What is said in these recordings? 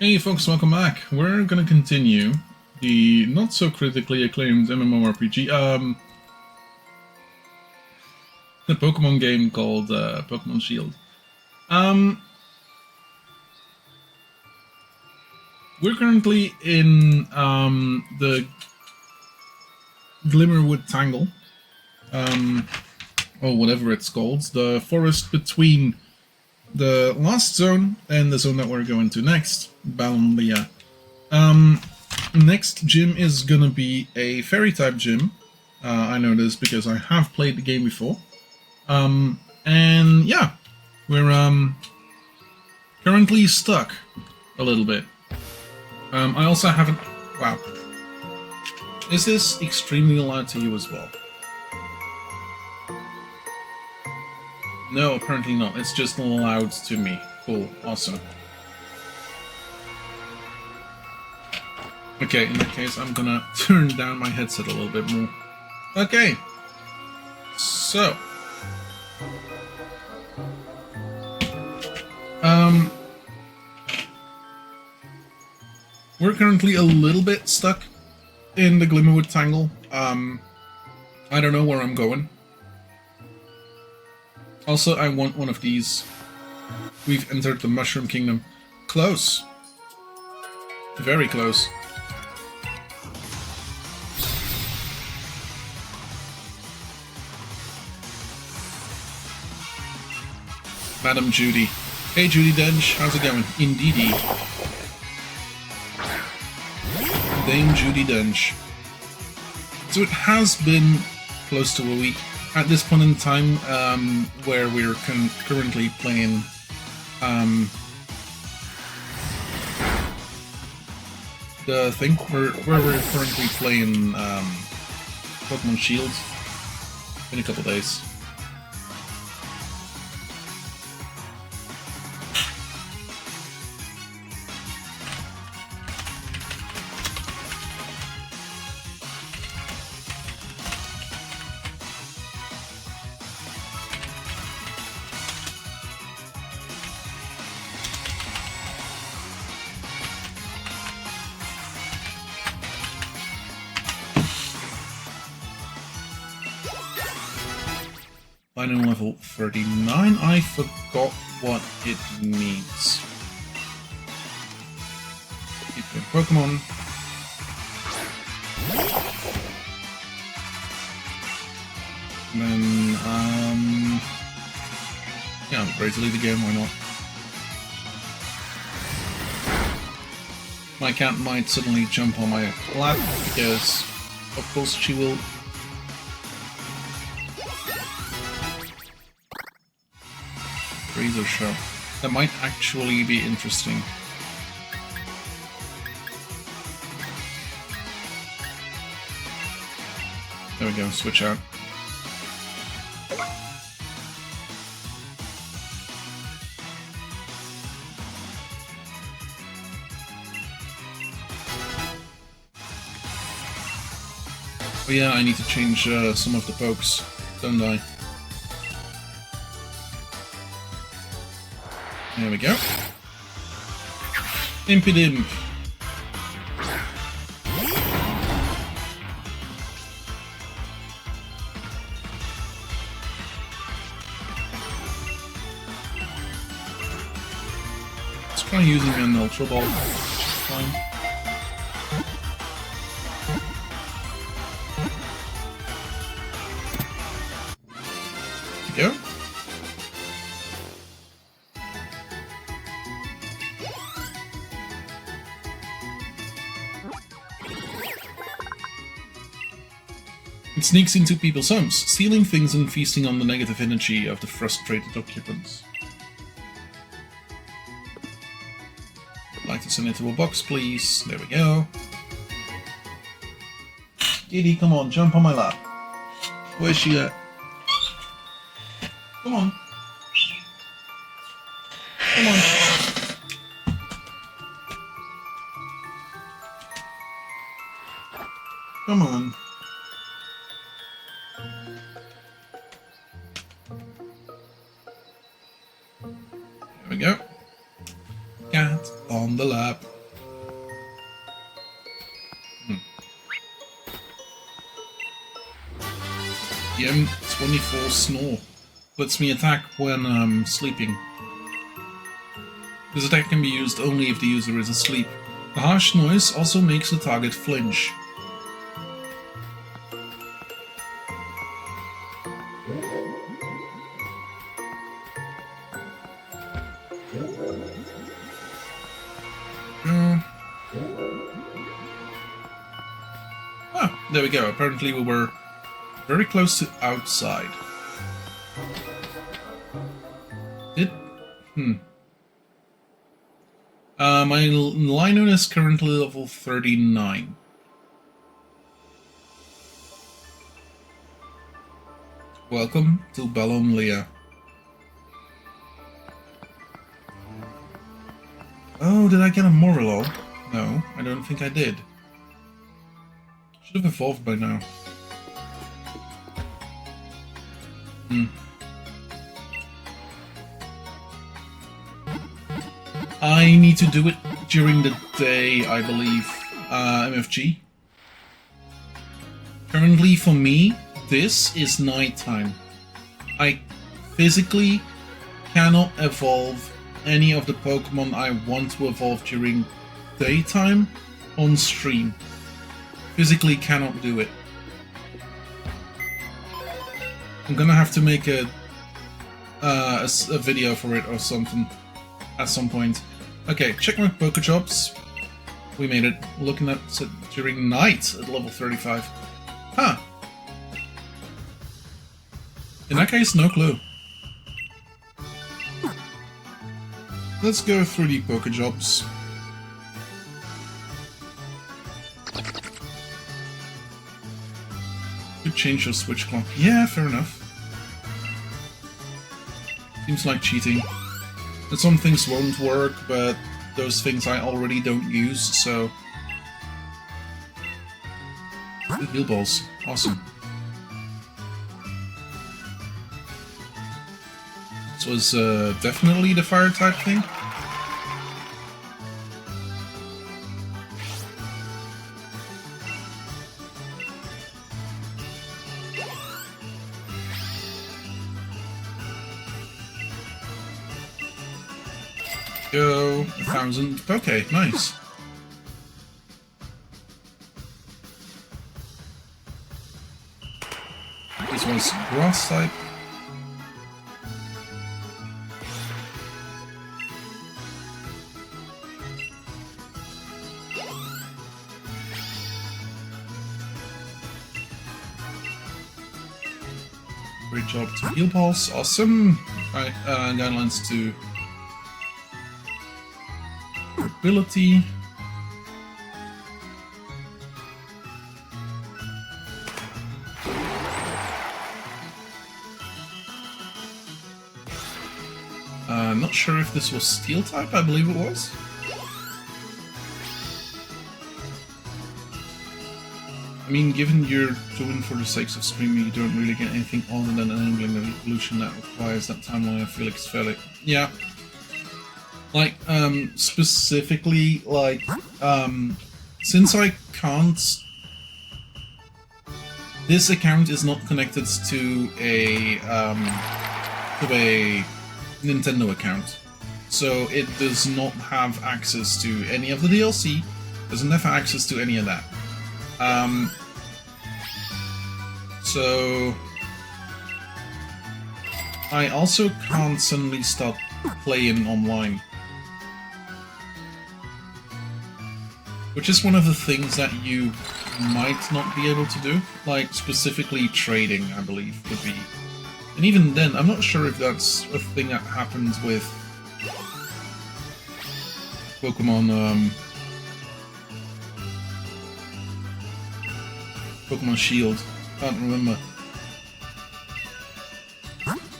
Hey folks, welcome back. We're gonna continue the not so critically acclaimed MMORPG, the Pokemon game called Pokemon Shield. We're currently in the Glimwood Tangle, or whatever it's called, the forest between the last zone and the zone that we're going to next, Ballonlea. Next gym is gonna be a fairy type gym. I know this because I have played the game before. And yeah, we're currently stuck a little bit. I also haven't. Wow, is this extremely loud to you as well? No, apparently not. It's just loud to me. Cool, awesome. Okay, in that case, I'm gonna turn down my headset a little bit more. Okay, so we're currently a little bit stuck in the Glimwood Tangle. I don't know where I'm going. Also, I want one of these. We've entered the Mushroom Kingdom. Close. Very close. Madam Judy. Hey Judy Dench, how's it going? Indeedy. Dame Judy Dench. So it has been close to a week at this point in time, where we're currently playing the thing where we're currently playing Pokemon Shield. In a couple days. Final level 39, I forgot what it needs. Keep going Pokemon. And then, yeah, I'm ready to leave the game, why not? My cat might suddenly jump on my lap, because of course she will. Razor Sharp. That might actually be interesting. There we go, switch out. Oh yeah, I need to change some of the pokes, don't I? There we go. Impidimp. Let's try using an Ultra Ball. Fine. There we go. It sneaks into people's homes, stealing things and feasting on the negative energy of the frustrated occupants. I'd like to send it to a box, please. There we go. Diddy, come on, jump on my lap. Where's she at? Come on. Come on. Come on. cat on the lap. The M24 snore lets me attack when I'm sleeping. This attack can be used only if the user is asleep. The harsh noise also makes the target flinch. There we go. Apparently we were very close to outside. My Lino is currently level 39. Welcome to Ballonlea. Oh, did I get a Morelol? No, I don't think I did. Should have evolved by now. I need to do it during the day, I believe. MFG. Currently, for me, this is nighttime. I physically cannot evolve any of the Pokemon I want to evolve during daytime on stream. Physically cannot do it. I'm gonna have to make a video for it or something at some point. Okay, check my Pokejobs. We made it. Looking at it during night at level 35. Huh. In that case, no clue. Let's go through the Pokejobs. Could change your switch clock. Yeah, fair enough. Seems like cheating. That some things won't work, but those things I already don't use, so... Good heal balls. Awesome. This was definitely the fire type thing. Go 1,000. Okay, nice. This was grass type. Great job to heal balls. Awesome. Alright, guidelines to ability. Not sure if this was steel type, I believe it was. I mean, given you're doing for the sake of streaming, you don't really get anything other than enabling the evolution that requires that timeline. I feel like it's fairly... Yeah. Like, specifically, like, since I can't... This account is not connected to a Nintendo account. So it does not have access to any of the DLC, doesn't have access to any of that. So I also can't suddenly start playing online. Which is one of the things that you might not be able to do. Like, specifically trading, I believe, would be. And even then, I'm not sure if that's a thing that happens with Pokemon, Pokemon Shield. Can't remember.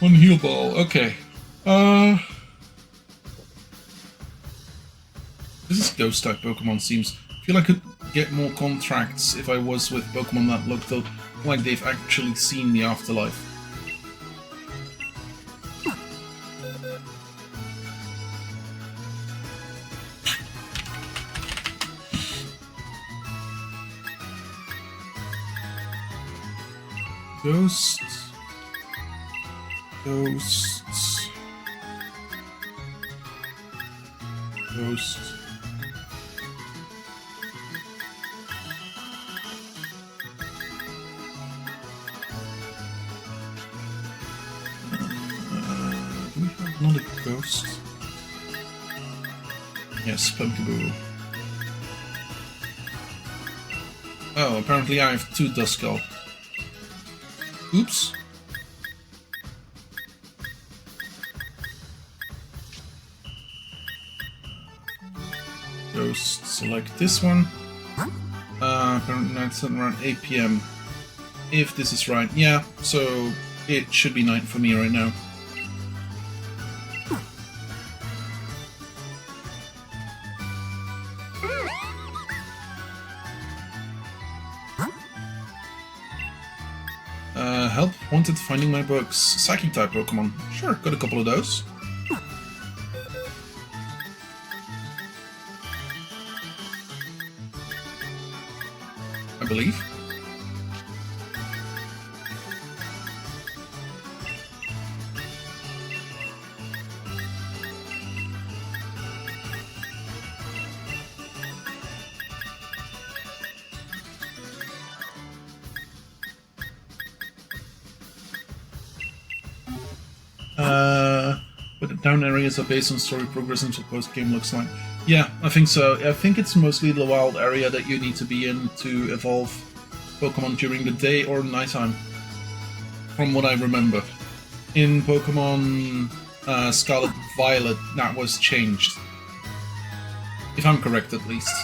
One heal ball, okay. This is ghost type Pokemon seems. I feel I could get more contracts if I was with Pokemon that looked like they've actually seen the afterlife. Ghosts. Ghosts. Ghosts. Do we have another ghost? Yes, Pumpkaboo. Oh, apparently I have 2 Duskull. Oops. Ghost, select this one. Apparently night's around 8 PM. If this is right, yeah, so it should be night for me right now. Help wanted finding my books. Psychic type Pokemon. Sure, got a couple of those. I believe. But the down areas are based on story progress until post-game looks like. Yeah, I think so. I think it's mostly the wild area that you need to be in to evolve Pokemon during the day or nighttime. From what I remember. In Pokemon Scarlet Violet, that was changed. If I'm correct, at least.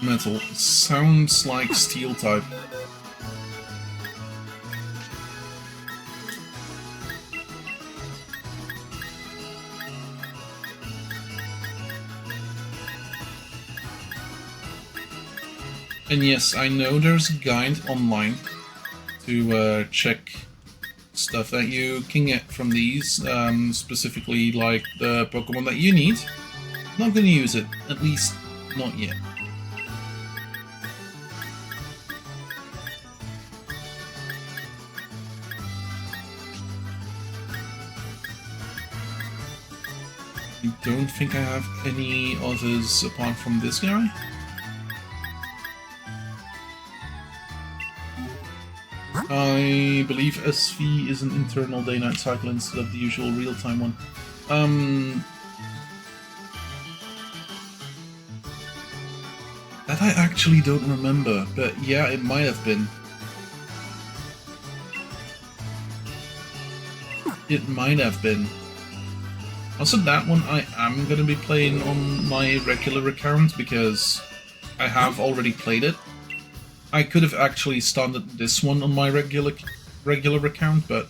Metal. Sounds like Steel type. And yes, I know there's a guide online to check stuff that you can get from these, specifically like the Pokemon that you need. Not gonna use it, at least not yet. I don't think I have any others apart from this guy. I believe SV is an internal day-night cycle instead of the usual real-time one. That I actually don't remember, but yeah, it might have been. It might have been. Also, that one I am going to be playing on my regular account because I have already played it. I could have actually started this one on my regular account, but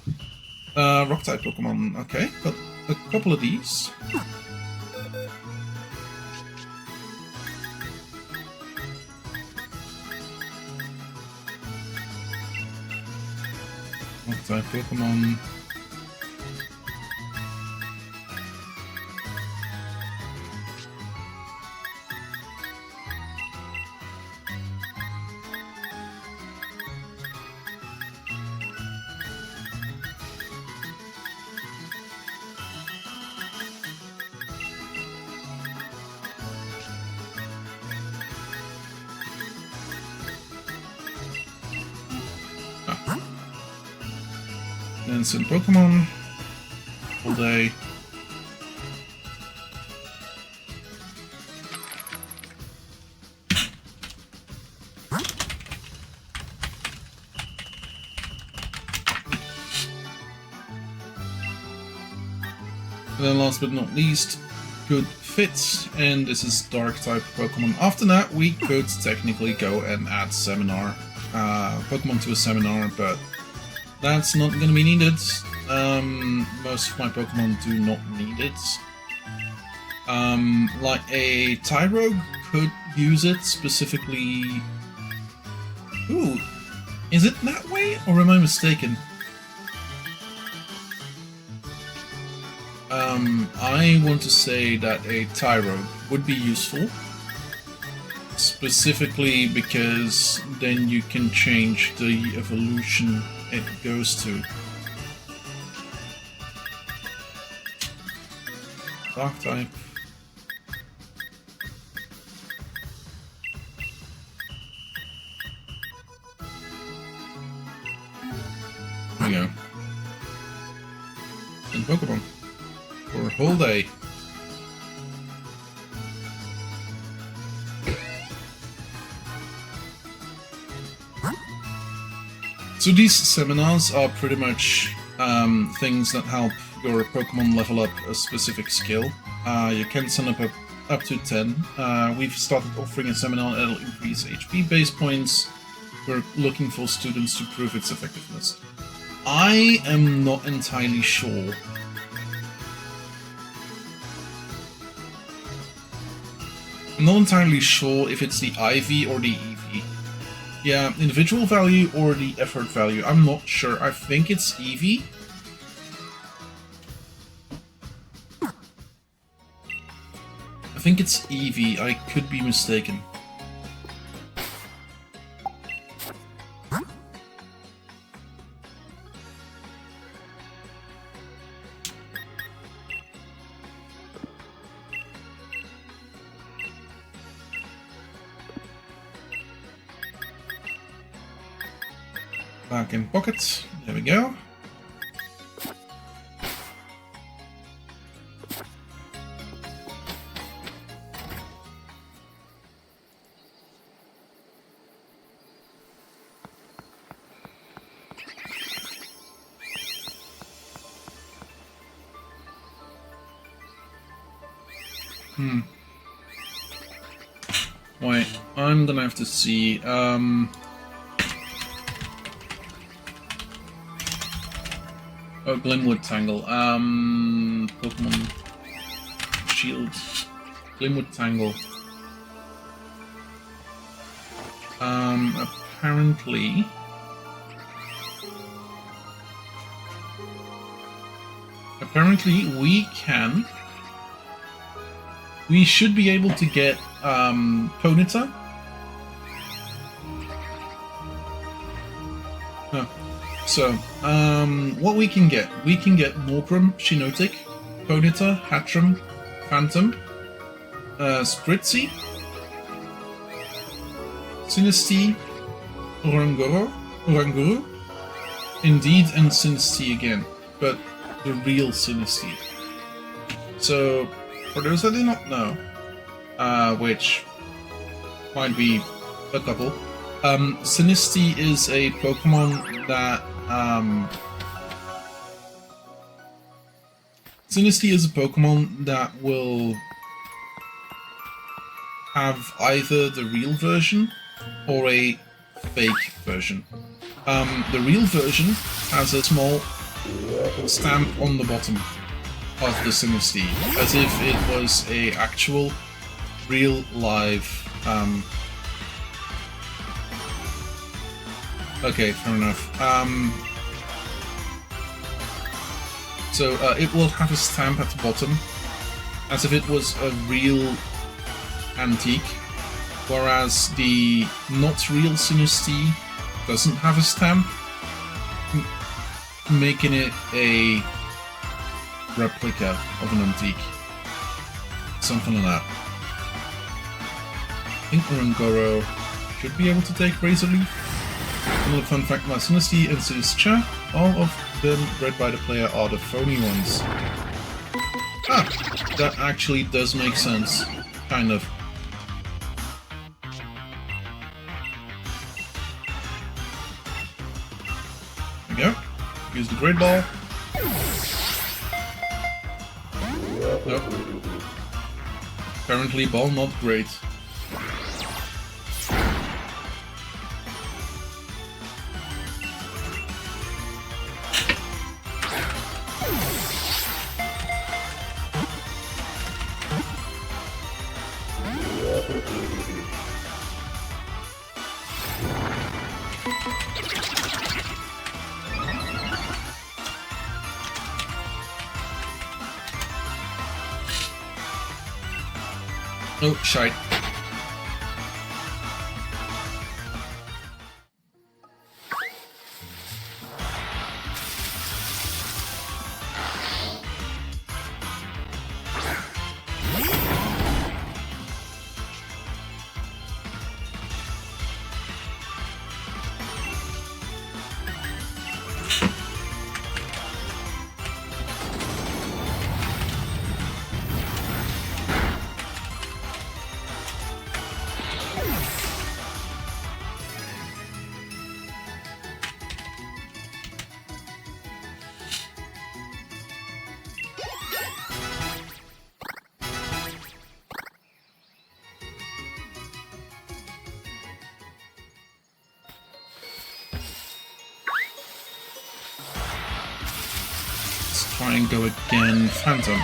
Rock-type Pokemon. Okay, got a couple of these. Rock-type Pokemon. And some Pokemon all day. And then last but not least, good fit, and this is Dark type Pokemon. After that, we could technically go and add Seminar, Pokemon to a Seminar, but that's not going to be needed. Most of my Pokemon do not need it. Like a Tyrogue could use it, specifically... Ooh, is it that way, or am I mistaken? I want to say that a Tyro would be useful. Specifically because then you can change the evolution it goes to. Dark type. There we go. And Pokemon. For a whole day. So these seminars are pretty much things that help your Pokemon level up a specific skill. You can sign up to 10. We've started offering a seminar that'll increase HP base points. We're looking for students to prove its effectiveness. I am not entirely sure. I'm not entirely sure if it's the IV or the EV. Yeah, individual value or the effort value. I'm not sure. I think it's EV. I think it's EV. I could be mistaken. Back in pocket. There we go. Wait, I'm gonna have to see. Oh, Glimwood Tangle. Pokemon Shield. Glimwood Tangle. Apparently we should be able to get, Ponyta. Huh. So, what we can get Morprum, Shinotic, Ponyta, Hatcham, Phantom, Spritzy, Sinistea, Oranguru, Indeed, and Sinistea again, but the real Sinistea. So, for those that do not know, which might be a couple, Sinistea is a Pokemon that will have either the real version or a fake version. The real version has a small stamp on the bottom of the Sinistea, as if it was a actual, real, live, okay, fair enough. So it will have a stamp at the bottom, as if it was a real antique, whereas the not real Sinistea doesn't have a stamp, making it a replica of an antique. Something like that. I think Oranguru should be able to take Razor Leaf. Another fun fact about Sinistea and Circhester, all of them read by the player are the phony ones. Ah, that actually does make sense. Kind of. There we go. Use the Great Ball. Nope. Apparently ball not great. Oh, shite. Try and go again, Phantom.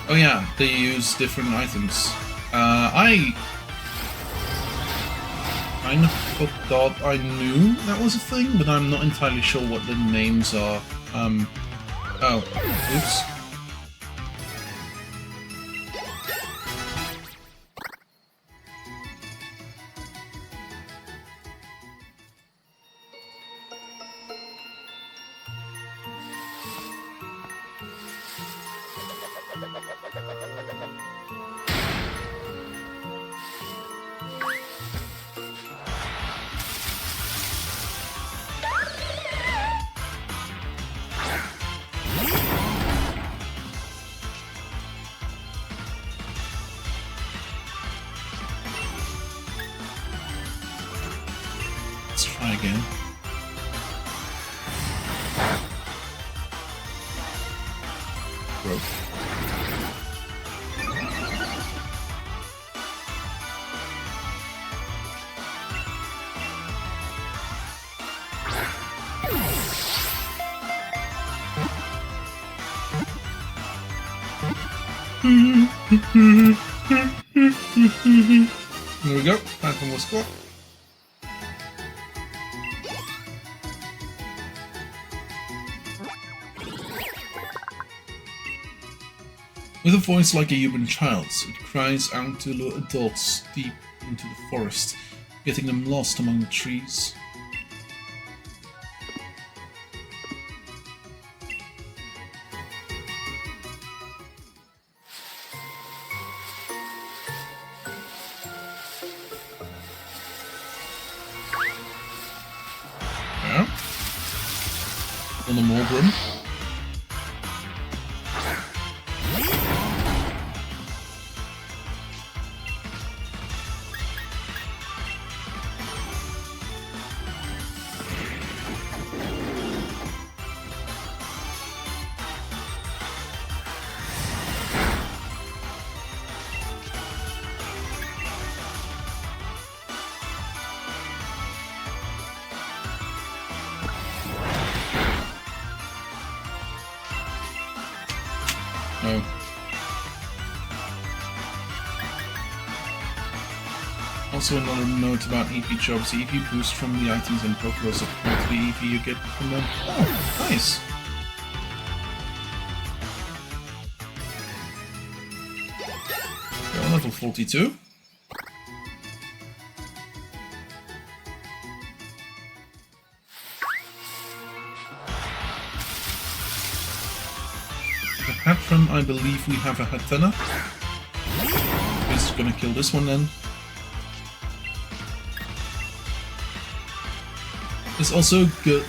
Oh yeah, they use different items. I kind of thought I knew that was a thing, but I'm not entirely sure what the names are. Oh, oops. Let's try again. Broke. There we go. Phantom was caught. With a voice like a human child's, it cries out to lure adults deep into the forest, getting them lost among the trees. Yeah. On the Morbrum. No. Also another note about EP jobs, the EP boost from the items and Pokémon support the EP you get from them. Oh, nice! We're on level 42. Hatron, I believe we have a Hatena. He's gonna kill this one then. It's also good,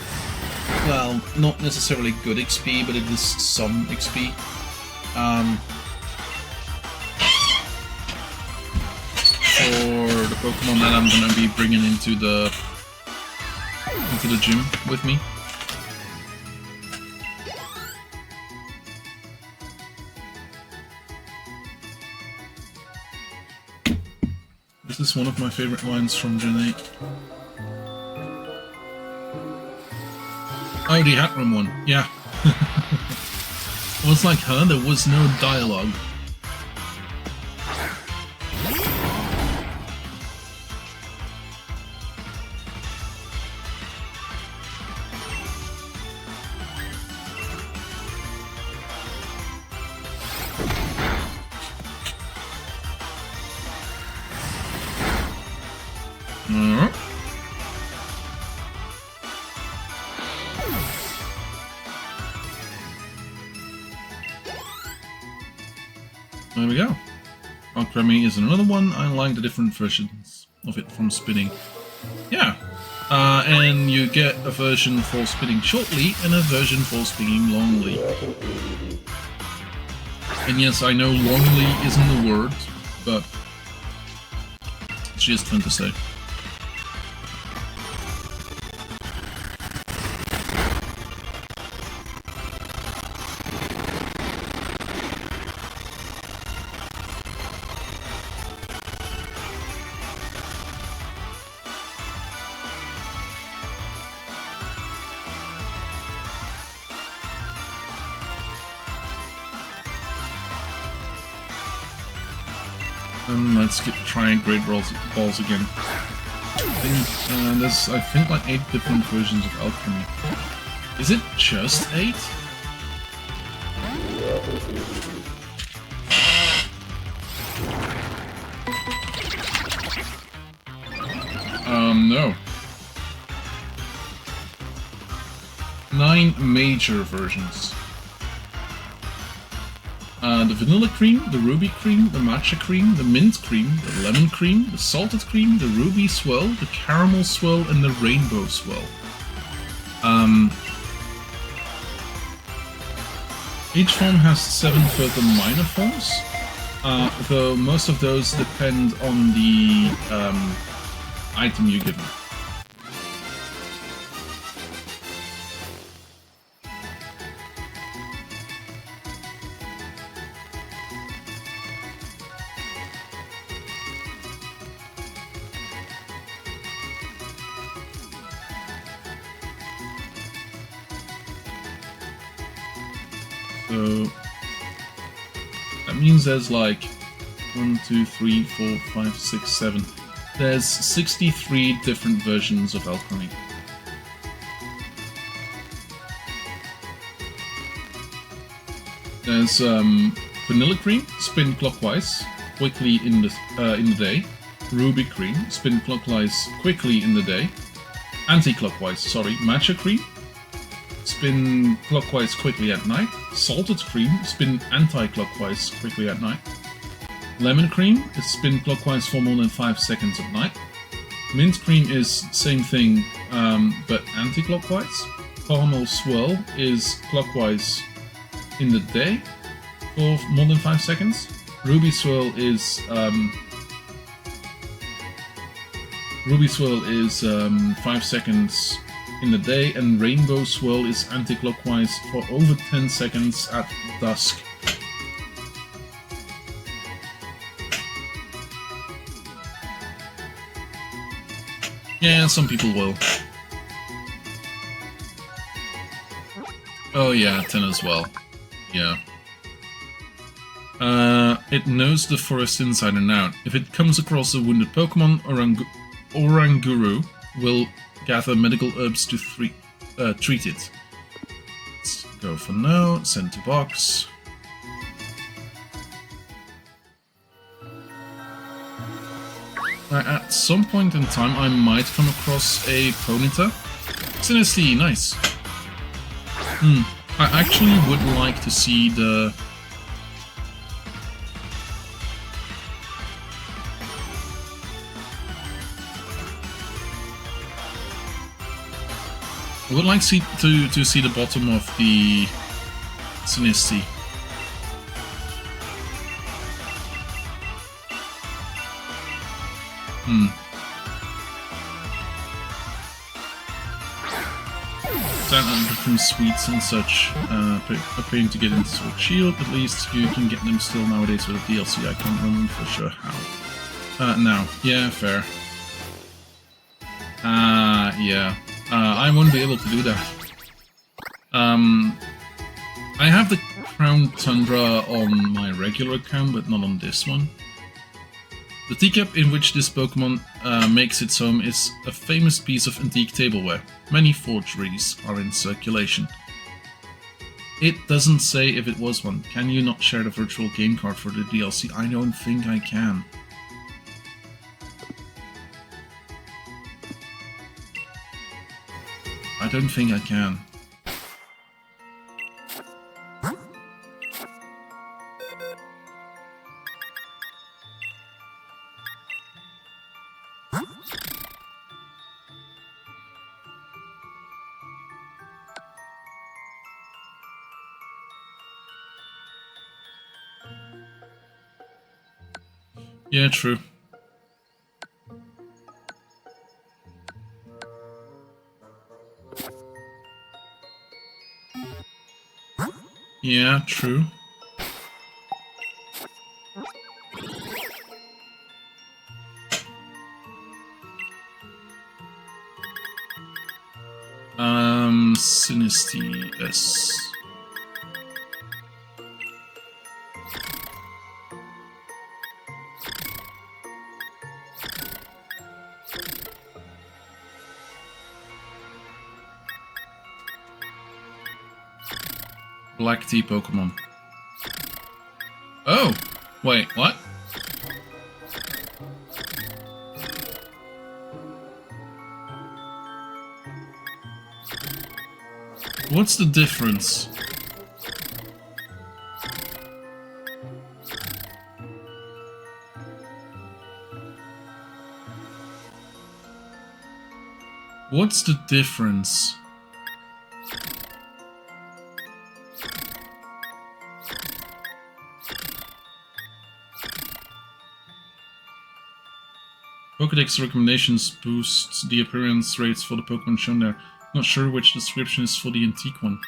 well, not necessarily good XP, but it is some XP. For the Pokemon that I'm gonna be bringing into the gym with me. This is one of my favorite lines from Gen 8. Oh, the hat room one. Yeah. It was like her, there was no dialogue. There we go. Alchemy is another one. I like the different versions of it from spinning. Yeah. And you get a version for spinning shortly and a version for spinning longly. And yes, I know longly isn't the word, but it's just fun to say. Let's try Great Balls again. There's, I think, like 8 different versions of alchemy. Is it just 8? No. 9 major versions. The vanilla cream, the ruby cream, the matcha cream, the mint cream, the lemon cream, the salted cream, the ruby swirl, the caramel swirl, and the rainbow swirl. Each form has 7 further minor forms, though most of those depend on the item you're given. So that means there's like 1, 2, 3, 4, 5, 6, 7. There's 63 different versions of alchemy. There's vanilla cream, spin clockwise, quickly in the day. Ruby cream, spin clockwise, quickly in the day. Anti-clockwise, sorry. Matcha cream, spin clockwise, quickly at night. Salted cream, spin anti-clockwise, quickly at night. Lemon cream is spin clockwise for more than 5 seconds at night. Mint cream is same thing, but anti-clockwise. Caramel swirl is clockwise in the day for more than 5 seconds. Ruby swirl is 5 seconds in the day, and rainbow swirl is anti-clockwise for over 10 seconds at dusk. Yeah, some people will. Oh yeah, 10 as well. Yeah. It knows the forest inside and out. If it comes across a wounded Pokémon, Oranguru will gather medical herbs to treat it. Let's go for no, send to box. At some point in time I might come across a Ponyta. Sinistee, nice. I actually would like to see the... I would like to see the bottom of the Sinistee. And different sweets and such appearing to get into Sword Shield. At least you can get them still nowadays with a DLC. I can't remember for sure how. No. Yeah, fair. Yeah. I wouldn't be able to do that. I have the Crown Tundra on my regular account, but not on this one. The teacup in which this Pokemon makes its home is a famous piece of antique tableware. Many forgeries are in circulation. It doesn't say if it was one. Can you not share the virtual game card for the DLC? I don't think I can. I don't think I can. Yeah, true. Yeah, true. Sinisty, yes. Black tea Pokemon. Oh! Wait, what? What's the difference? What's the difference? Pokédex recommendations boost the appearance rates for the Pokemon shown there. Not sure which description is for the antique one.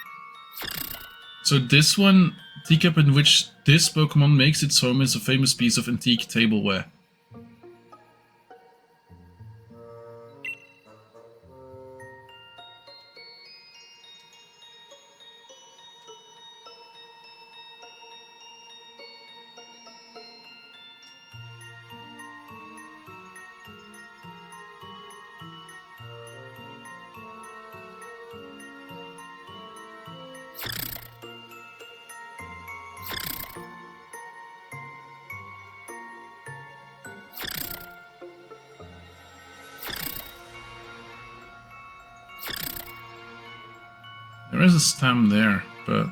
So this one, teacup in which this Pokemon makes its home, is a famous piece of antique tableware. There is a stem there, but...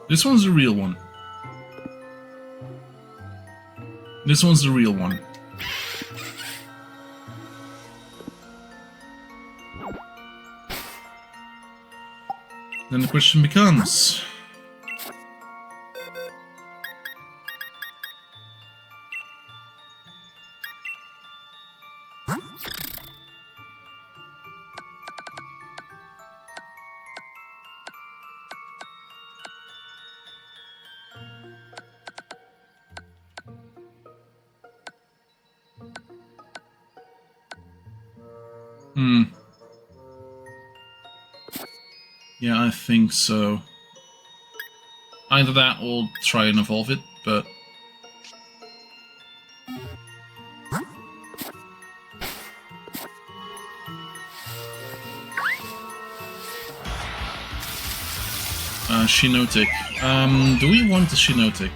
This one's the real one. This one's the real one. Then the question becomes... Yeah, I think so. Either that or try and evolve it, but... Shinotic. Do we want a Shinotic?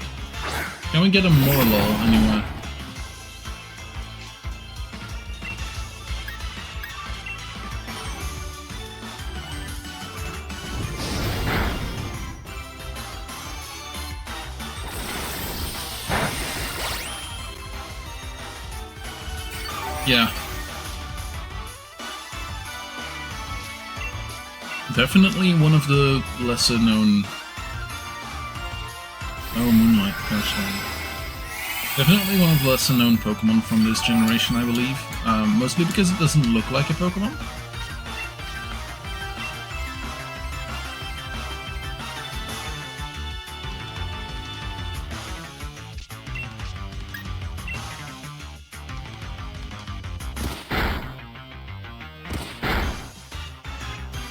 Can we get a Morlul anywhere? Yeah. Definitely one of the lesser known... Oh, Moonlight, gosh. Definitely one of the lesser known Pokemon from this generation, I believe. mostly because it doesn't look like a Pokemon.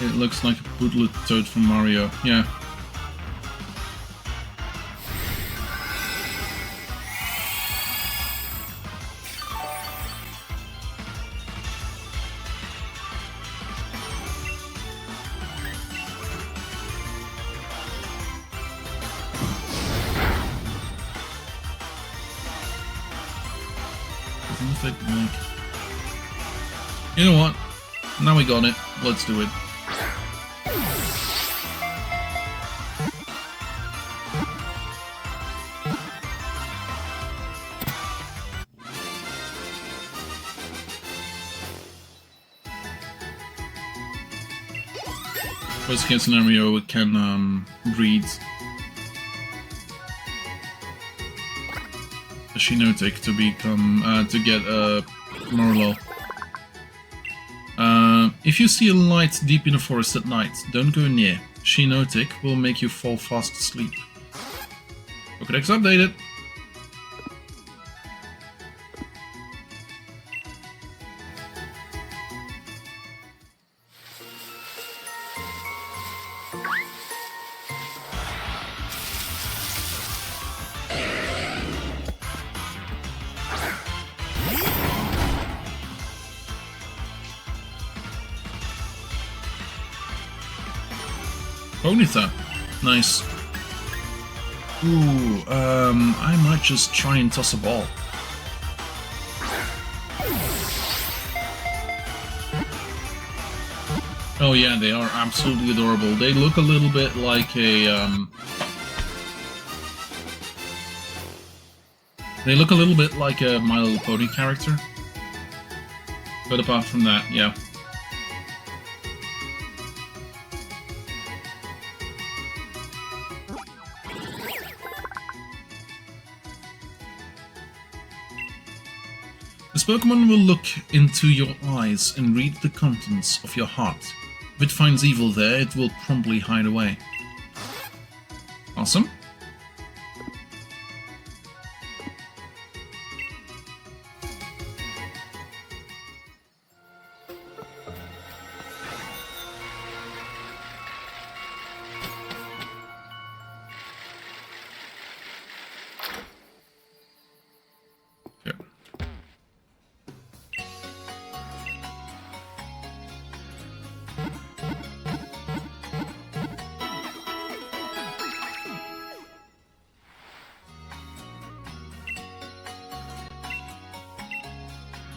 It looks like a Poodle Toad from Mario, yeah. You know what? Now we got it. Let's do it. Worst case scenario, it can breed a Shinotic to become to get a Morlo. If you see a light deep in the forest at night, don't go near. Shinotic will make you fall fast asleep. Pokédex updated. Ponyta. Nice. Ooh, I might just try and toss a ball. Oh yeah, they are absolutely adorable. They look a little bit like a, they look a little bit like a My Little Pony character. But apart from that, yeah. This Pokemon will look into your eyes and read the contents of your heart. If it finds evil there, it will promptly hide away. Awesome.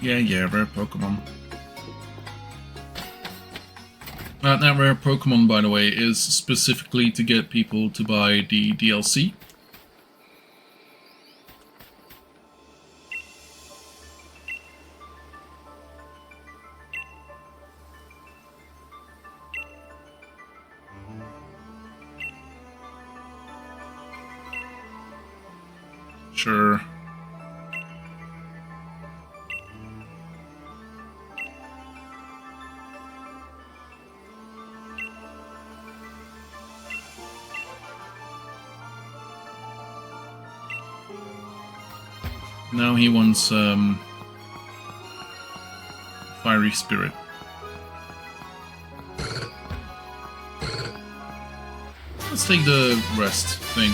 Yeah, rare Pokemon. That rare Pokemon, by the way, is specifically to get people to buy the DLC. Sure. Now he wants Fiery Spirit. Let's take the rest thing.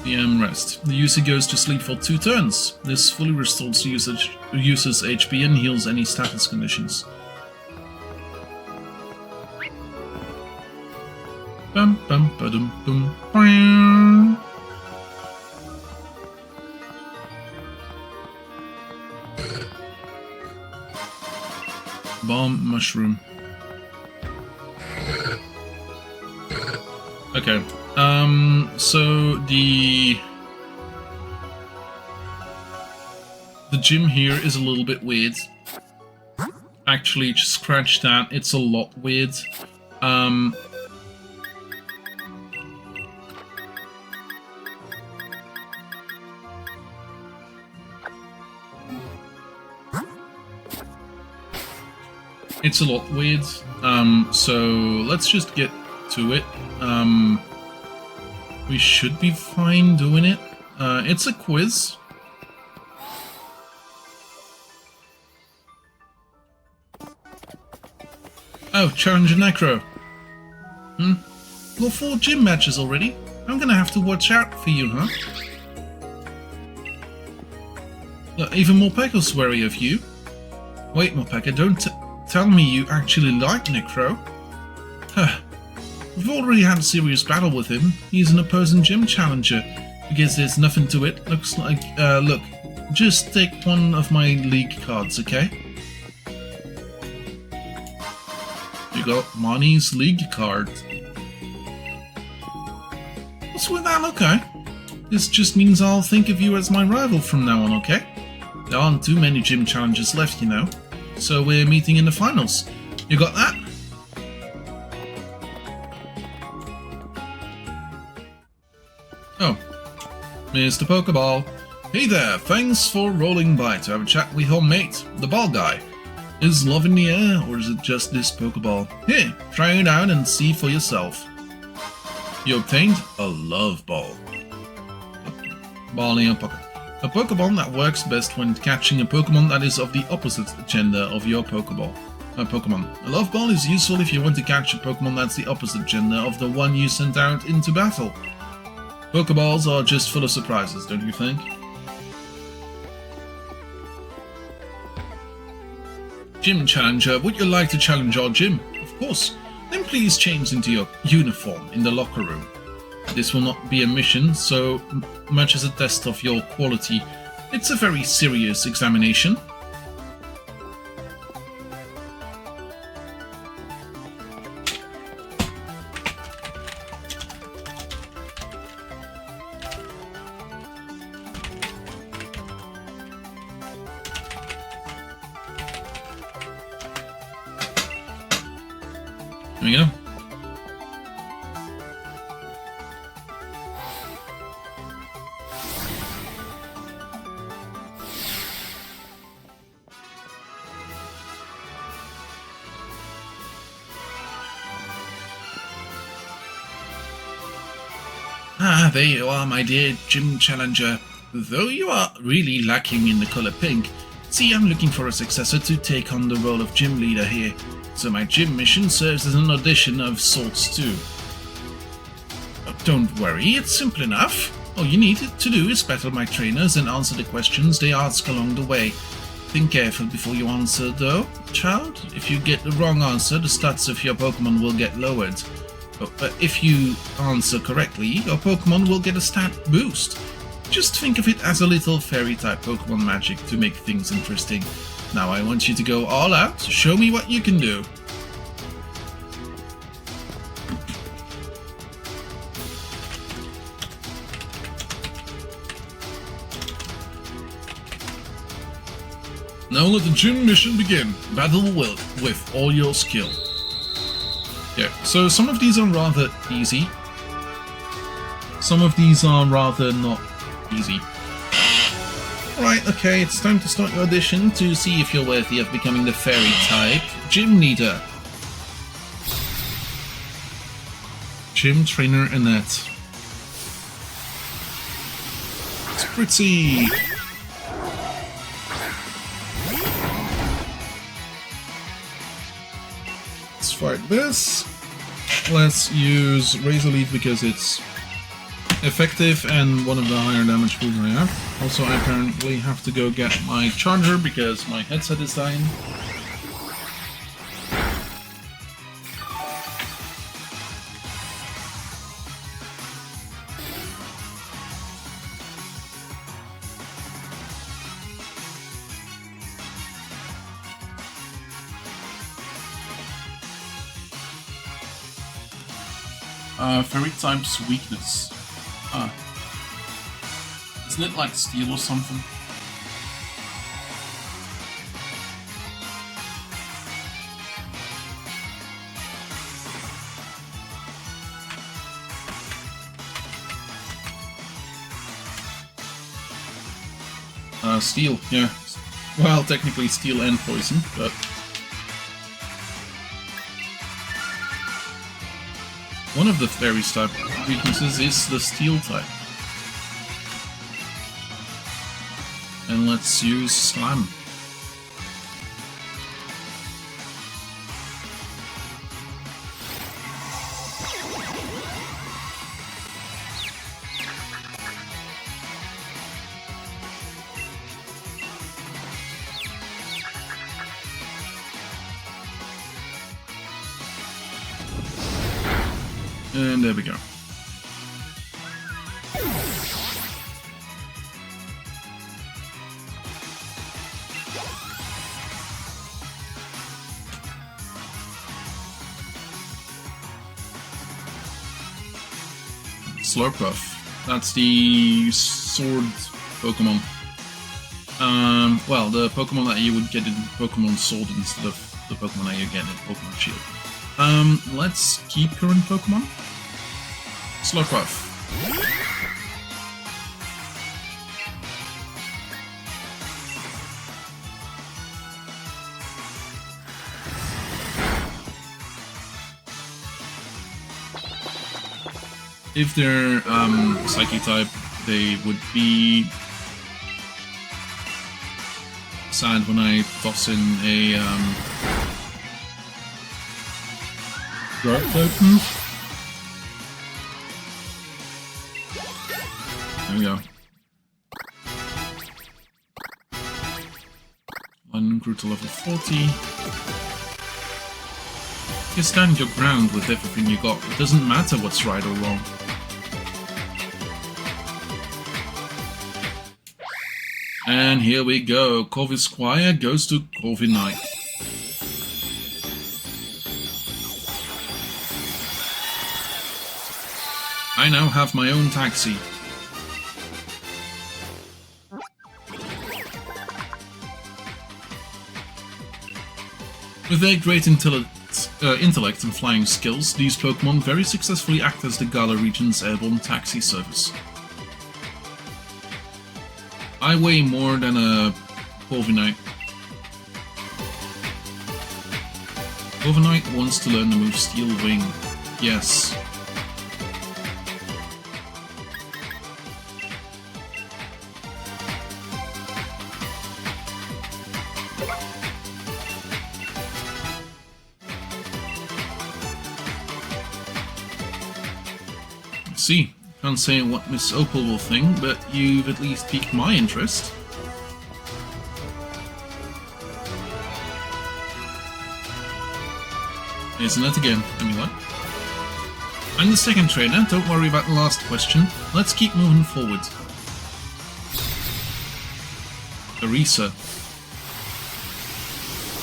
PM rest. The user goes to sleep for 2 turns. This fully restores the user's HP and heals any status conditions. Bum bum ba-dum bum. Bomb mushroom. Okay. So the gym here is a little bit weird. Actually, just scratch that. It's a lot weird. It's a lot weird. So let's just get to it. We should be fine doing it. It's a quiz. Oh, Challenger Necro. Got 4 gym matches already. I'm gonna have to watch out for you, huh? Even Morpeko's wary of you. Wait, Morpeko, don't tell me you actually like Necro. Huh. We've already had a serious battle with him. He's an opposing gym challenger. I guess there's nothing to it. Looks like, look, just take one of my league cards, okay? You got Money's league card. What's with that? Okay. This just means I'll think of you as my rival from now on, okay? There aren't too many gym challenges left, you know. So we're meeting in the finals. You got that? Oh. Mr. Pokeball. Hey there, thanks for rolling by to have a chat with your mate, the ball guy. Is love in the air, or is it just this Pokeball? Here, try it out and see for yourself. You obtained a love ball. Ballonlea Pocket. A Pokemon that works best when catching a Pokemon that is of the opposite gender of your Pokemon. A love ball is useful if you want to catch a Pokemon that's the opposite gender of the one you sent out into battle. Pokeballs are just full of surprises, don't you think? Gym Challenger, would you like to challenge our gym? Of course. Then please change into your uniform in the locker room. This will not be a mission so much as a test of your quality. It's a very serious examination. There we go. Ah, there you are, my dear Gym Challenger. Though you are really lacking in the color pink, see, I'm looking for a successor to take on the role of gym leader here, so my gym mission serves as an audition of sorts too. Don't worry, it's simple enough. All you need to do is battle my trainers and answer the questions they ask along the way. Think careful before you answer though, child. If you get the wrong answer, the stats of your Pokemon will get lowered. But if you answer correctly, your Pokemon will get a stat boost. Just think of it as a little fairy-type Pokemon magic to make things interesting. Now I want you to go all out, show me what you can do. Now let the gym mission begin. Battle with all your skill. Yeah, so some of these are rather easy. Some of these are rather not easy. Right, okay, it's time to start your audition to see if you're worthy of becoming the fairy type gym leader. Gym trainer Annette. Spritzy! Let's fight this. Let's use Razor Leaf because it's effective and one of the higher damage pools I have. Also, I apparently have to go get my charger because my headset is dying. Fairy type's weakness. Isn't it like steel or something? Steel, yeah. Well, technically steel and poison, but One of the fairy's type weaknesses is the steel type. And let's use Slam. And there we go. Slurpuff. That's the sword Pokemon. Well, the Pokemon that you would get in Pokemon Sword instead of the Pokemon that you get in Pokemon Shield. Let's keep current Pokemon. Slurpuff. If they're Psychic type, they would be sad when I toss in a Dark type move. There we go. One grew to level 40. You stand your ground with everything you got. It doesn't matter what's right or wrong. And here we go. Corvi Squire goes to Corvi Knight. I now have my own taxi. With their great intellect and flying skills, these Pokemon very successfully act as the Galar region's airborne taxi service. I weigh more than a Corviknight. Corviknight wants to learn the move Steel Wing. Yes. See, can't say what Miss Opal will think, but you've at least piqued my interest. Isn't it again? I mean, what? I'm the second trainer, don't worry about the last question. Let's keep moving forward. Teresa.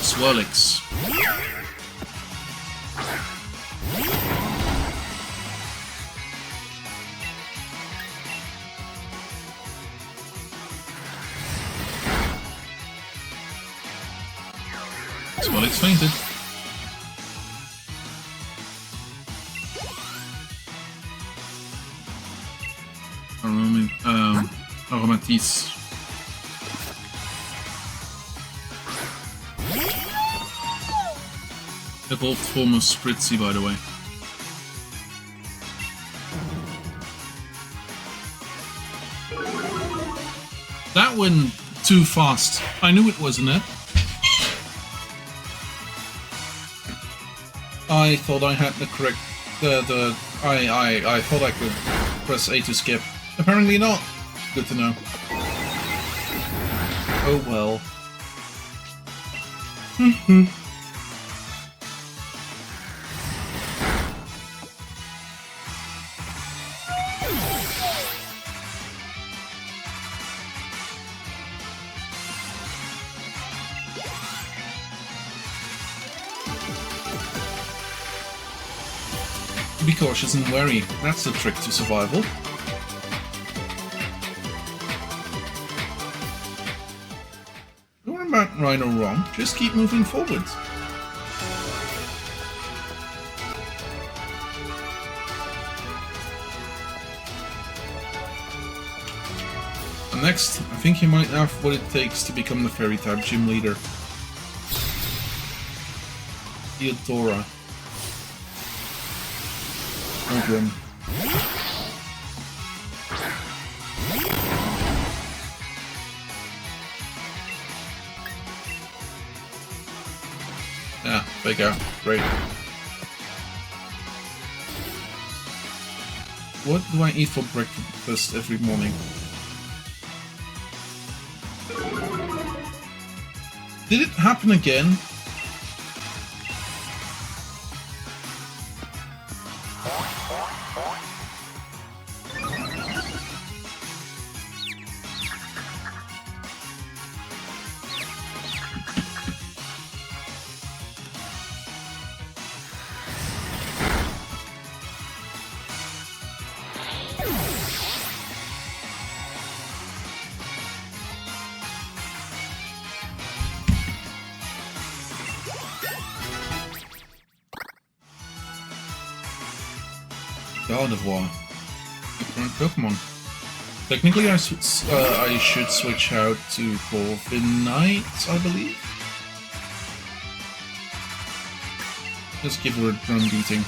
Swirlix. Swirlix fainted. Aromatisse. Evolved form of Spritzy, by the way. That went too fast. I knew it wasn't it. I thought I had the correct I thought I could press A to skip. Apparently not. Good to know. Oh well. Be cautious and wary. That's the trick to survival. Don't worry about right or wrong, just keep moving forward. And next, I think you might have what it takes to become the Fairy type gym leader. Theodora. Okay. Yeah, bigger. Great. What do I eat for breakfast every morning? Did it happen again? God of War. Different Pokemon. Technically, I should switch out to Corviknight, I believe. Just give her a drum beating.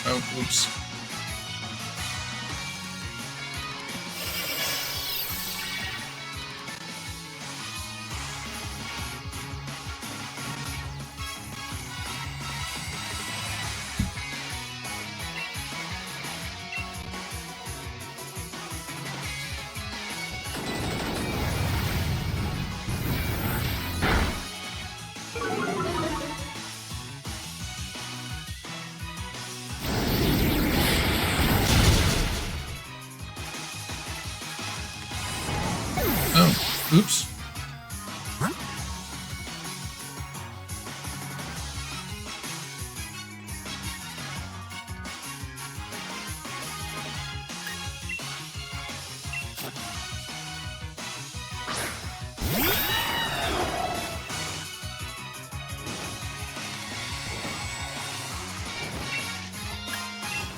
Oh, oops. Oops.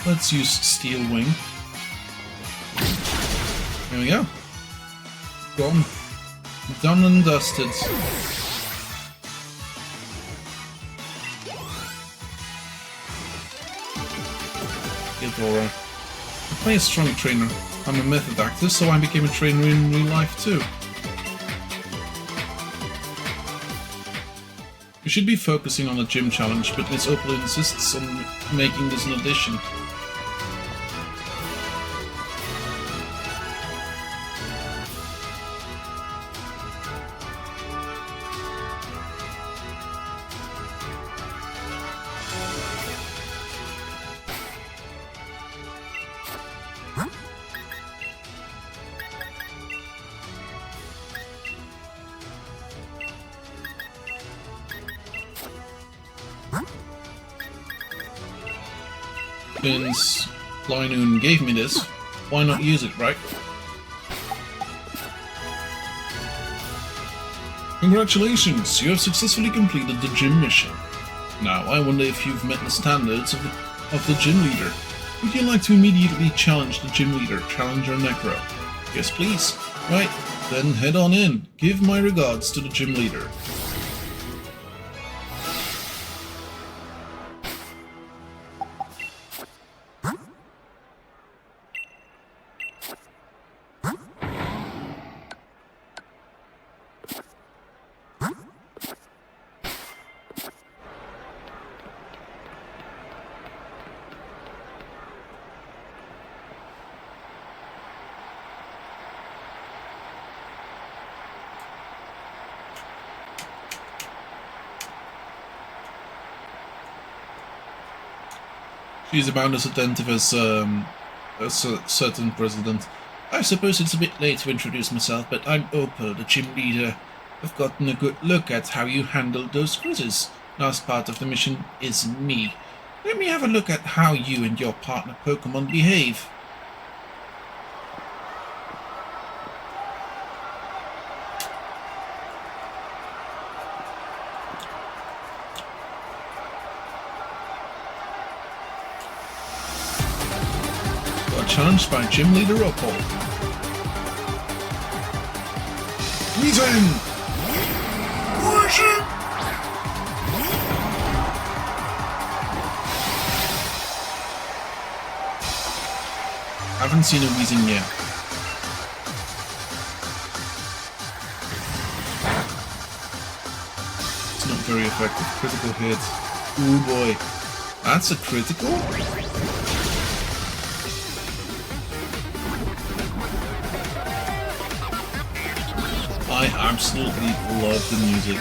Let's use Steel Wing. There we go. Gone. Done and dusted. Ghidorah. I play a strong trainer. I'm a method actor, so I became a trainer in real life too. We should be focusing on a gym challenge, but Miss Opal insists on making this an addition. Since Linoon gave me this, why not use it, right? Congratulations, you have successfully completed the gym mission. Now, I wonder if you've met the standards of the gym leader. Would you like to immediately challenge the gym leader, Challenger Necro? Yes, please. Right, then head on in. Give my regards to the gym leader. She's about as attentive as a certain president. I suppose it's a bit late to introduce myself, but I'm Opal, the gym leader. I've gotten a good look at how you handled those quizzes. Last part of the mission is me. Let me have a look at how you and your partner Pokémon behave. Challenged by Gym Leader Opal. Meeting! I haven't seen a wheezing yet. It's not very effective. Critical hit. Ooh boy. That's a critical? I absolutely love the music.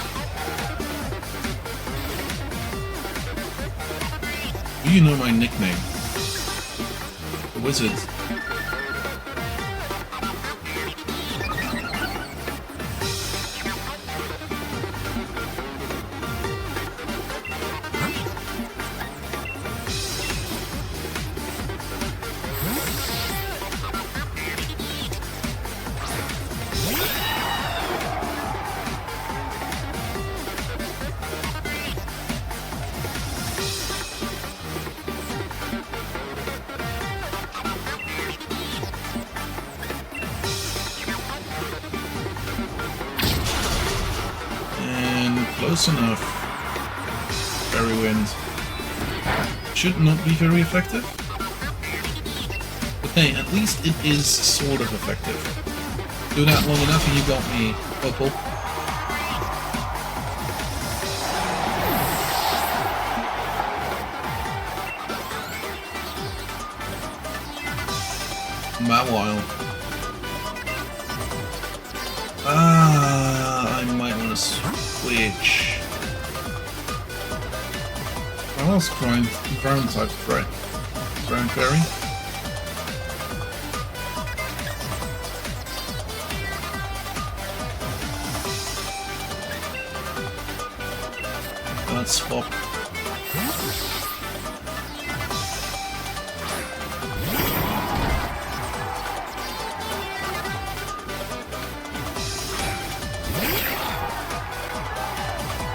Do you know my nickname? The Wizard. Close enough. Fairy Wind. Should not be very effective. But hey, at least it is sort of effective. Do that long enough and you got me, Opal. Mawile. I might want to switch. What else? Ground type, right? Ground Fairy. Let's swap.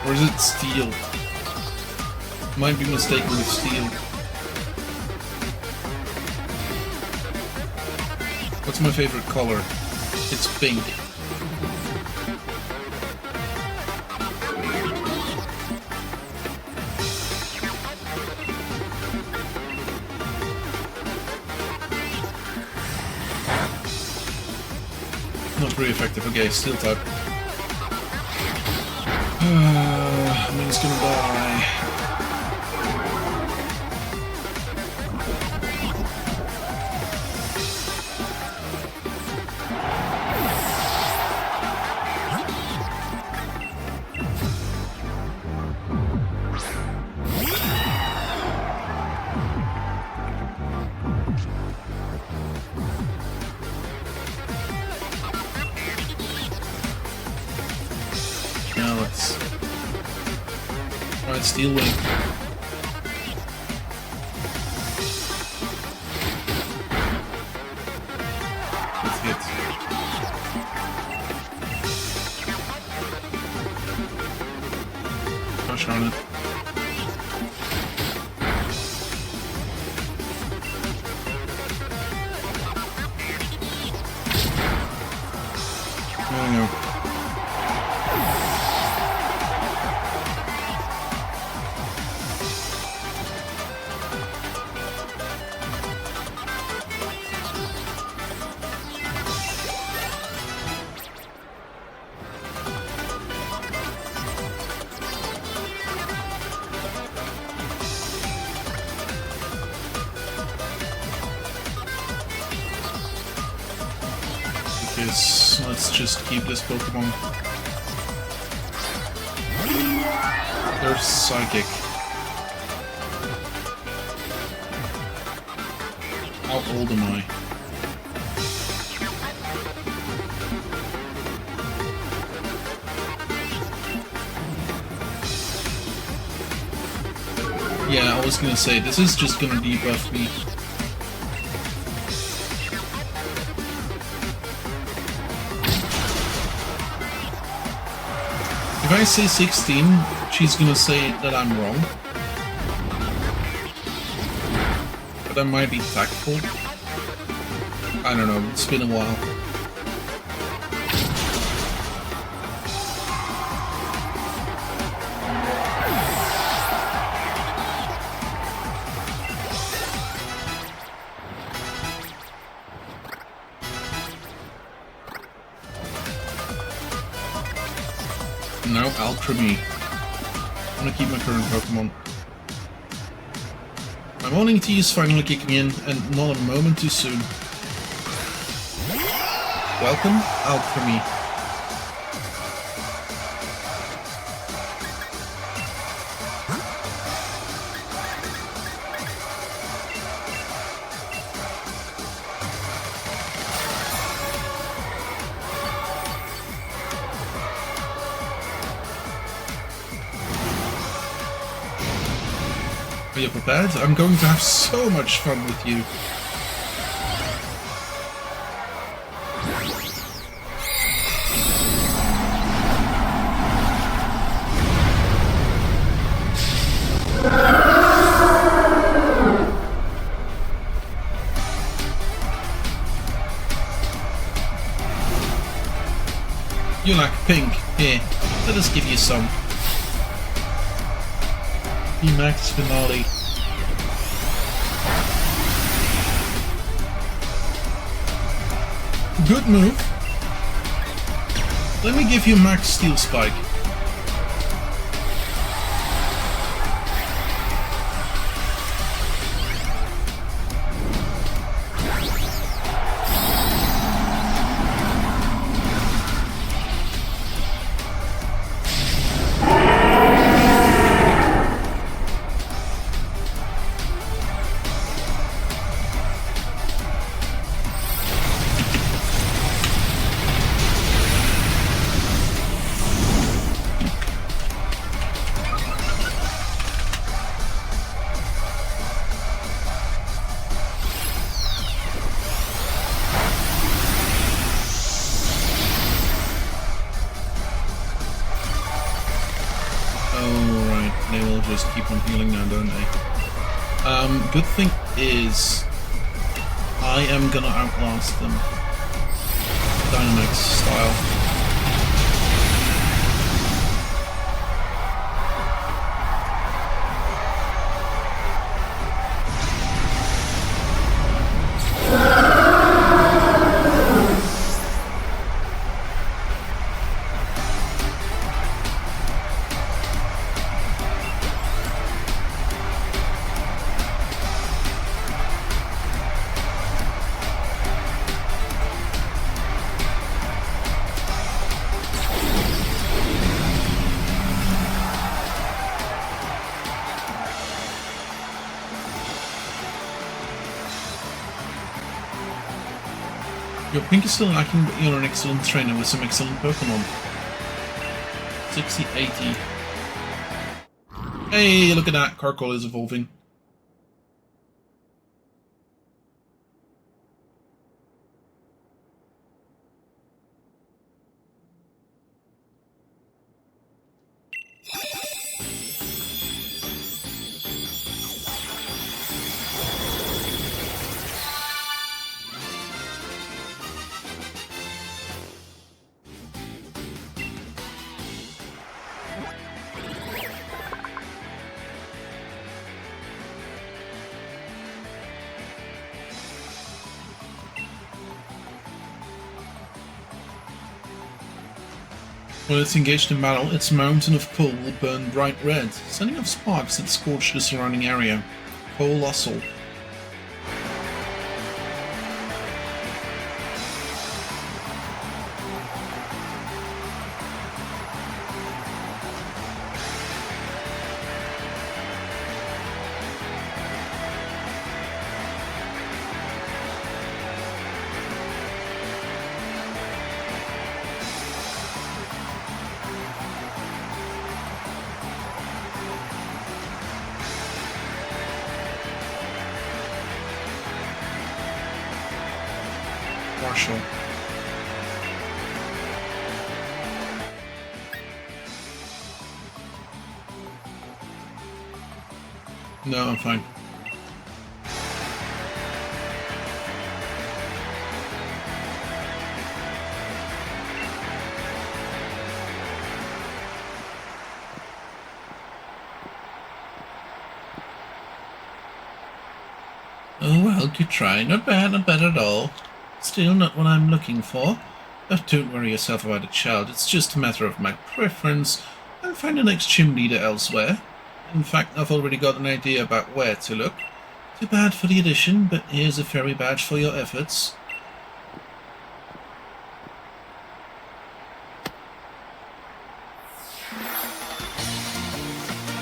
Or is it Steel? Might be mistaken with Steel. What's my favorite color? It's pink. Not very effective. Okay, Steel type. I mean, it's gonna die. Now let's try Steel Wing. Let's hit. Gosh darn it. There we go. Let's just keep this Pokemon. They're psychic. How old am I? Yeah, I was gonna say, this is just gonna debuff me. If I say 16, she's gonna say that I'm wrong. But I might be tactful. I don't know, it's been a while. Now Alchemy. I'm gonna keep my current Pokemon. My morning tea is finally kicking in, and not a moment too soon. Welcome, Alchemy. Are you prepared? I'm going to have so much fun with you. You like pink? Here, let us give you some. Max finale. Good move. Let me give you Max Steel Spike. Just keep on healing now, don't they? Good thing is, I am gonna outlast them. Dynamax style. Your pink is still lacking, but you're an excellent trainer with some excellent Pokemon. 60-80. Hey, look at that! Carkol is evolving. When it's engaged in battle, its mountain of coal will burn bright red, sending off sparks that scorch the surrounding area. Colossal. Marshall. No, I'm fine. Oh well, good try. Not bad at all. Still not what I'm looking for. Oh, don't worry yourself about the child, it's just a matter of my preference. I'll find the next gym leader elsewhere. In fact, I've already got an idea about where to look. Too bad for the addition, but here's a fairy badge for your efforts.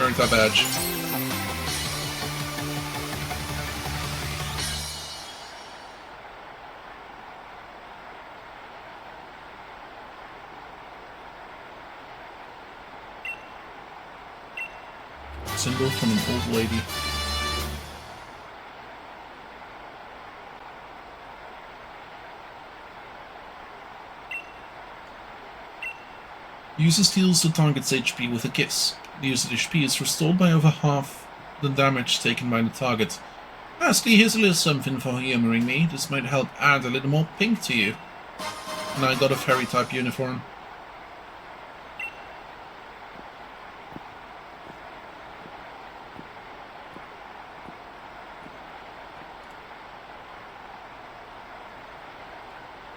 Earned that badge. Symbol from an old lady. User steals the target's HP with a kiss. The user's HP is restored by over half the damage taken by the target. Lastly, here's a little something for humouring me. This might help add a little more pink to you. And I got a fairy type uniform.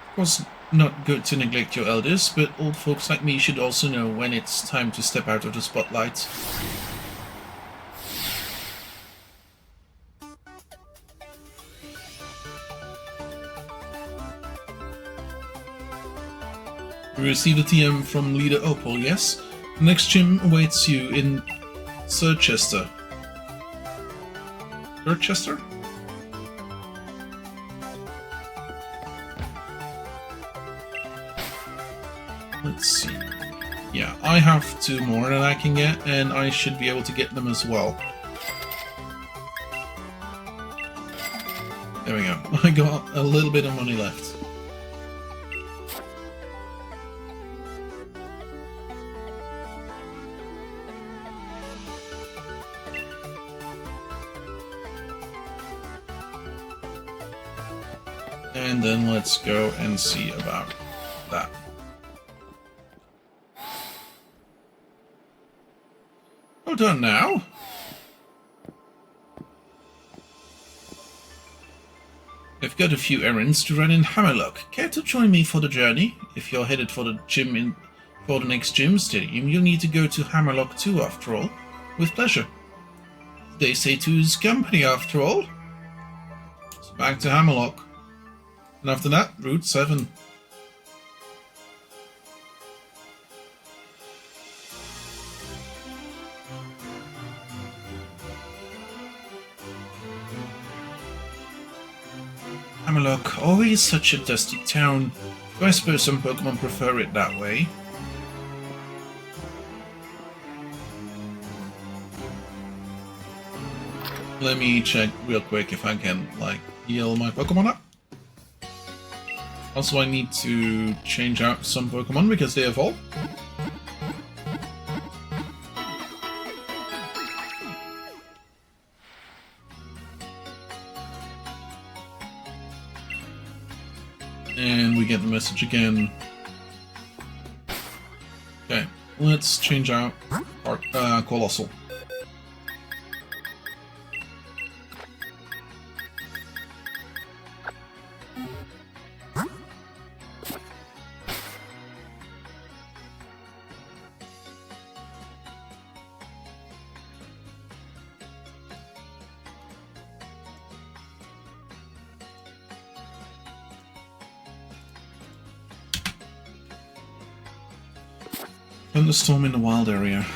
Of course, not good to neglect your elders, but old folks like me should also know when it's time to step out of the spotlight. You received a TM from leader Opal, yes? The next gym awaits you in Circhester. Circhester? Let's see. Yeah, I have 2 more that I can get, and I should be able to get them as well. There we go. I got a little bit of money left. And then let's go and see about that. Well done now. I've got a few errands to run in Hammerlock. Care to join me for the journey? If you're headed for the next gym stadium, you'll need to go to Hammerlock too, after all. With pleasure. They say two's company, after all. So back to Hammerlock. And after that, Route 7. Hammerlock, always such a dusty town. Though I suppose some Pokémon prefer it that way. Let me check real quick if I can, like, heal my Pokémon up. Also, I need to change out some Pokémon because they evolve. And we get the message again. Okay, let's change out our Colossal. Thunderstorm in the wild area.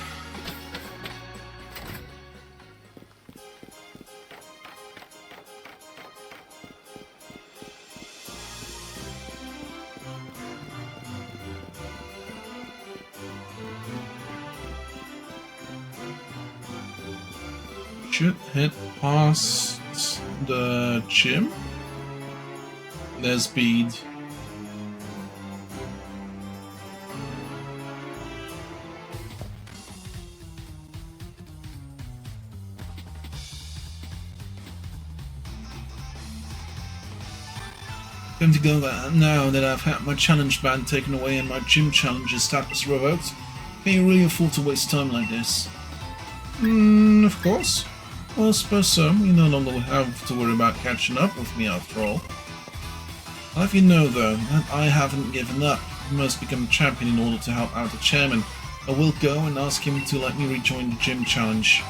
Should head past the gym. There's Bede. Going to go there now that I've had my challenge band taken away and my gym challenges status revoked. Can you really afford to waste time like this? Of course. Well, I suppose so. You no longer have to worry about catching up with me after all. I'll have you know, though, that I haven't given up. I must become a champion in order to help out the chairman. I will go and ask him to let me rejoin the gym challenge.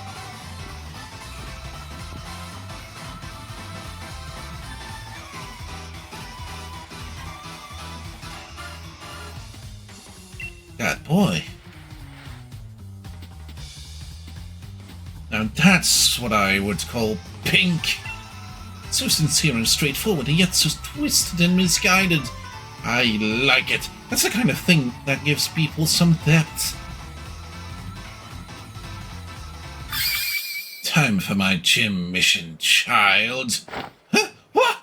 That boy. Now that's what I would call pink. So sincere and straightforward, and yet so twisted and misguided. I like it. That's the kind of thing that gives people some depth. Time for my gym mission, child. Huh? What?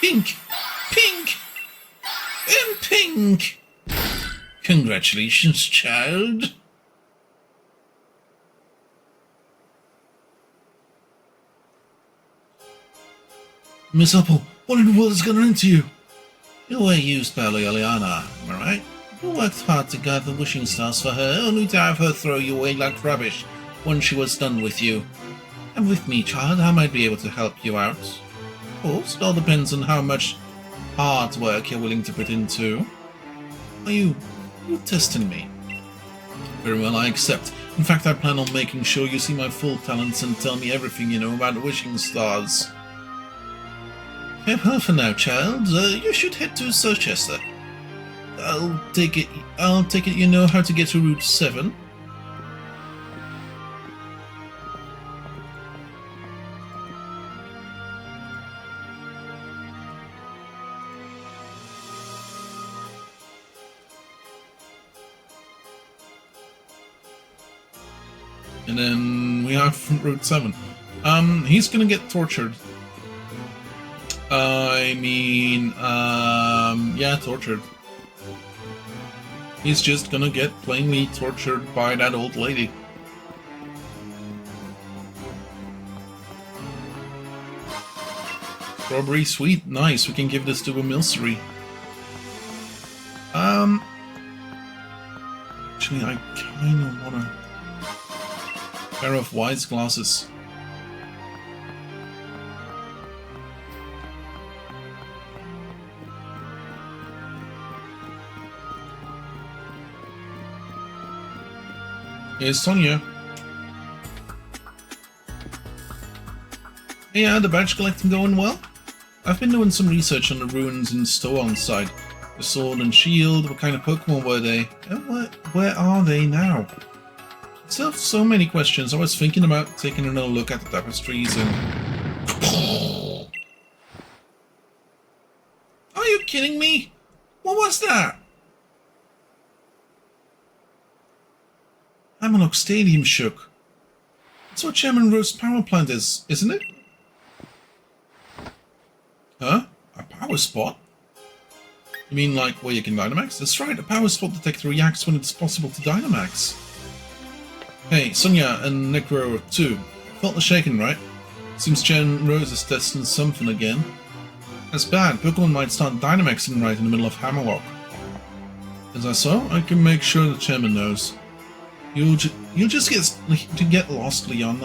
Pink! Pink! And pink! Congratulations, child. Miss Opal, what in the world has gone into you? You were used by Liliana, am I right? You worked hard to gather wishing stars for her, only to have her throw you away like rubbish when she was done with you. And with me, child, I might be able to help you out. Of course, it all depends on how much hard work you're willing to put into. Are you testing me? Very well, I accept. In fact, I plan on making sure you see my full talents and tell me everything you know about the wishing stars. Well, for now, child, you should head to Circhester. I'll take it you know how to get to Route 7. And then we have Route 7. He's gonna get tortured. Yeah, tortured. He's just gonna get plainly tortured by that old lady. Strawberry sweet, nice, we can give this to a milcery. Actually, I kinda wanna... pair of wise glasses. Here's Sonia. Hey, the badge collecting going well? I've been doing some research on the ruins in Stoan side. The sword and shield, what kind of Pokémon were they? And where are they now? I still have so many questions. I was thinking about taking another look at the tapestries and... Are you kidding me? What was that? Hammerlock Stadium shook. That's what Chairman Rose's power plant is, isn't it? Huh? A power spot? You mean like where you can Dynamax? That's right, a power spot detector reacts when it's possible to Dynamax. Hey, Sonia and Necro too. Felt the shaking, right? Seems Chairman Rose is testing something again. That's bad, Pokemon might start Dynamaxing right in the middle of Hammerlock. As I saw, I can make sure the Chairman knows. You'll just get lost, Leon.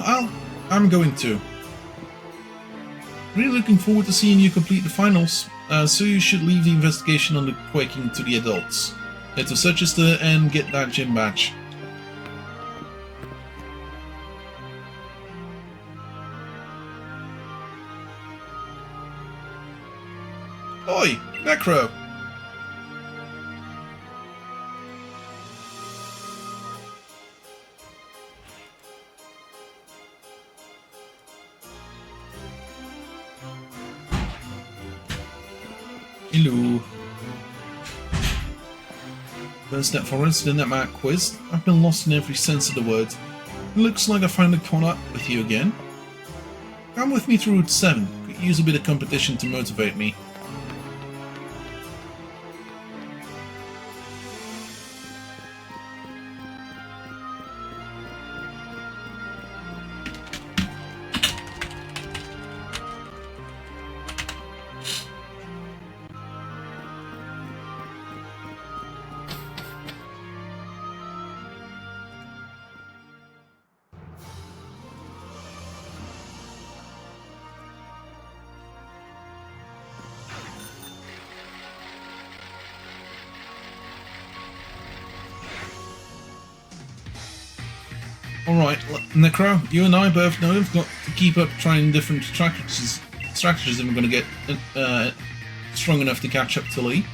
I'm going to. Really looking forward to seeing you complete the finals. So you should leave the investigation on the quaking to the adults. Head to Circhester and get that gym badge. Oi, Necro! Hello. First step forward, in that Mac quiz. I've been lost in every sense of the word. It looks like I finally caught up with you again. Come with me through Route 7. Could use a bit of competition to motivate me. Alright, Necro, you and I both know we've got to keep up trying different strategies if we're going to get strong enough to catch up to Lee.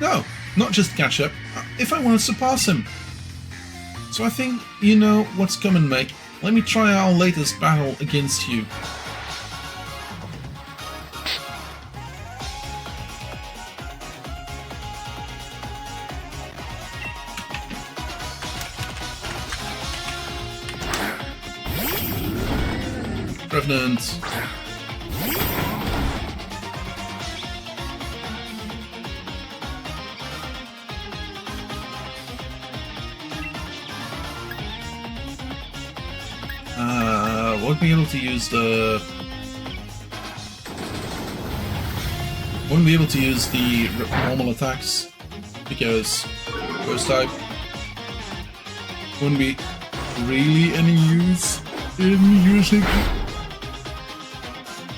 No, not just catch up, if I want to surpass him. So I think you know what's coming, mate. Let me try our latest battle against you. Revenant. Won't be able to use the... Won't be able to use the normal attacks because Ghost type wouldn't be really any use in using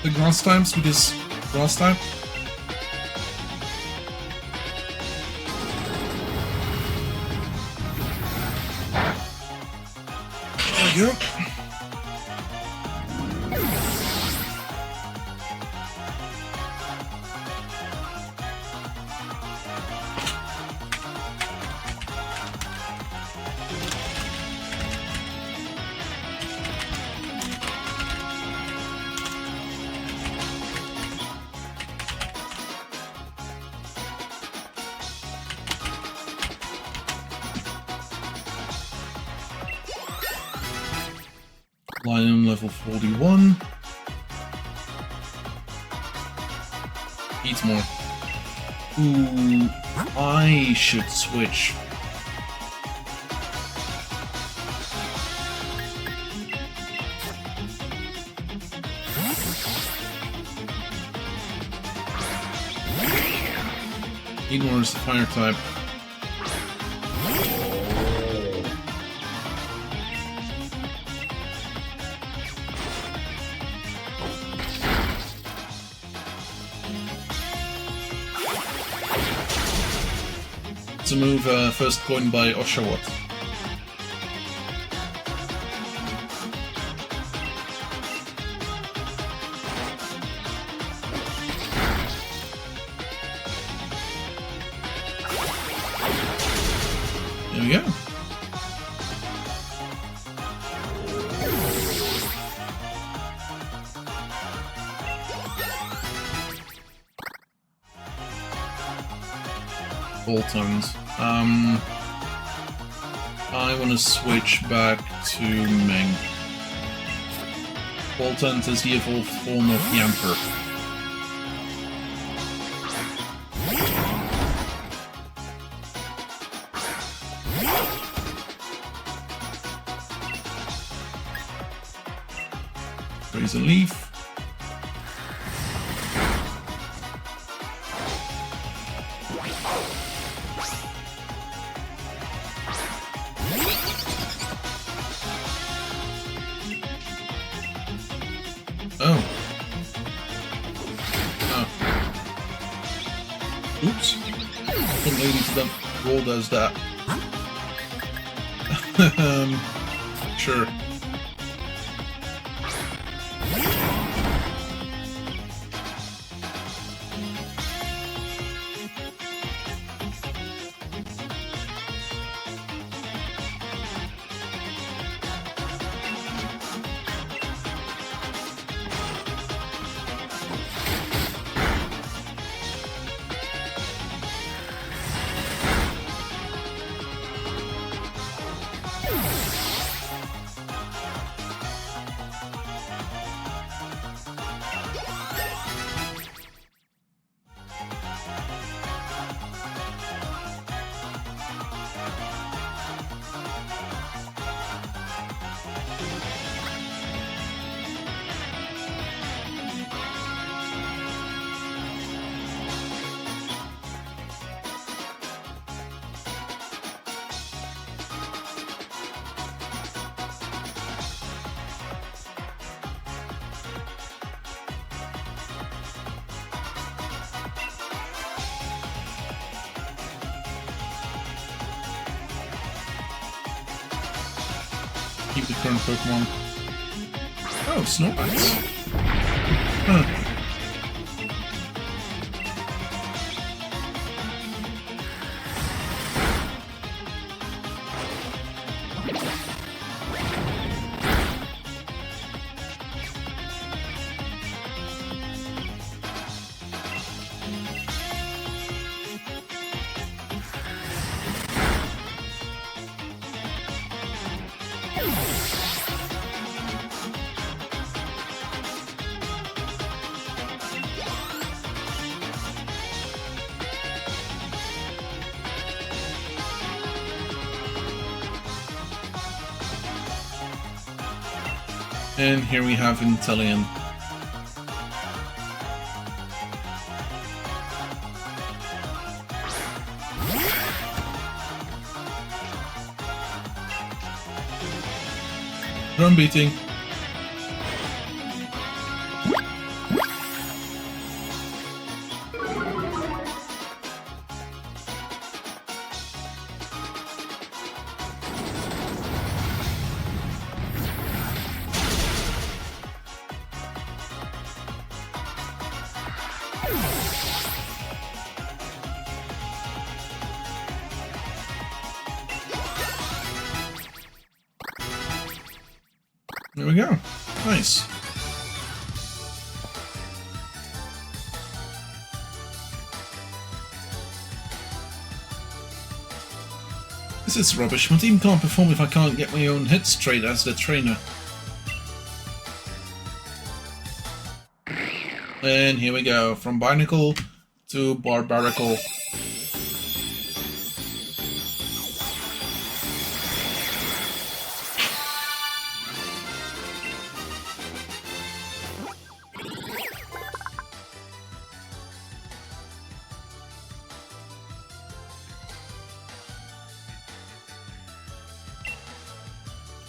the grass types because grass type. There we go. Lion level 41. Needs more. Ooh, I should switch. Need more is the fire type. To move first coin by Oshawott. There we go. All tones. I want to switch back to Meng. Boltons is the evolved form of Yamper. Raise a leaf. Oh. Oh. Oops. I think maybe the roll does that. Sure. keep the current Pokemon. Oh, Snorlax. Huh. And here we have Inteleon. Drum beating. There we go. Nice. This is rubbish. My team can't perform if I can't get my own hits straight as the trainer. And here we go. From Binacle to Barbarical.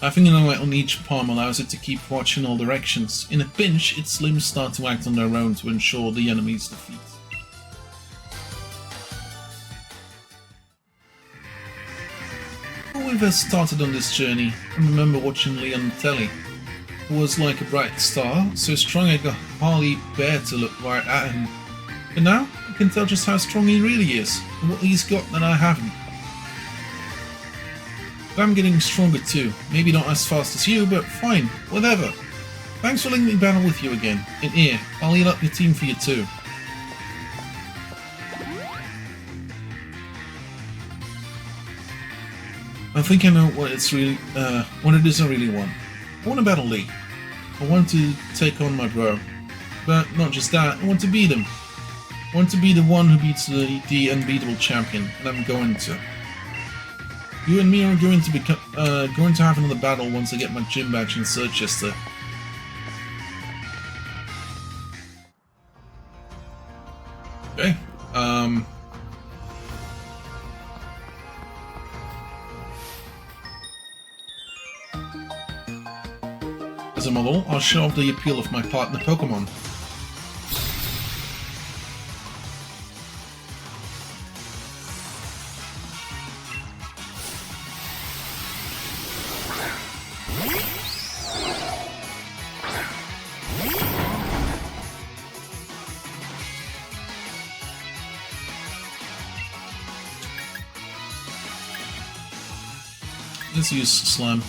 Having an eye on each palm allows it to keep watching all directions. In a pinch, its limbs start to act on their own to ensure the enemy's defeat. When we first started on this journey, I remember watching Leon on telly. It was like a bright star, so strong I could hardly bear to look right at him. But now, I can tell just how strong he really is, and what he's got that I haven't. But I'm getting stronger too. Maybe not as fast as you, but fine, whatever. Thanks for letting me battle with you again. And here, I'll heal up your team for you too. I think I know what it is I really want. I want to battle Lee. I want to take on my bro. But not just that, I want to beat him. I want to be the one who beats the unbeatable champion, and I'm going to. You and me are going to have another battle once I get my gym badge in Circhester. Okay. As a model, I'll show off the appeal of my partner Pokémon. Let's use Slam.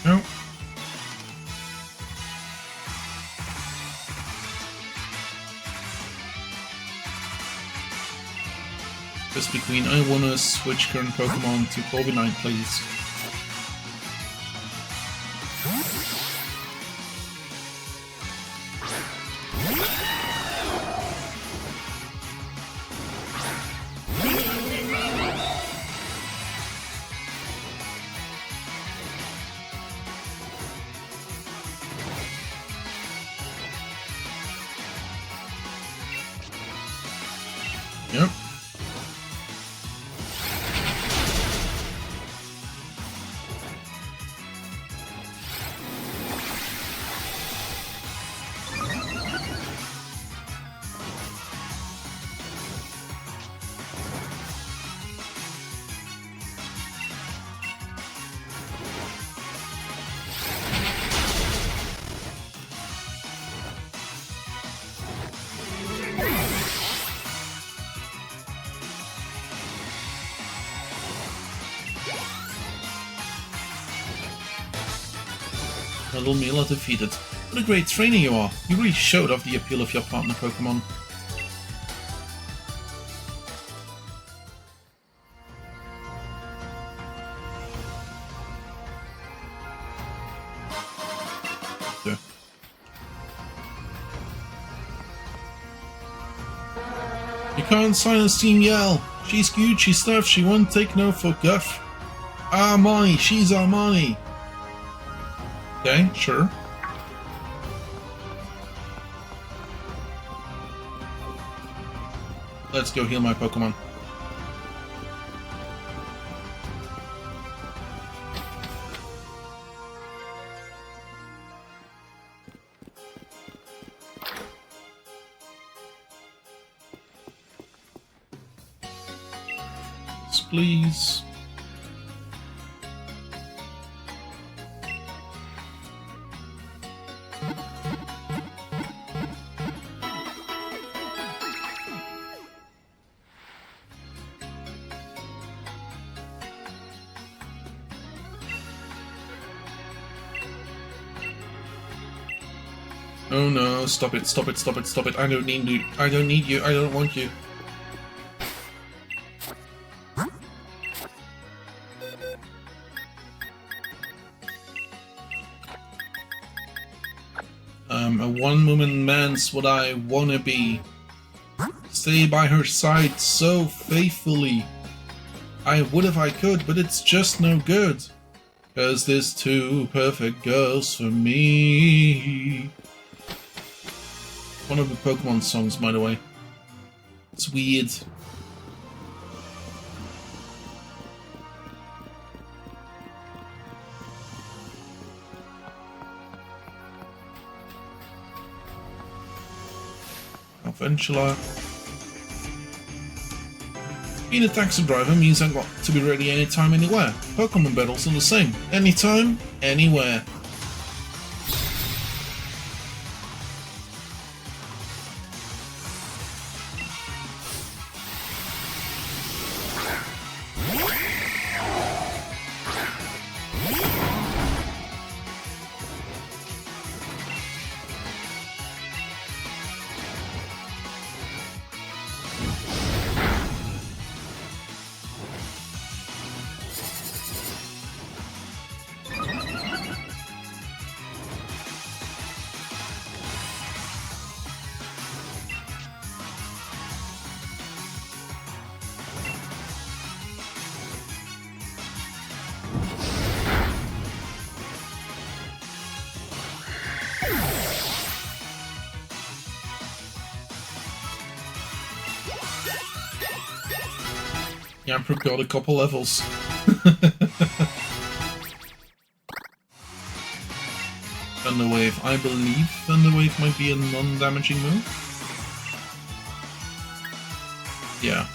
No. Just between, I wanna switch current Pokemon to Corviknight, please. Yep. Mila defeated. What a great trainer you are. You really showed off the appeal of your partner Pokémon. There. You can't silence Team Yell. She's cute, she's tough, she won't take no for guff. Armani, she's Armani. Okay, sure. Let's go heal my Pokemon. Please. Oh no, stop it, stop it, stop it, stop it. I don't need you. I don't need you. I don't want you. A one-woman man's what I wanna be. Stay by her side so faithfully. I would if I could, but it's just no good. 'Cause there's two perfect girls for me. One of the Pokemon songs, by the way. It's weird. Eventually. Being a taxi driver means I've got to be ready anytime, anywhere. Pokemon battles are the same. Anytime, anywhere. Yeah, I forgot a couple levels. Thunder Wave. I believe Thunder Wave might be a non-damaging move. Yeah.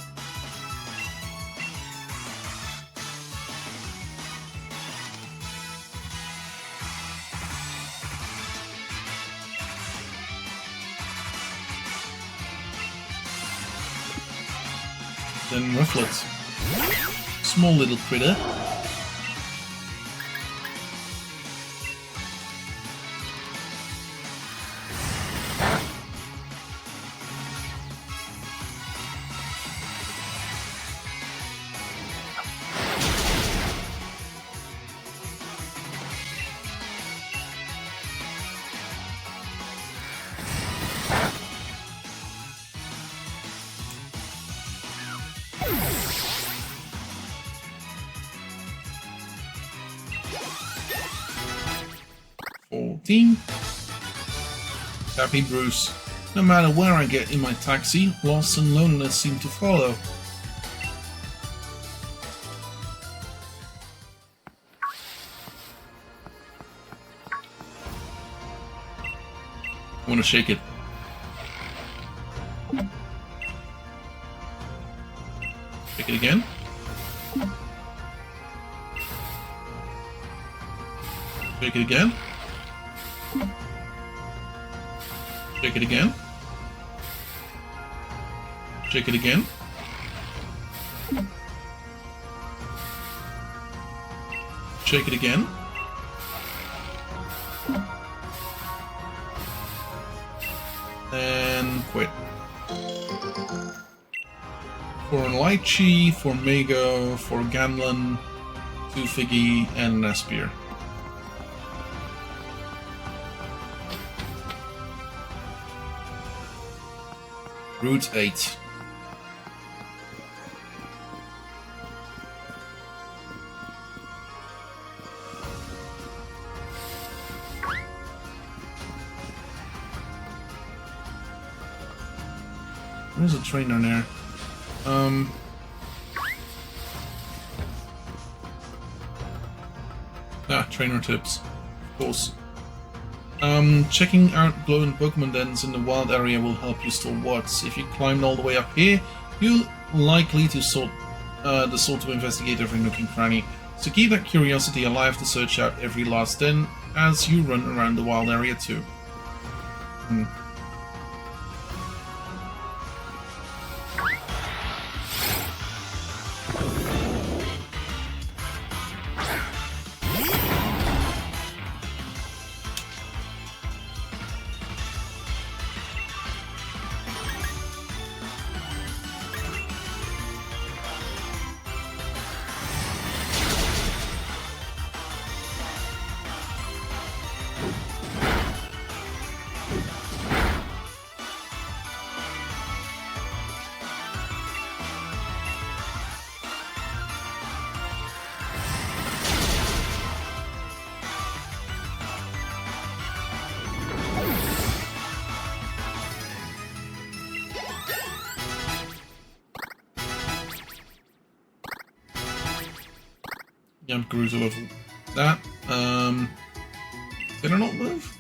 Then Rufflet. Small little critter. Happy Bruce. No matter where I get in my taxi, loss and loneliness seem to follow. I want to shake it. Shake it again. Shake it again. Shake it again. Shake it again. Shake it again. And quit. For Lychee, for Mago, for Gamlan, 2 Figgy, and Naspier. Route 8. There's a trainer there. Trainer tips. Of course. Checking out glowing Pokemon dens in the wild area will help you store wards. If you climbed all the way up here, you're likely to the sort of investigate every nook and cranny. So keep that curiosity alive to search out every last den as you run around the wild area too. Jump Cruiser level. That, did I not move?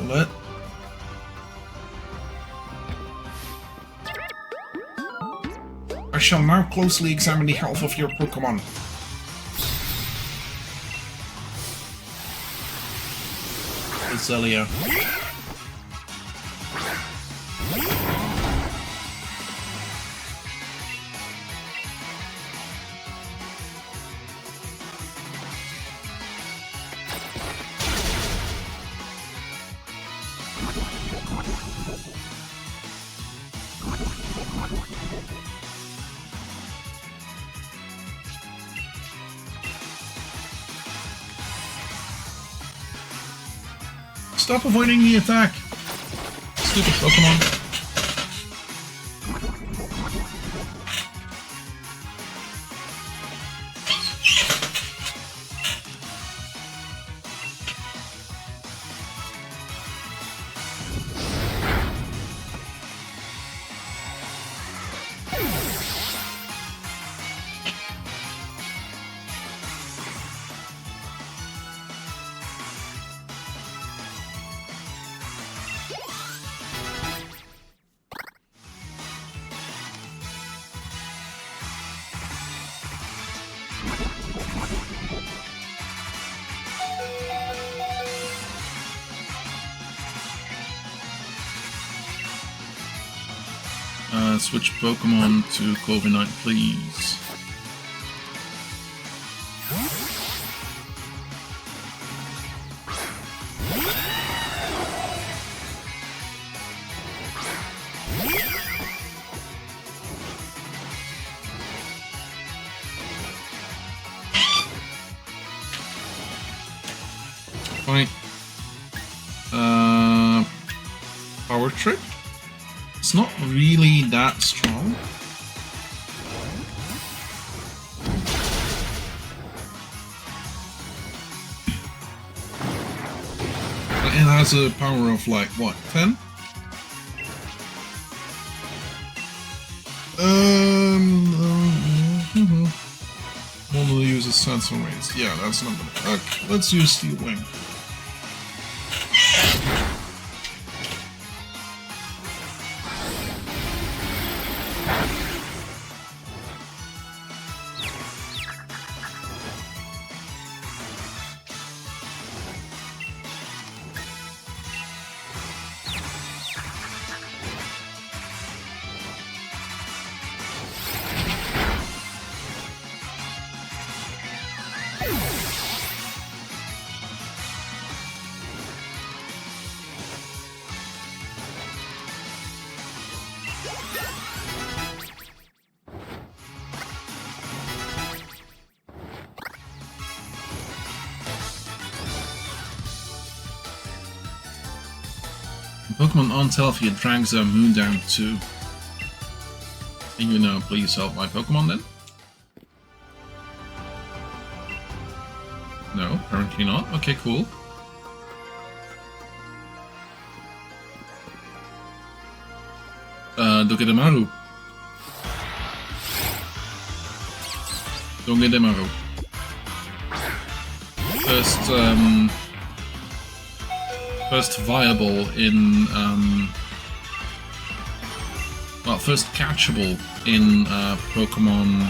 Let. I shall now closely examine the health of your Pokémon. Azalea. Stop avoiding the attack! Stupid Pokemon. Switch Pokemon to Corviknight, please. Fine. short trip. It's not really that strong. It has a power of like, what, 10? Normally uses sensor rays. Yeah, that's not gonna. Okay, let's use Steel Wing. Pokemon aren't healthy, it drags their moon down too. Can you now please help my Pokemon then? No, apparently not. Okay, cool. Dogedemaru. Dogedemaru. First viable in, well, first catchable in Pokemon.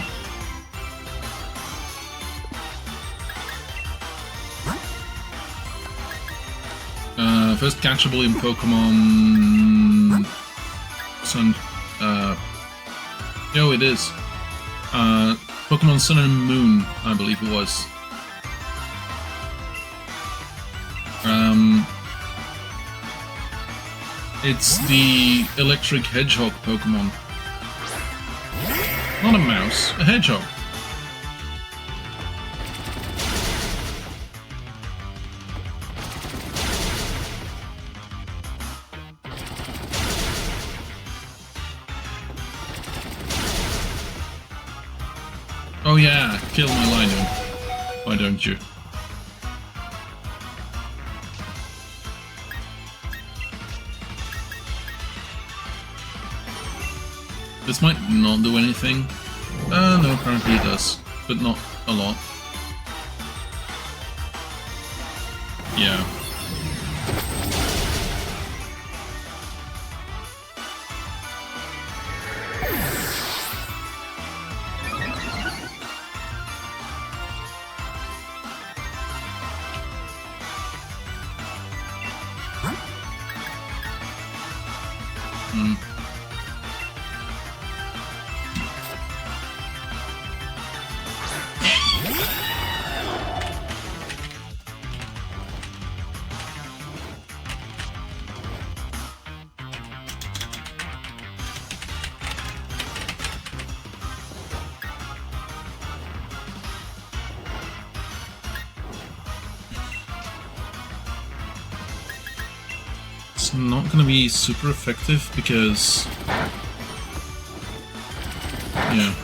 First catchable in Pokemon Sun. No, it is. Pokemon Sun and Moon, I believe it was. It's the electric hedgehog Pokemon. Not a mouse, a hedgehog. Oh yeah, kill my Lino. Why don't you? This might not do anything. No, apparently it does, but not a lot. Yeah. It's not going to be super effective because, yeah.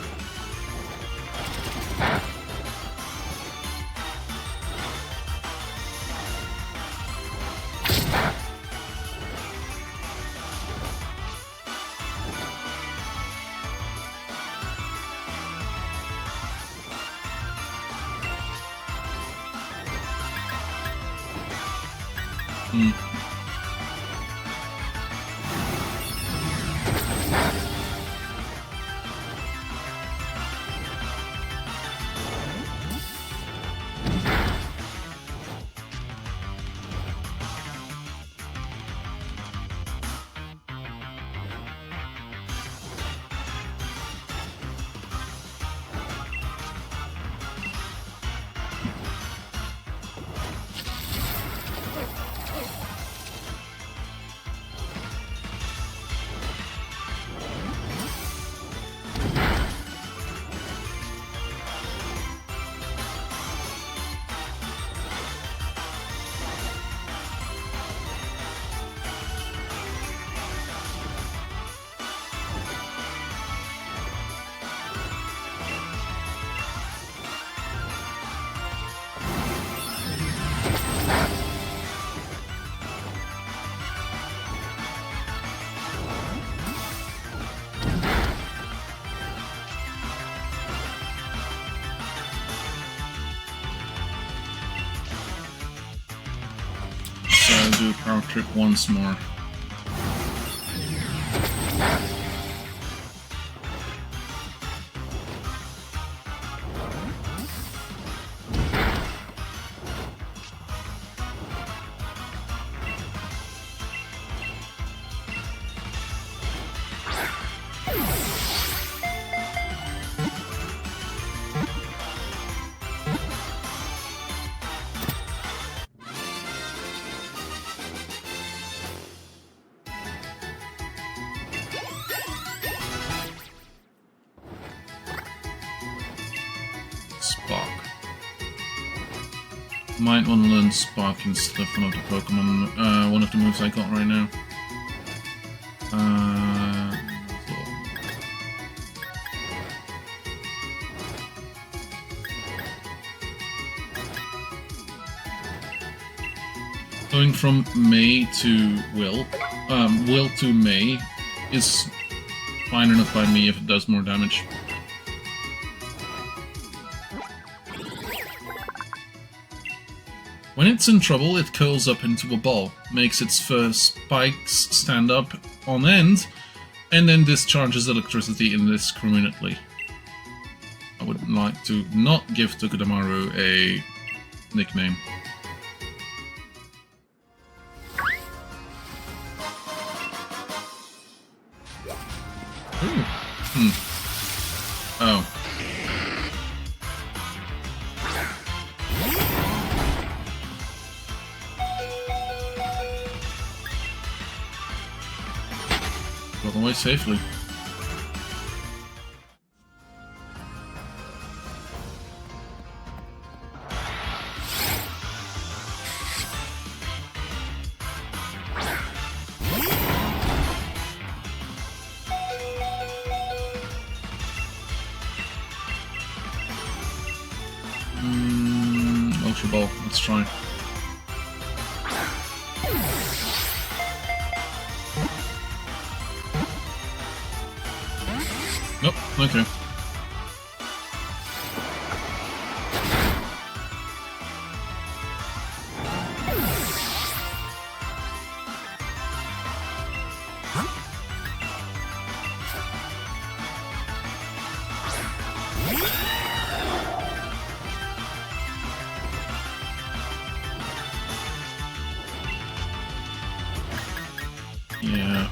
power trip once more. Spark. Might want to learn Spark instead of one of the Pokemon, one of the moves I got right now. Going from May to Will to May is fine enough by me if it does more damage. When it's in trouble, it curls up into a ball, makes its first spikes stand up on end, and then discharges electricity indiscriminately. I would like to not give Togedemaru a nickname. Ooh. Oh. Got away safely. Ultra Ball, let's try. Nope, okay. Yeah.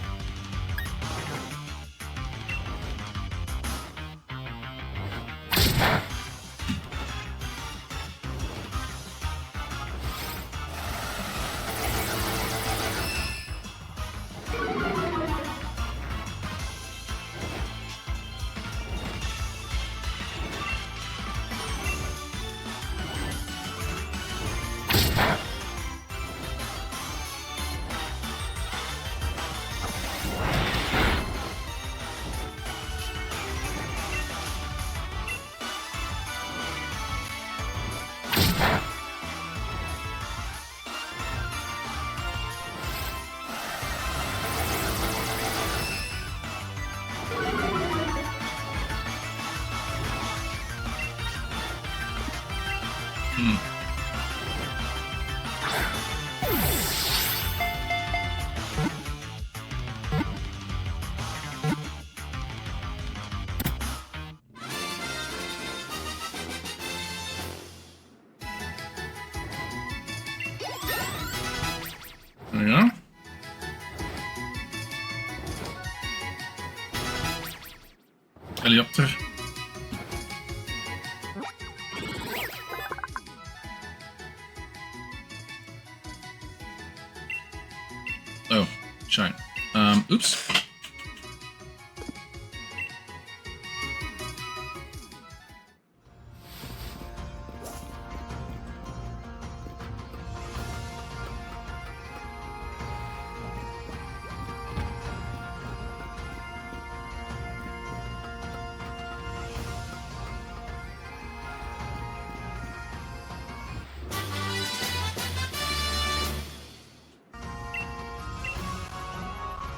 There we are. Helicopter. Oh, shine. Oops.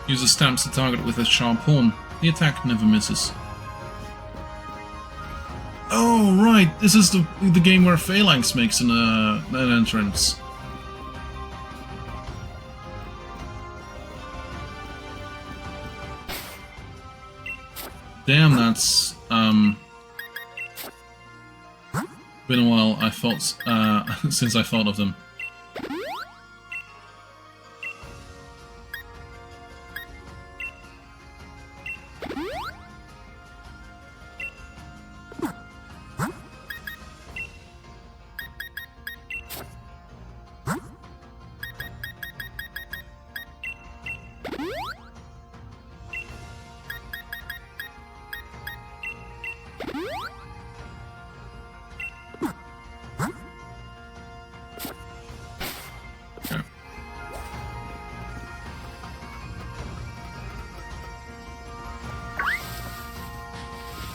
User stamps the target with a sharp horn. The attack never misses. Oh, right! This is the game where Phalanx makes an entrance. Damn, that's been a while. I thought since I thought of them.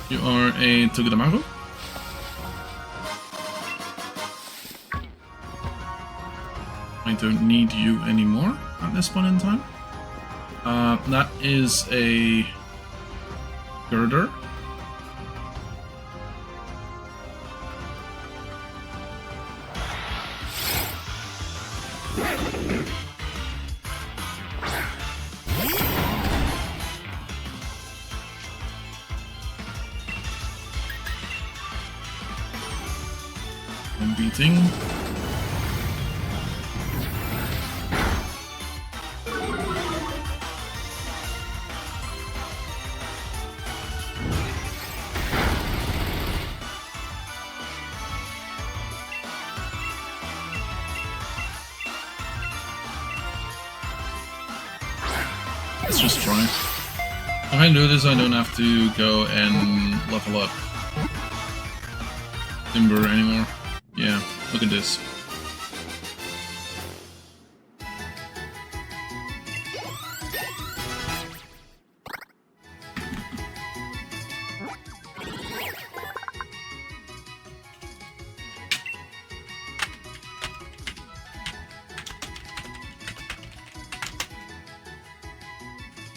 You are a Togedemaru. I don't need you anymore at this point in time. That is a girder. I'm beating. Let's just try. If I do this, I don't have to go and level up Timber anymore. Yeah, look at this.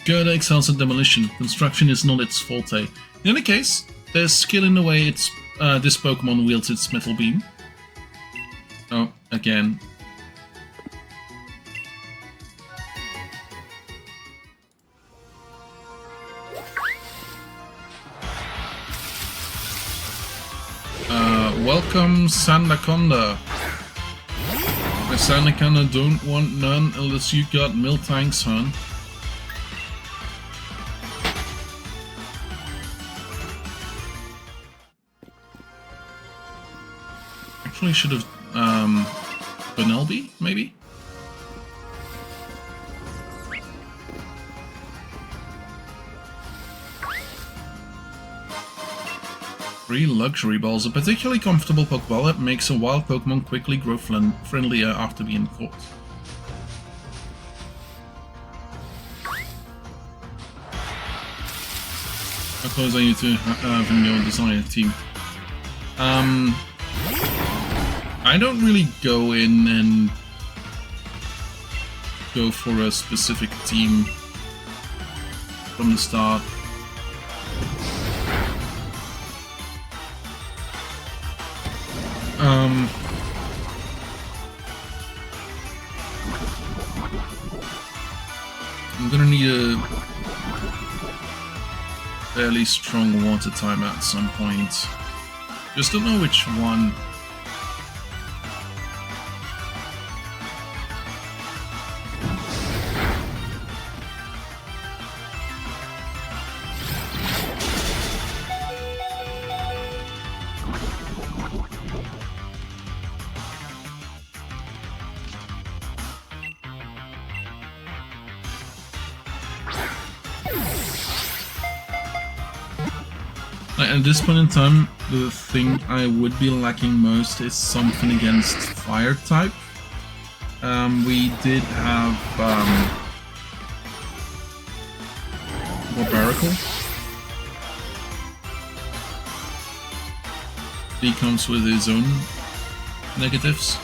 Gerda excels at demolition. Construction is not its forte. In any case, there's skill in the way this Pokemon wields its metal beam. Oh, again. Welcome, Sandaconda. The Sandaconda don't want none unless you got Miltank, son. Actually should have Ballonlea, maybe? Three luxury balls. A particularly comfortable Pokeball that makes a wild Pokemon quickly grow friendlier after being caught. How close are you to having your desired team? I don't really go in and go for a specific team from the start. I'm gonna need a fairly strong water type at some point. Just don't know which one. At this point in time, the thing I would be lacking most is something against fire type. We did have Barbaracle. He comes with his own negatives.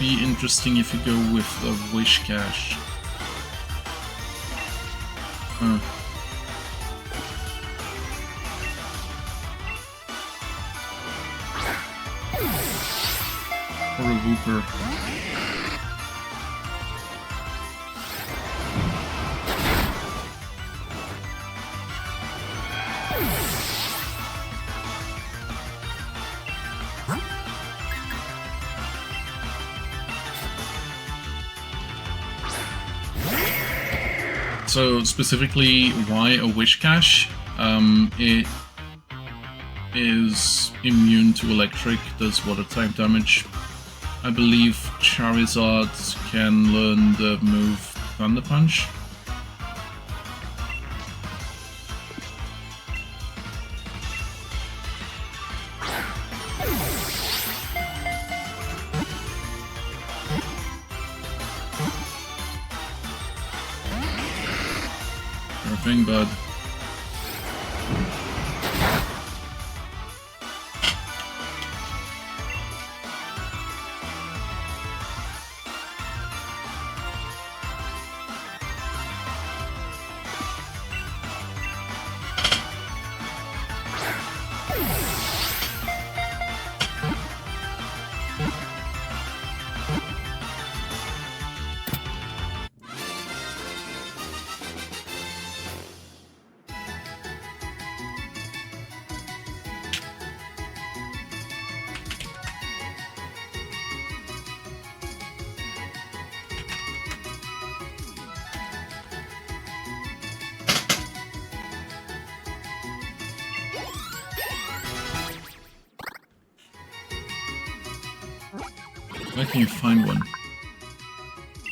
be interesting if you go with a Wish Cache. Or a Wooper. So specifically, why a Wish Cache? It is immune to electric, does water type damage. I believe Charizard can learn the move Thunder Punch. Sure thing, bud. Where can you find one?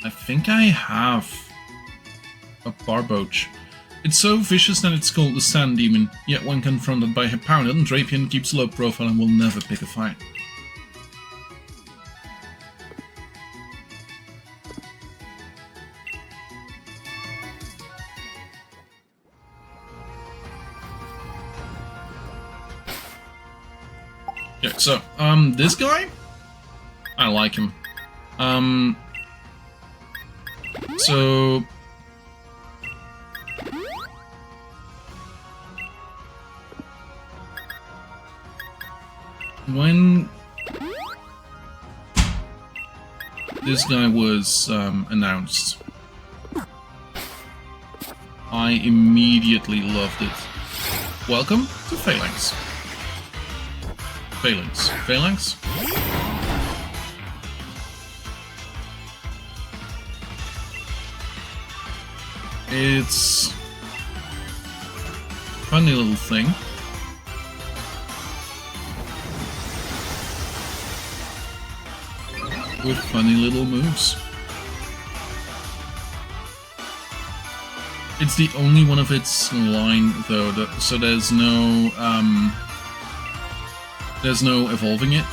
I think I have a Barboach. It's so vicious that it's called the Sand Demon, yet when confronted by Hippowdon, Drapion keeps low profile and will never pick a fight. Yeah, so, this guy? I like him. So... when this guy was announced, I immediately loved it. Welcome to Phalanx. Phalanx. Phalanx? It's a funny little thing. With funny little moves. It's the only one of its line, though, so there's no evolving it.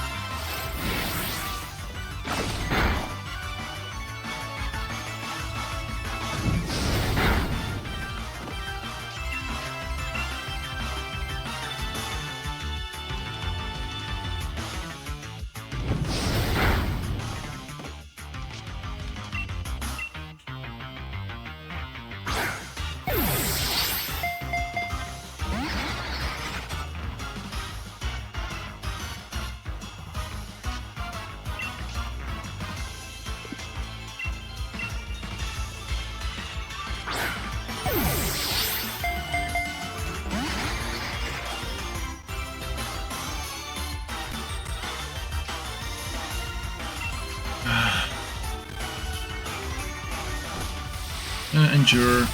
Endure.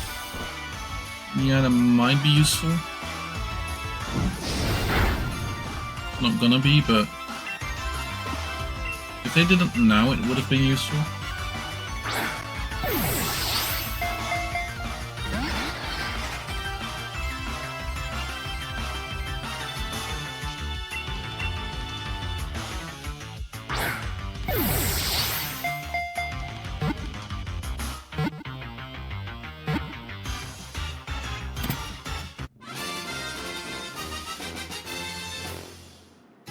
Yeah, that might be useful. Not gonna be, but if they did it now, it would have been useful.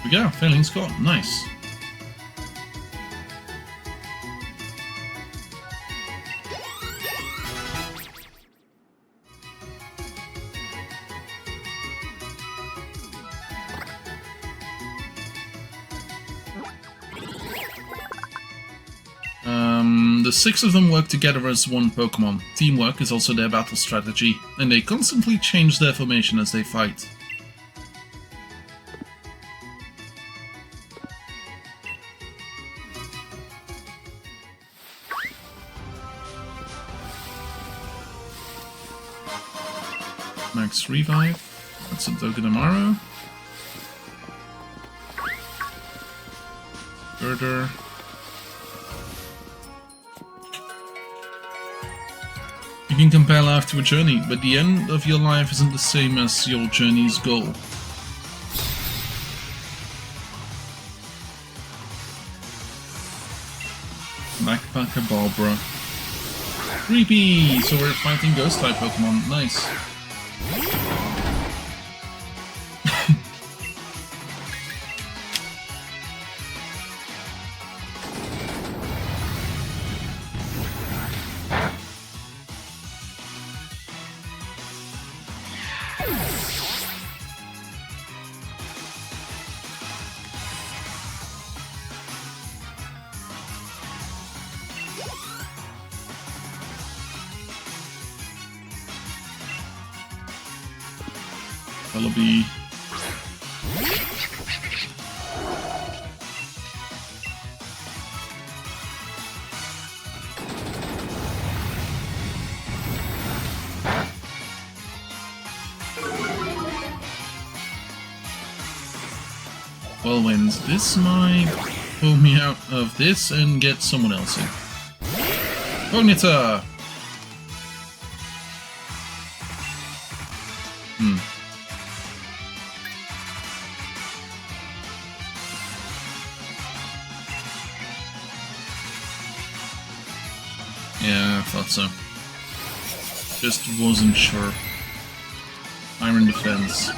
We go, failing score, nice. The 6 of them work together as one Pokémon. Teamwork is also their battle strategy, and they constantly change their formation as they fight. Max Revive. That's a Togedemaru. Girder. You can compare life to a journey, but the end of your life isn't the same as your journey's goal. Backpacker Barbara. Creepy! So we're fighting ghost-type Pokemon. Nice. Wallaby. Whirlwind. This might pull me out of this and get someone else in. Cognita! Yeah, I thought so. Just wasn't sure. Iron Defense.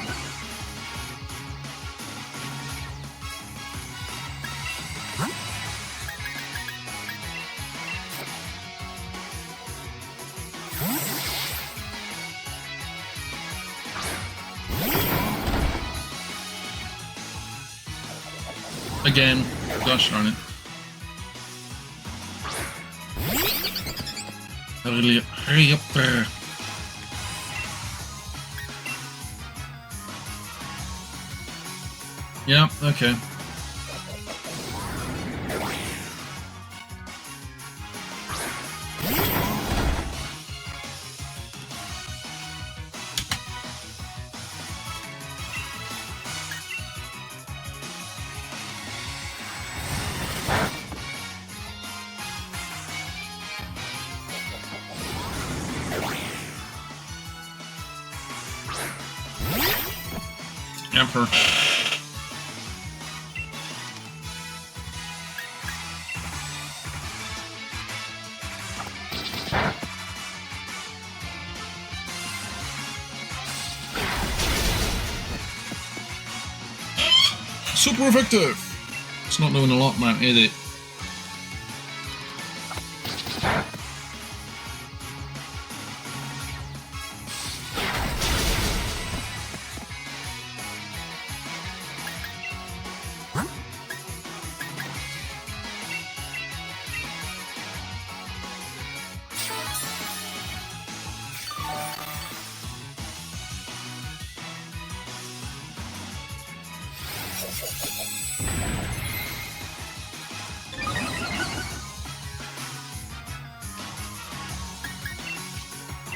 Again, gosh darn it. Hurry up there. Yeah, okay. Emperor. Super effective! It's not doing a lot, man, is it?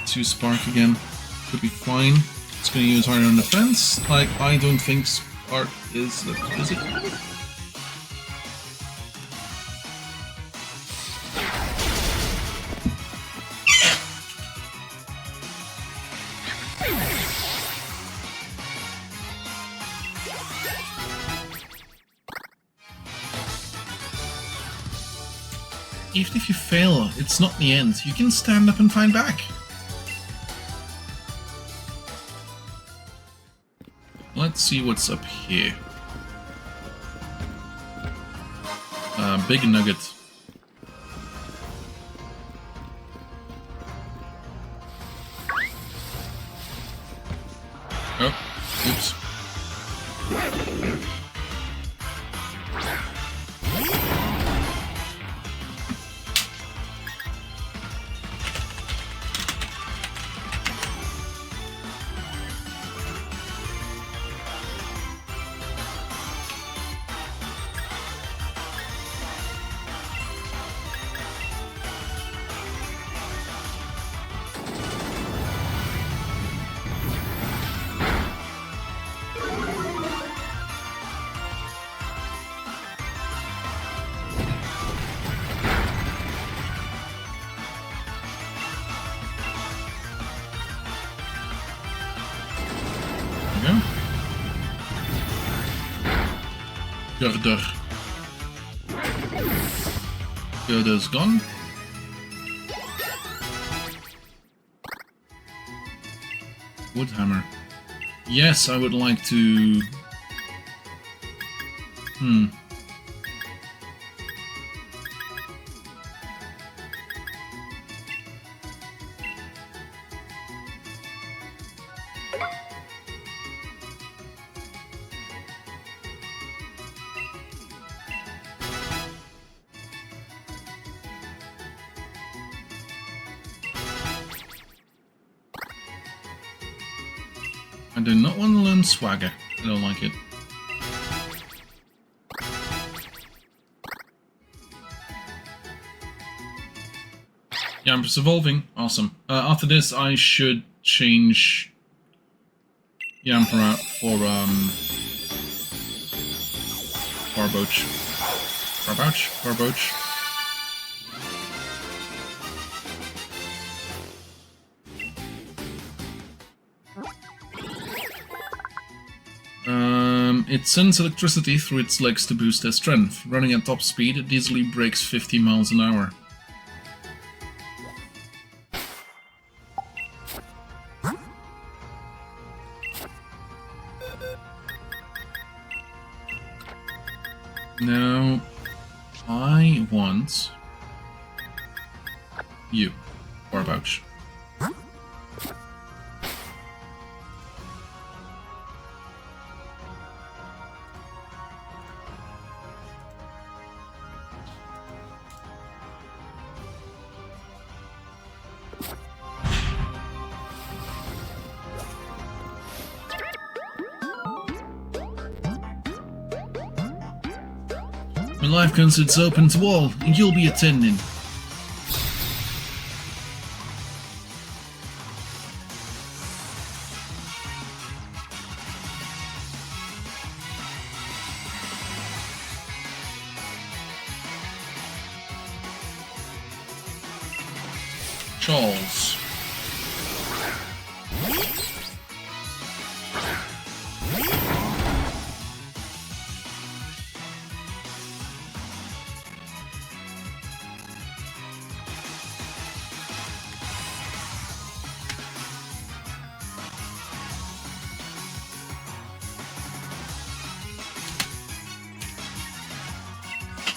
To Spark again. Could be fine. It's going to use Iron Defense. Like, I don't think Spark is the physical. Even if you fail, it's not the end. You can stand up and fight back. Let's see what's up here. Big Nugget. Oh, oops. Girder. Girder's gone. Woodhammer. Yes, I would like to... I do not want to learn Swagger. I don't like it. Yeah, I'm just evolving. Awesome. After this, I should change Yamper out for Barboach. Barboach. It sends electricity through its legs to boost their strength. Running at top speed, it easily breaks 50 miles an hour. Now, I want you, Barboach. When life concert's open to all, and you'll be attending. Charles.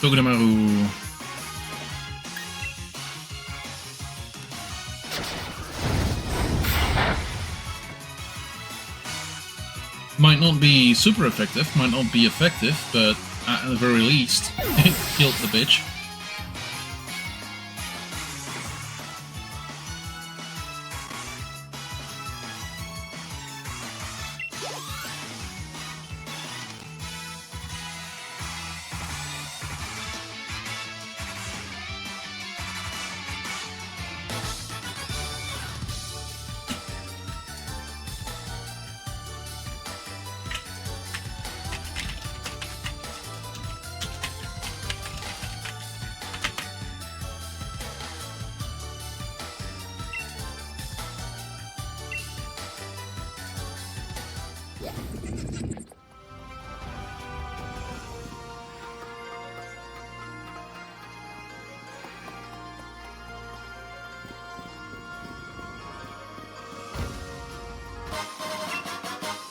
Togedemaru. Might not be super effective, might not be effective, but at the very least, it killed the bitch.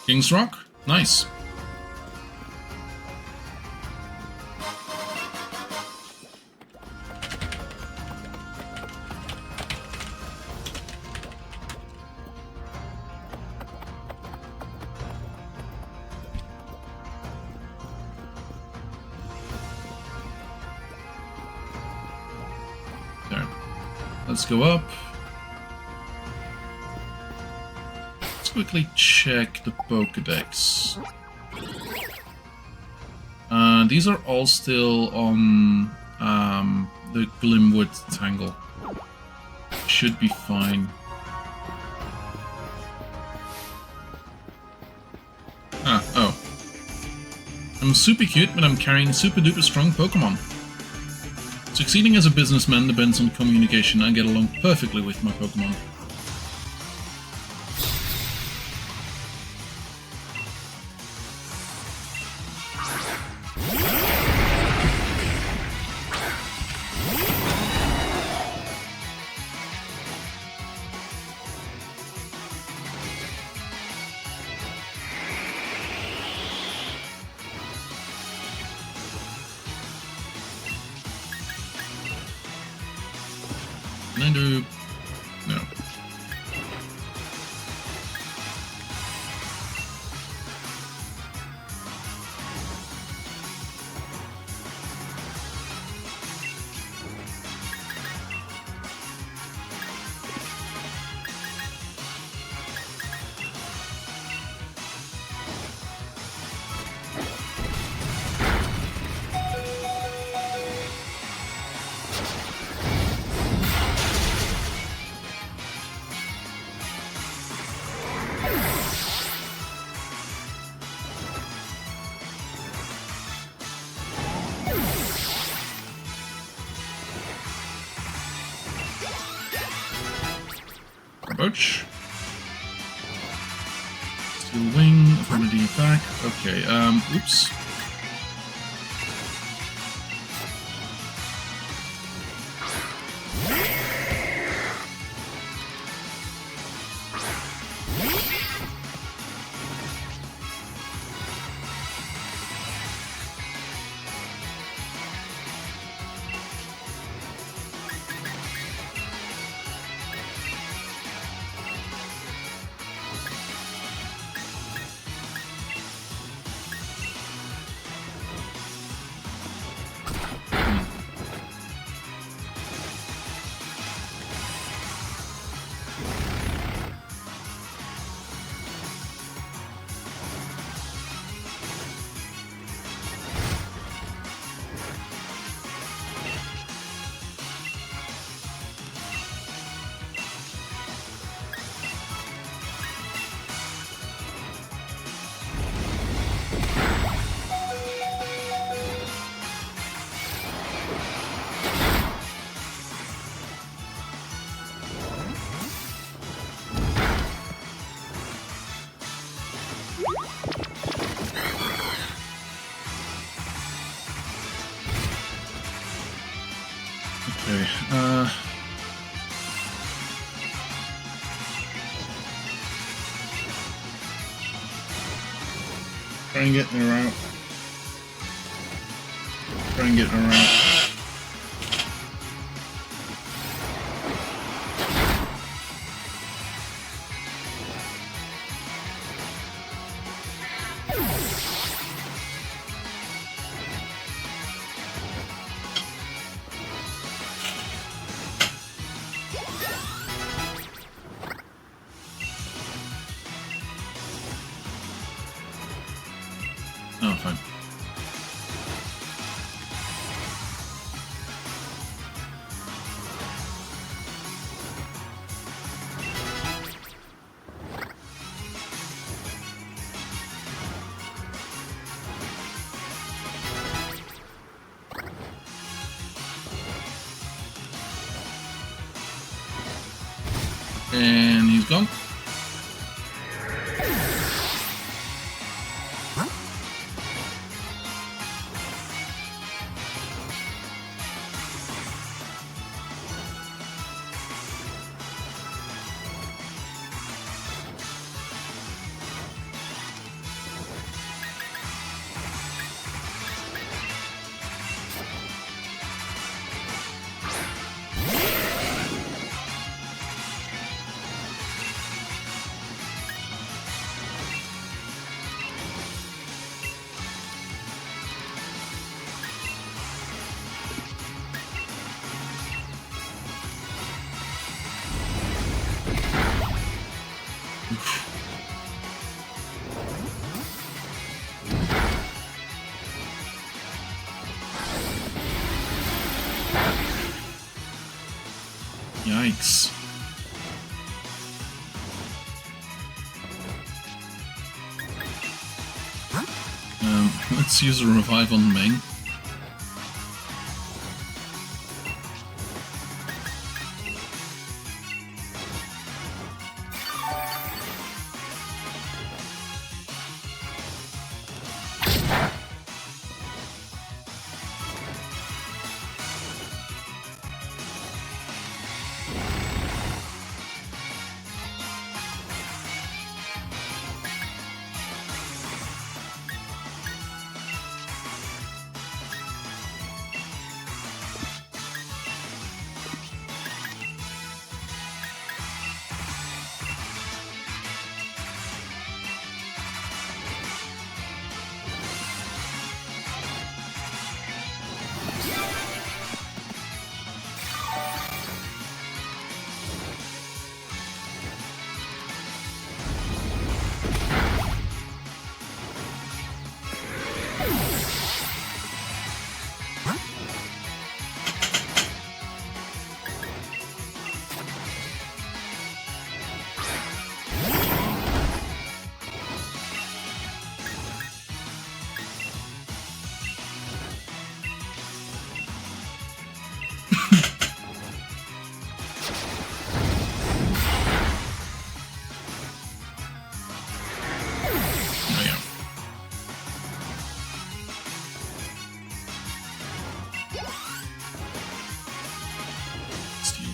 King's Rock? Nice. There. Let's go up. Quickly check the Pokédex. These are all still on the Glimwood Tangle. Should be fine. Oh. I'm super cute, but I'm carrying super duper strong Pokémon. Succeeding as a businessman depends on communication. I get along perfectly with my Pokémon. Can I do... No. Approach. Steel wing, affirmative attack. Okay, oops. Okay, try and get her out. Try and get her out. Oh, fine. And he's gone. Yikes. Let's use a revive on Ming.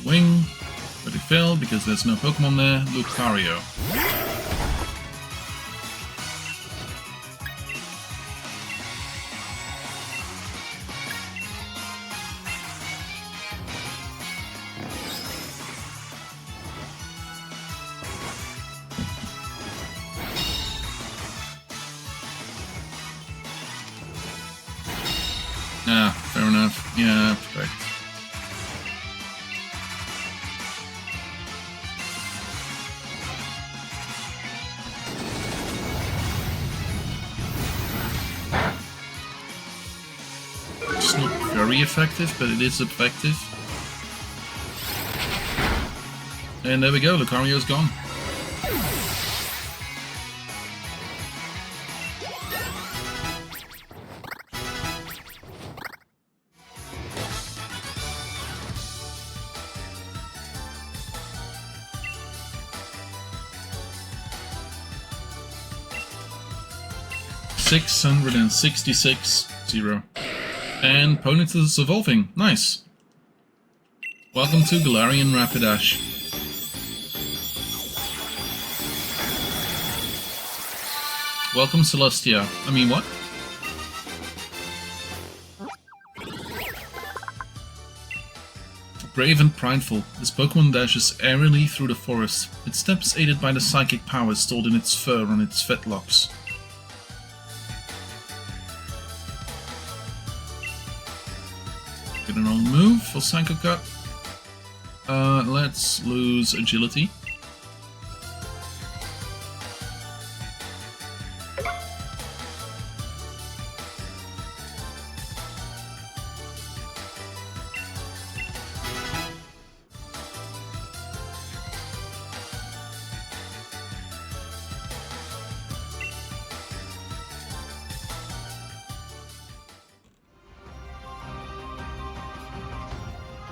Wing. But it failed because there's no Pokemon there. Lucario. Ah, fair enough. Yeah, perfect. It's not very effective, but it is effective. And there we go, Lucario's gone. $666.0. And Ponyta is evolving. Nice. Welcome to Galarian Rapidash. Welcome Celestia. I mean, what? Brave and prideful, this Pokemon dashes airily through the forest, its steps aided by the psychic power stored in its fur on its fetlocks. Get an old move for Psycho Cut. Let's lose agility.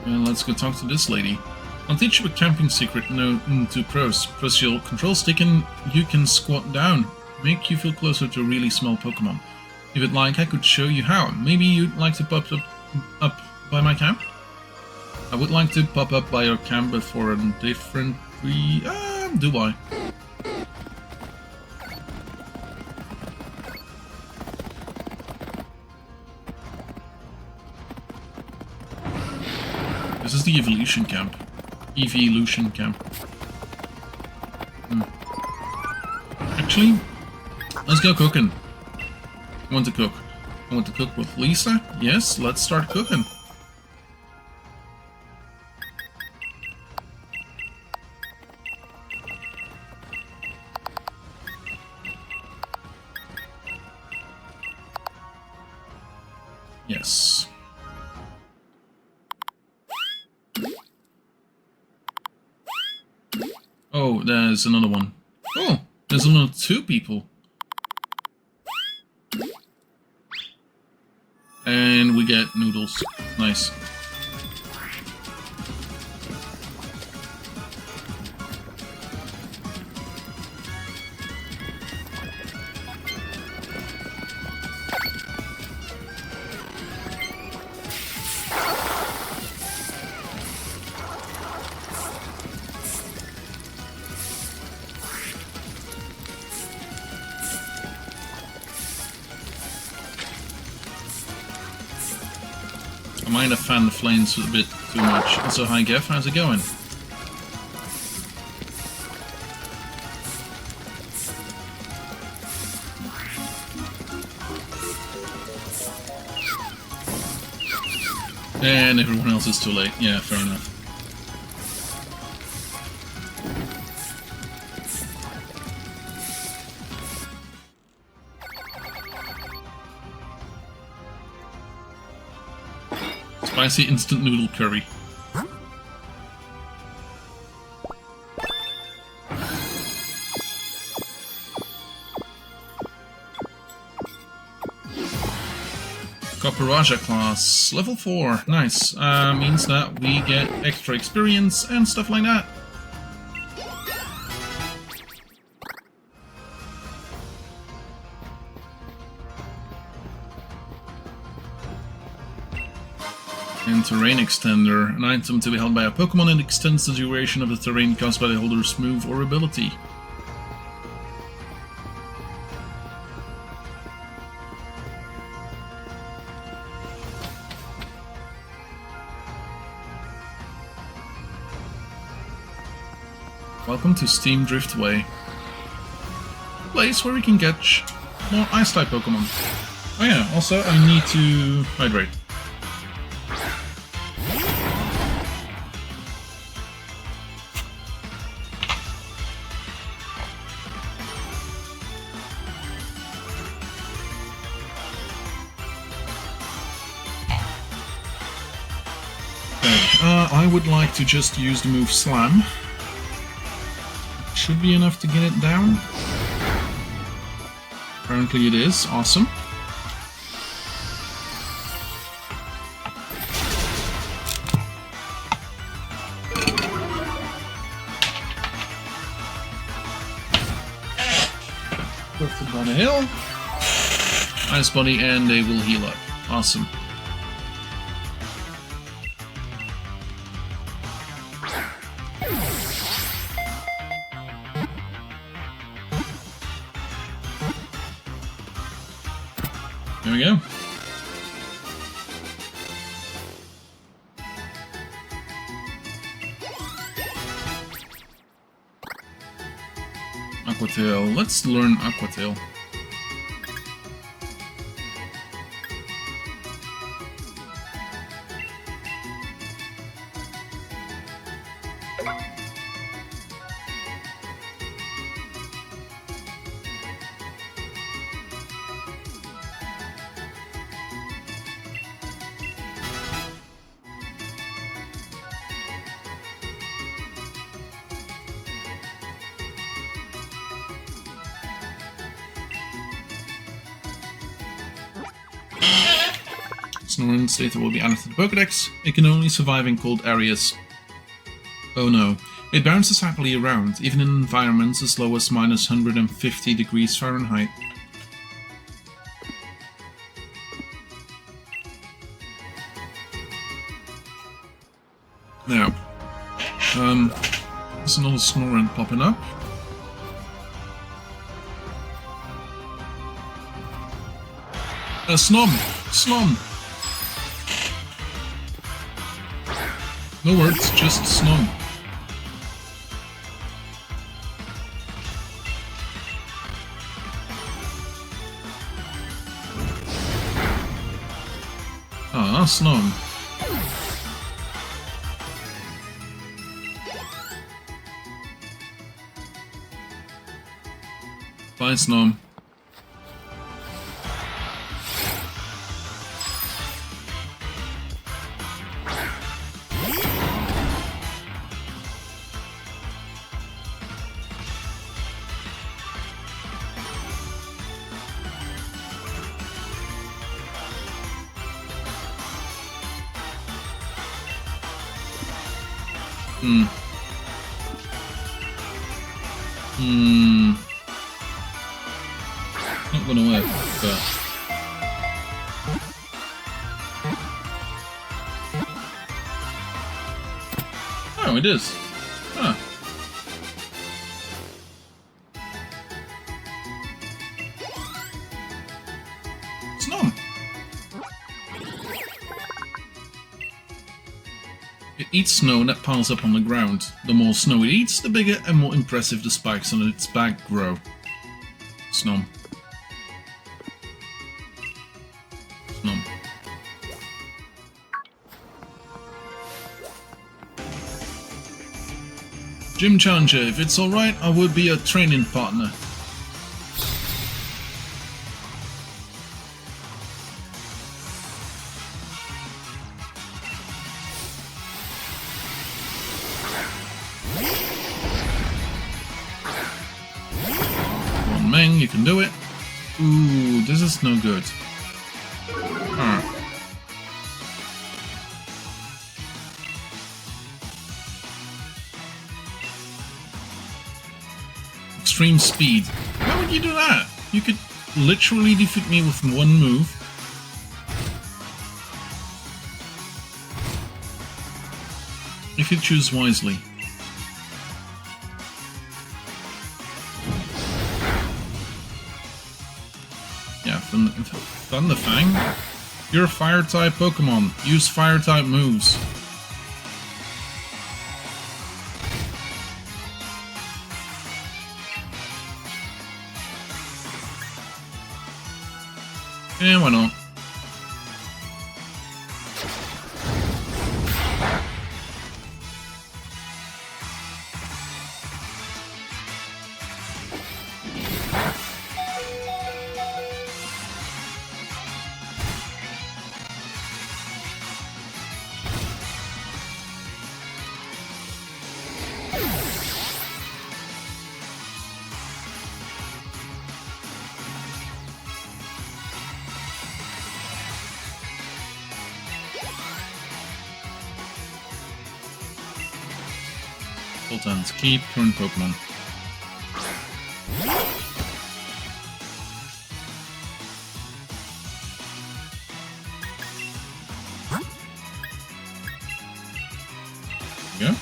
And let's go talk to this lady. I'll teach you a camping secret known to pros. Press your control stick and you can squat down. Make you feel closer to a really small Pokemon. If you'd like, I could show you how. Maybe you'd like to pop up by my camp? I would like to pop up by your camp, but for a different do I? This is the evolution camp. Evolution camp. Actually, let's go cooking. I want to cook. I want to cook with Lisa. Yes, let's start cooking. Yes. Oh, there's another one. Oh, there's another 2 people. And we get noodles. Nice. I might have fanned the flames a bit too much. So hi Geff, how's it going? And everyone else is too late. Yeah, fair enough. Spicy instant noodle curry. Copperaja class, level 4, nice. Means that we get extra experience and stuff like that. And Learn Terrain Extender. An item to be held by a Pokemon and extends the duration of the terrain caused by the holder's move or ability. Welcome to Steam Driftway. A place where we can catch more Ice-type Pokemon. Oh yeah, also I need to hydrate. I would like to just use the move Slam. Should be enough to get it down. Apparently it is. Awesome. Lift it down a hill. Ice Body, and they will heal up. Awesome. There we go. Aqua Tail. Let's learn Aqua Tail. Snoring data will be added to the Pokédex. It can only survive in cold areas. Oh no. It bounces happily around, even in environments as low as minus 150 degrees Fahrenheit. Now, there's another Snoring popping up. Snom! Snom! No words, just Snom. Ah, Snom. Bye, Snom. Not gonna work, but... Oh, it is. Ah. Snom. It eats snow that piles up on the ground. The more snow it eats, the bigger and more impressive the spikes on its back grow. Snom. Snom. Gym Challenger, if it's alright, I would be a training partner. You can do it. Ooh, this is no good. Extreme speed. Why would you do that? You could literally defeat me with one move. If you choose wisely. Yeah, Thunderfang. You're a fire-type Pokemon. Use fire-type moves. Yeah, why not? Sultan's Keep, current Pokemon. Yeah.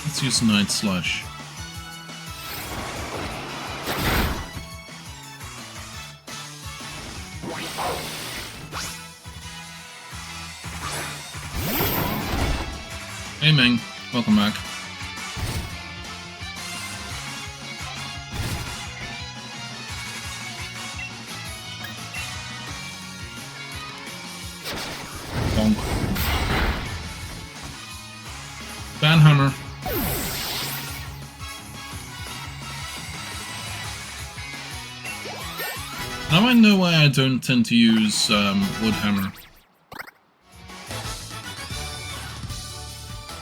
Let's use Night Slash. Hey Meng, welcome back. Bonk. Banhammer. Now I know why I don't tend to use Woodhammer.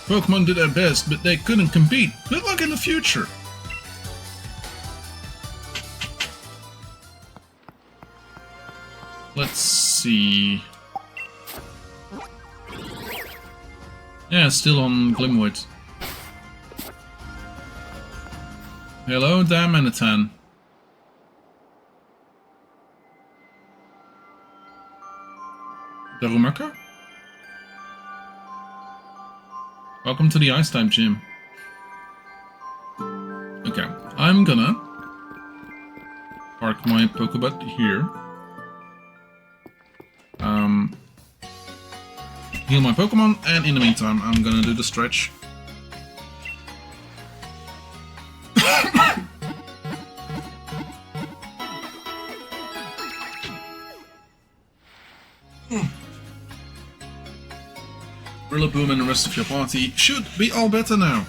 Pokemon did their best, but they couldn't compete. Good luck in the future! Let's see... Yeah, still on Glimwood. Hello, Damanitan. Darumaka? Welcome to the Ice-type gym. Okay, I'm gonna park my Pokeball here. Heal my Pokemon, and in the meantime, I'm gonna do the stretch. Rillaboom and the rest of your party should be all better now.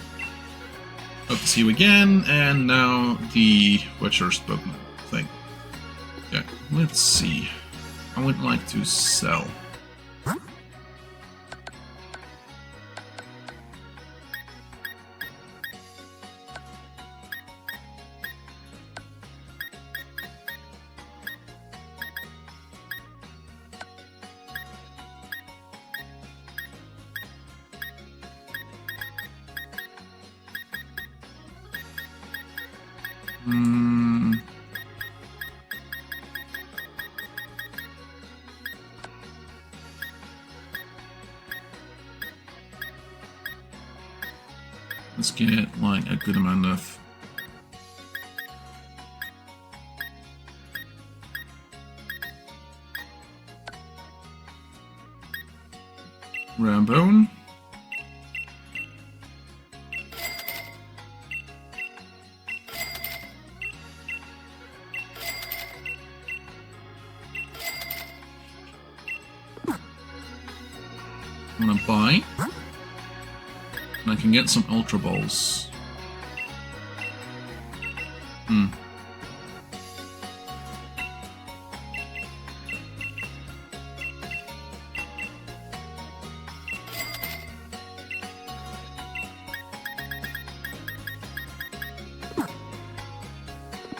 Hope to see you again, and now the Witcher's Pokemon thing. Okay, let's see. I would like to sell. Let's get like a good amount of Rambone. I'm gonna buy. And I can get some Ultra Balls.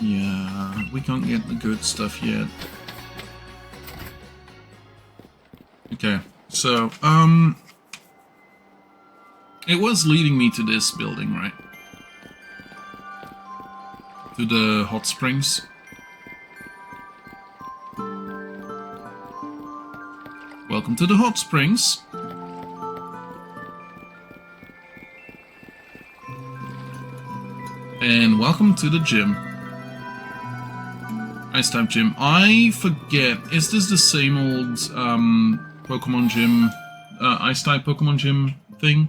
Yeah, we can't get the good stuff yet. Okay, so, it was leading me to this building, right? To the hot springs. Welcome to the hot springs. And welcome to the gym. Ice type gym. I forget, is this the same old Pokemon gym, Ice type Pokemon gym thing?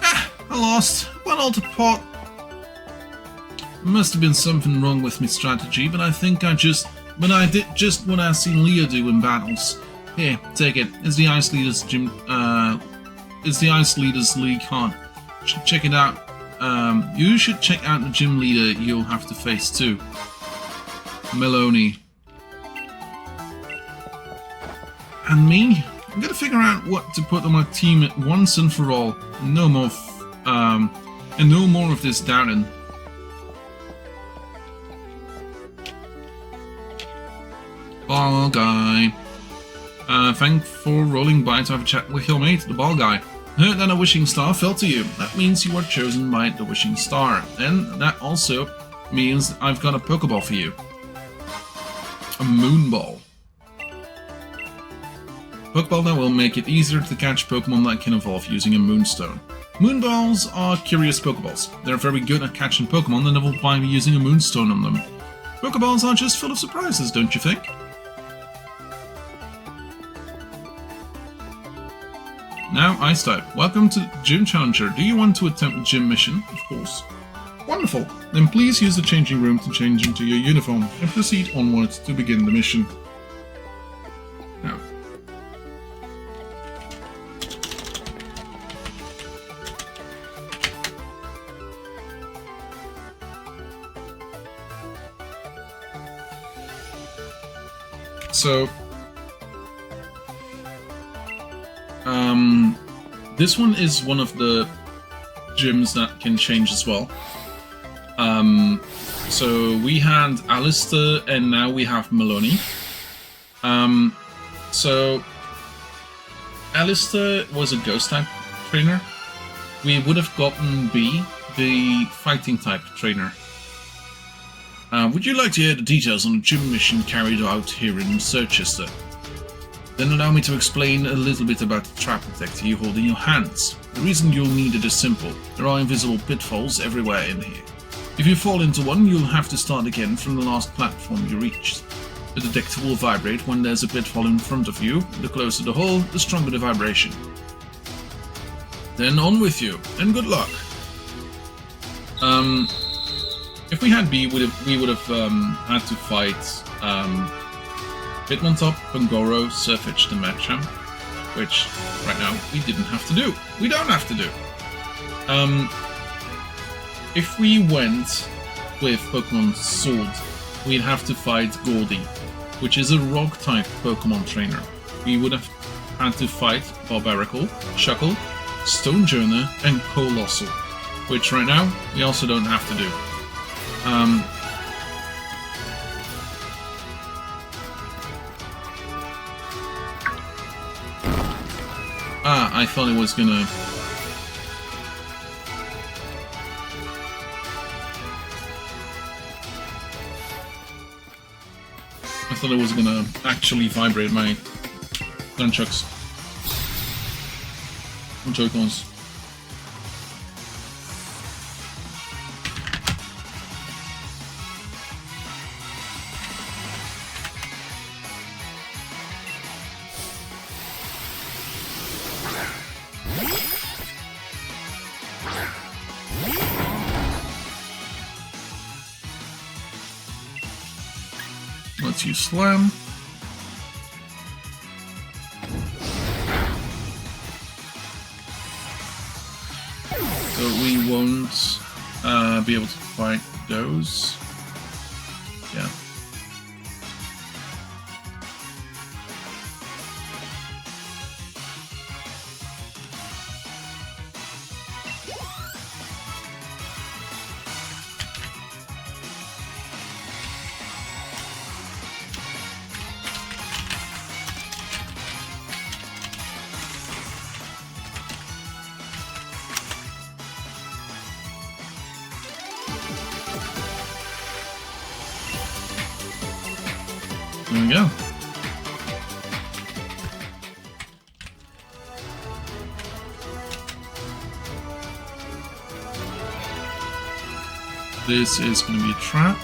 Ah, I lost. One altered pot. Must have been something wrong with my strategy, but I think I did just what I've seen Leah do in battles. Here, take it. It's the Ice Leaders gym, it's the Ice Leaders League card. Check it out. You should check out the gym leader you'll have to face too. Melony. And me? I'm gonna figure out what to put on my team at once and for all. No more, and no more of this doubting. Ball guy. Thanks for rolling by to have a chat with your mate, the ball guy. Heard that a wishing star fell to you. That means you were chosen by the wishing star. And that also means I've got a Pokeball for you. A Moonball. Pokeball that will make it easier to catch Pokemon that can evolve using a Moonstone. Moonballs are curious Pokeballs. They're very good at catching Pokemon that evolve by using a Moonstone on them. Pokeballs are just full of surprises, don't you think? Now, Ice type. Welcome to Gym Challenger. Do you want to attempt the gym mission? Of course. Wonderful. Then please use the changing room to change into your uniform and proceed onwards to begin the mission. Now. So, this one is one of the gyms that can change as well. So we had Alistair and now we have Melony. So Alistair was a ghost type trainer. We would have gotten B, the fighting type trainer. Would you like to hear the details on the gym mission carried out here in Circhester? Then allow me to explain a little bit about the trap detector you hold in your hands. The reason you'll need it is simple. There are invisible pitfalls everywhere in here. If you fall into one, you'll have to start again from the last platform you reached. The detector will vibrate when there's a pitfall in front of you. The closer the hole, the stronger the vibration. Then on with you, and good luck. If we had B, we would have had to fight Hitmontop, Pangoro, Surfetch'd, and Machamp, which right now we didn't have to do. We don't have to do. If we went with Pokemon Sword, we'd have to fight Goldie, which is a Rock-type Pokemon trainer. We would have had to fight Barbaracle, Shuckle, Stonejourner, and Colossal, which right now we also don't have to do. I thought it was gonna... I thought it was gonna actually vibrate my nunchucks. And Joy-Cons. Let's use Slam. So we won't be able to fight those. Yeah. There we go. This is going to be a trap.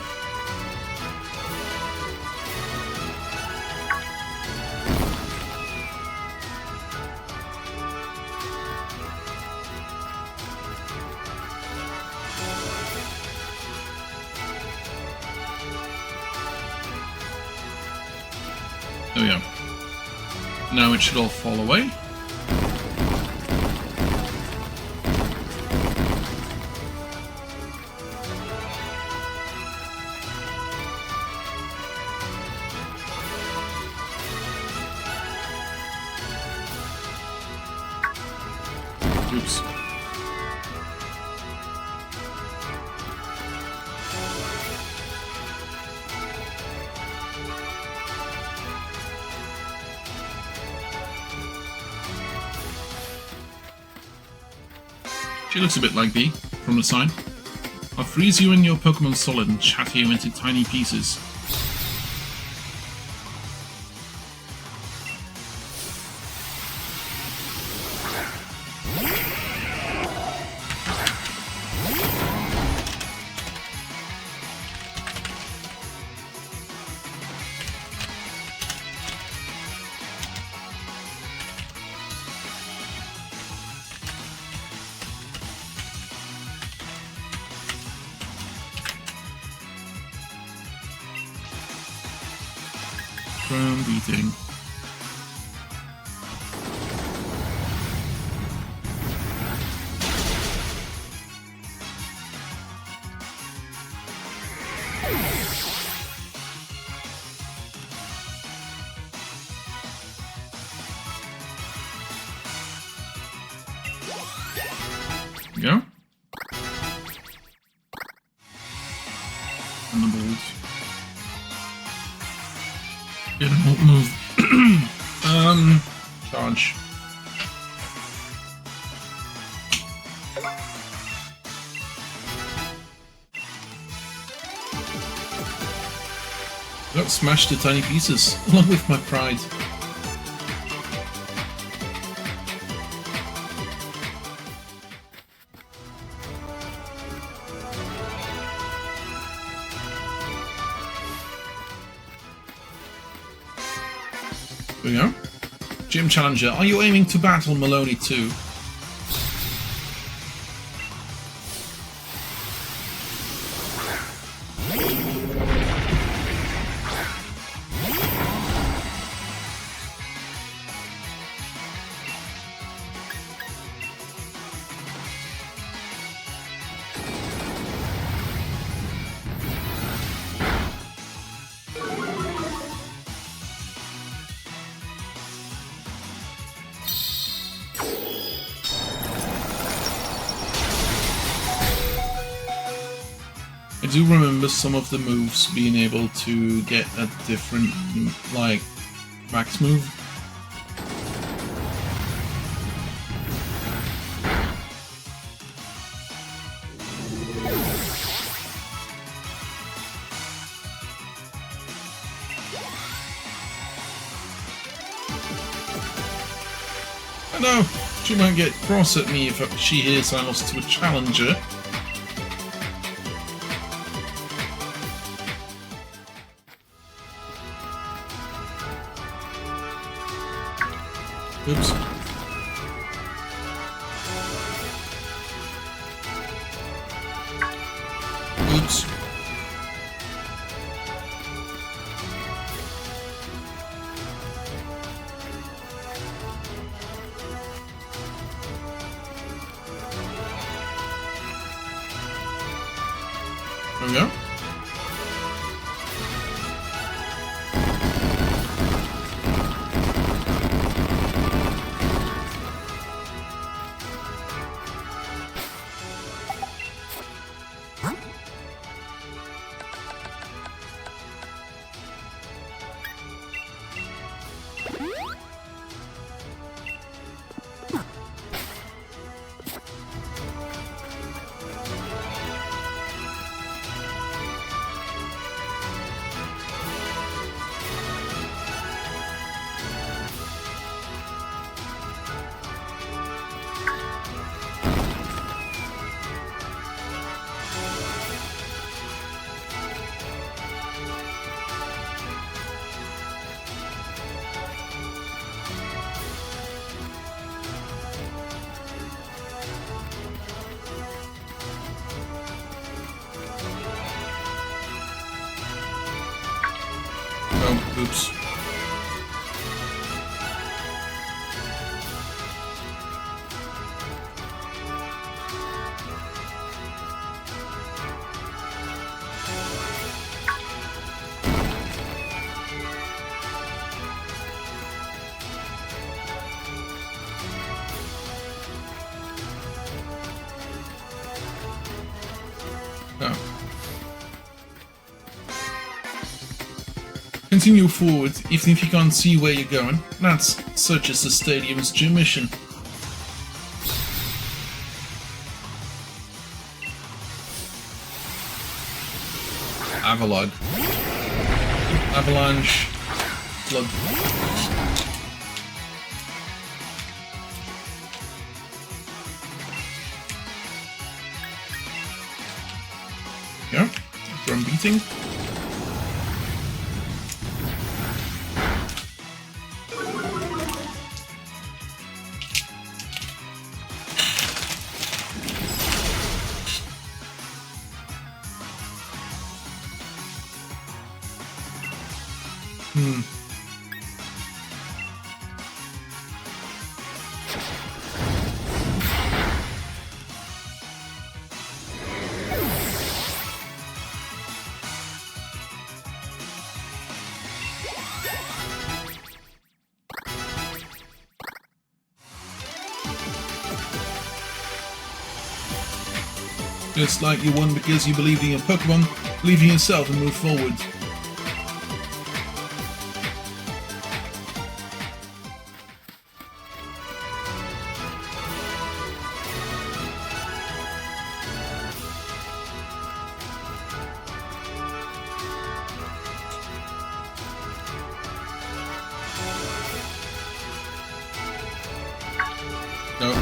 There we go. Now it should all fall away. Oops. She looks a bit like Bee from the sign. I'll freeze you and your Pokemon solid and shatter you into tiny pieces. From beating. There we go. And the balls. It won't move. Charge. Got smashed to tiny pieces, along with my pride. There we go. Gym Challenger, are you aiming to battle Melony too? I do remember some of the moves being able to get a different, like, max move. I know, she might get cross at me if she hears I lost to a challenger. Oops. Oops. There we go. Oh, oops. Oh. Continue forward, even if you can't see where you're going. That's Circhester Stadium's gym mission. Avalog. Avalanche. Flood. Yeah. Drum beating. Just like you won because you believed in your Pokemon, believe in yourself and move forward. No.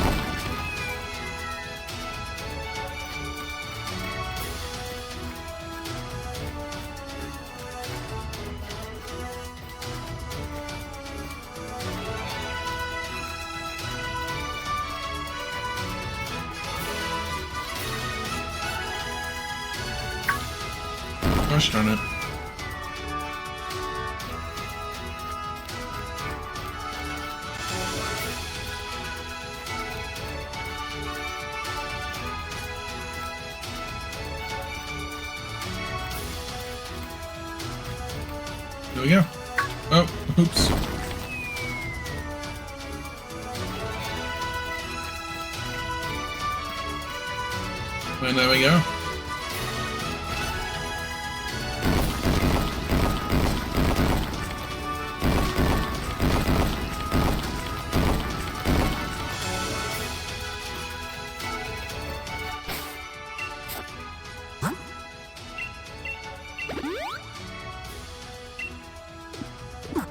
Gosh darn it. There we go. Oh, oops. And there we go.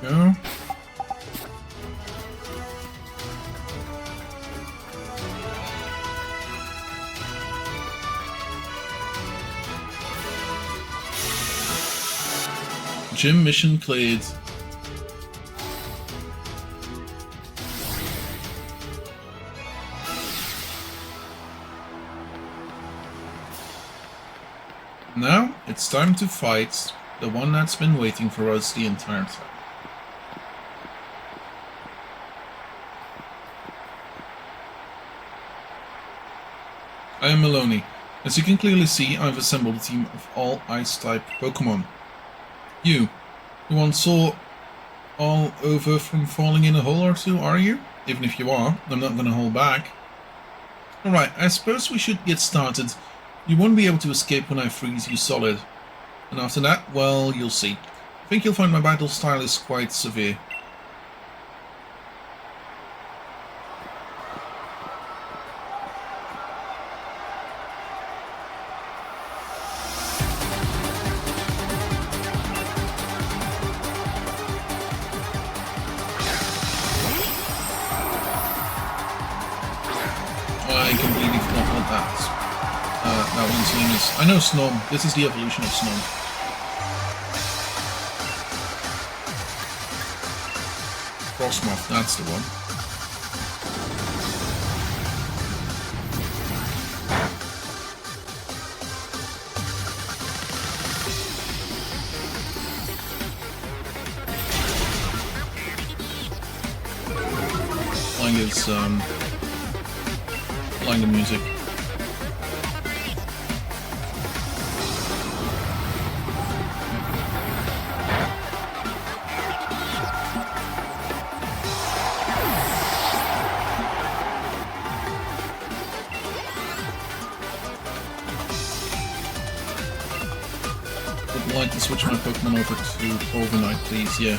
Go. Gym mission cleared. Now it's time to fight the one that's been waiting for us the entire time. I am Melony. As you can clearly see, I've assembled a team of all Ice-type Pokémon. You once saw all over from falling in a hole or two, are you? Even if you are, I'm not gonna hold back. Alright, I suppose we should get started. You won't be able to escape when I freeze you solid. And after that, well, you'll see. I think you'll find my battle style is quite severe. I completely forgot what that one's name is. I know Snom. This is the evolution of Snom. Frostmoth, that's the one. is like the music. Would like to switch my Pokemon over to Overnight, please. Yeah.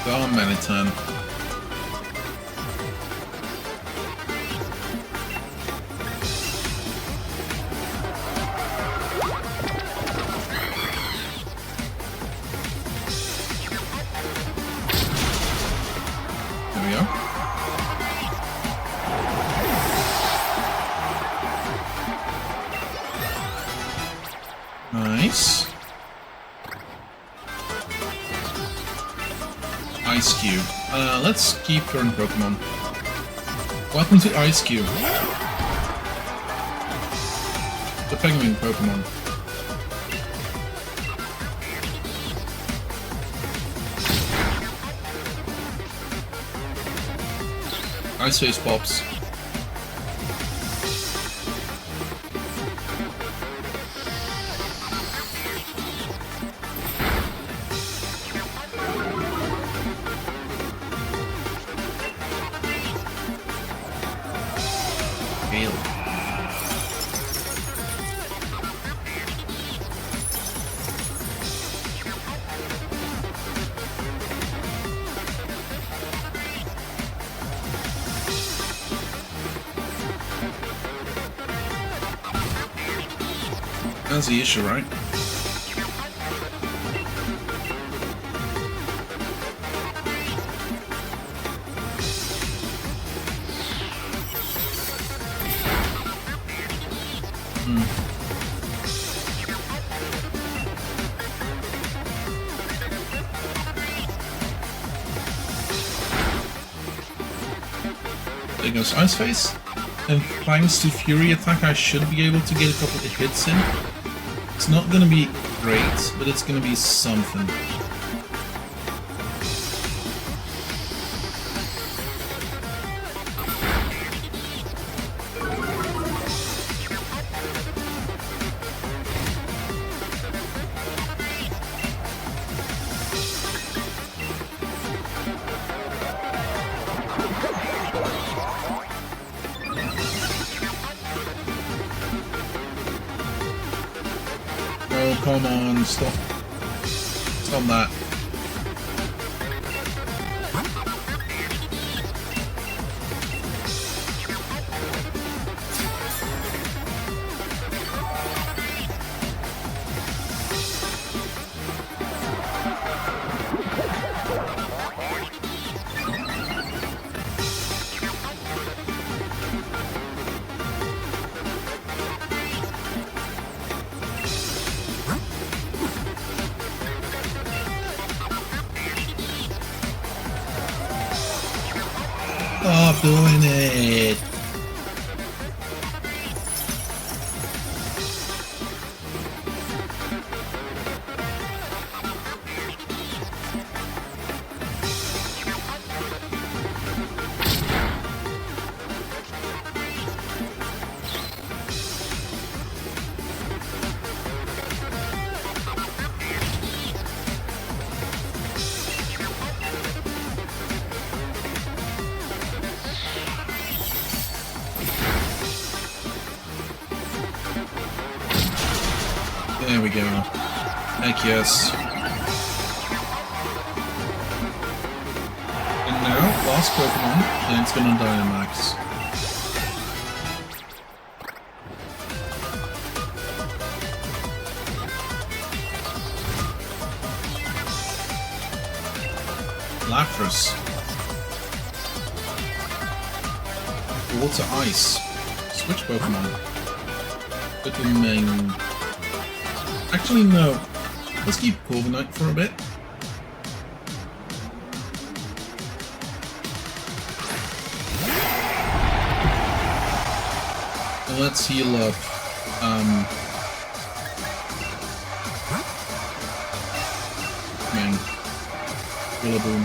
Oh, Manitan. There we go. Nice. Ice Cube. Let's keep current Pokemon. Welcome to Ice Cube. The penguin Pokemon. Ice Face Pops. That's the issue, right? There goes Ice Face. And thanks to Fury Attack, I should be able to get a couple of hits in. It's not gonna be great, but it's gonna be something. Oh, come on, stop. Stop that. Stop doing it! There we go. Heck yes. And now, last Pokemon, and it's gonna Dynamax. Lapras. Water Ice. Switch Pokemon. Go to main. Actually, no. Let's keep Corviknight for a bit. let's heal up. Man, Rillaboom.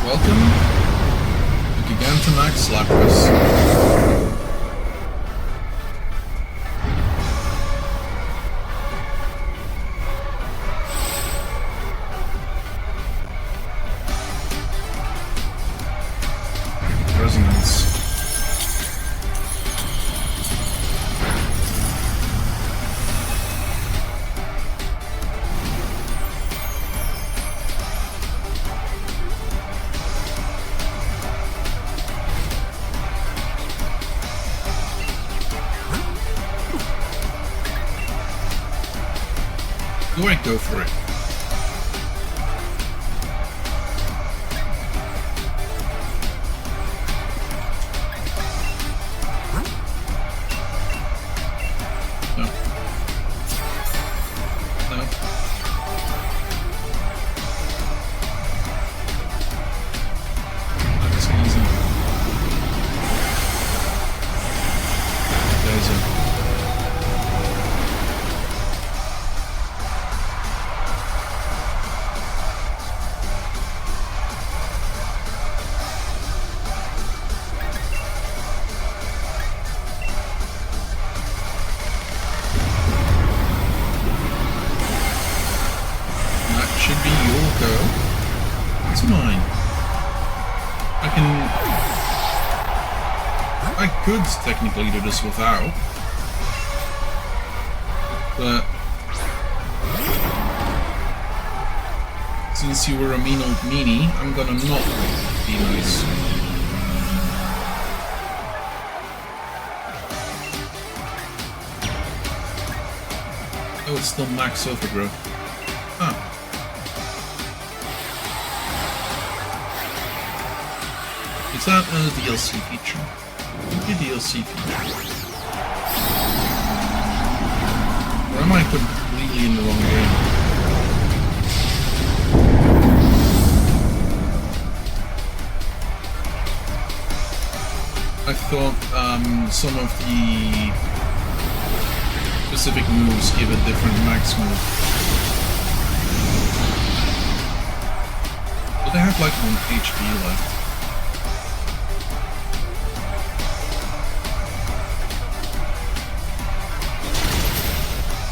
Welcome to Gigantamax Lapras. Resonance. Do I go for it? No. No. That's easy. There's it. Should be your go. It's mine. I could technically do this without, but since you were a mean old meanie, I'm gonna not be nice. Oh, it's still max overgrowth. Ah. Is that a DLC feature? Maybe a DLC feature. Or am I completely in the wrong game? I thought some of the specific moves give a different max move. But they have like 1 HP left.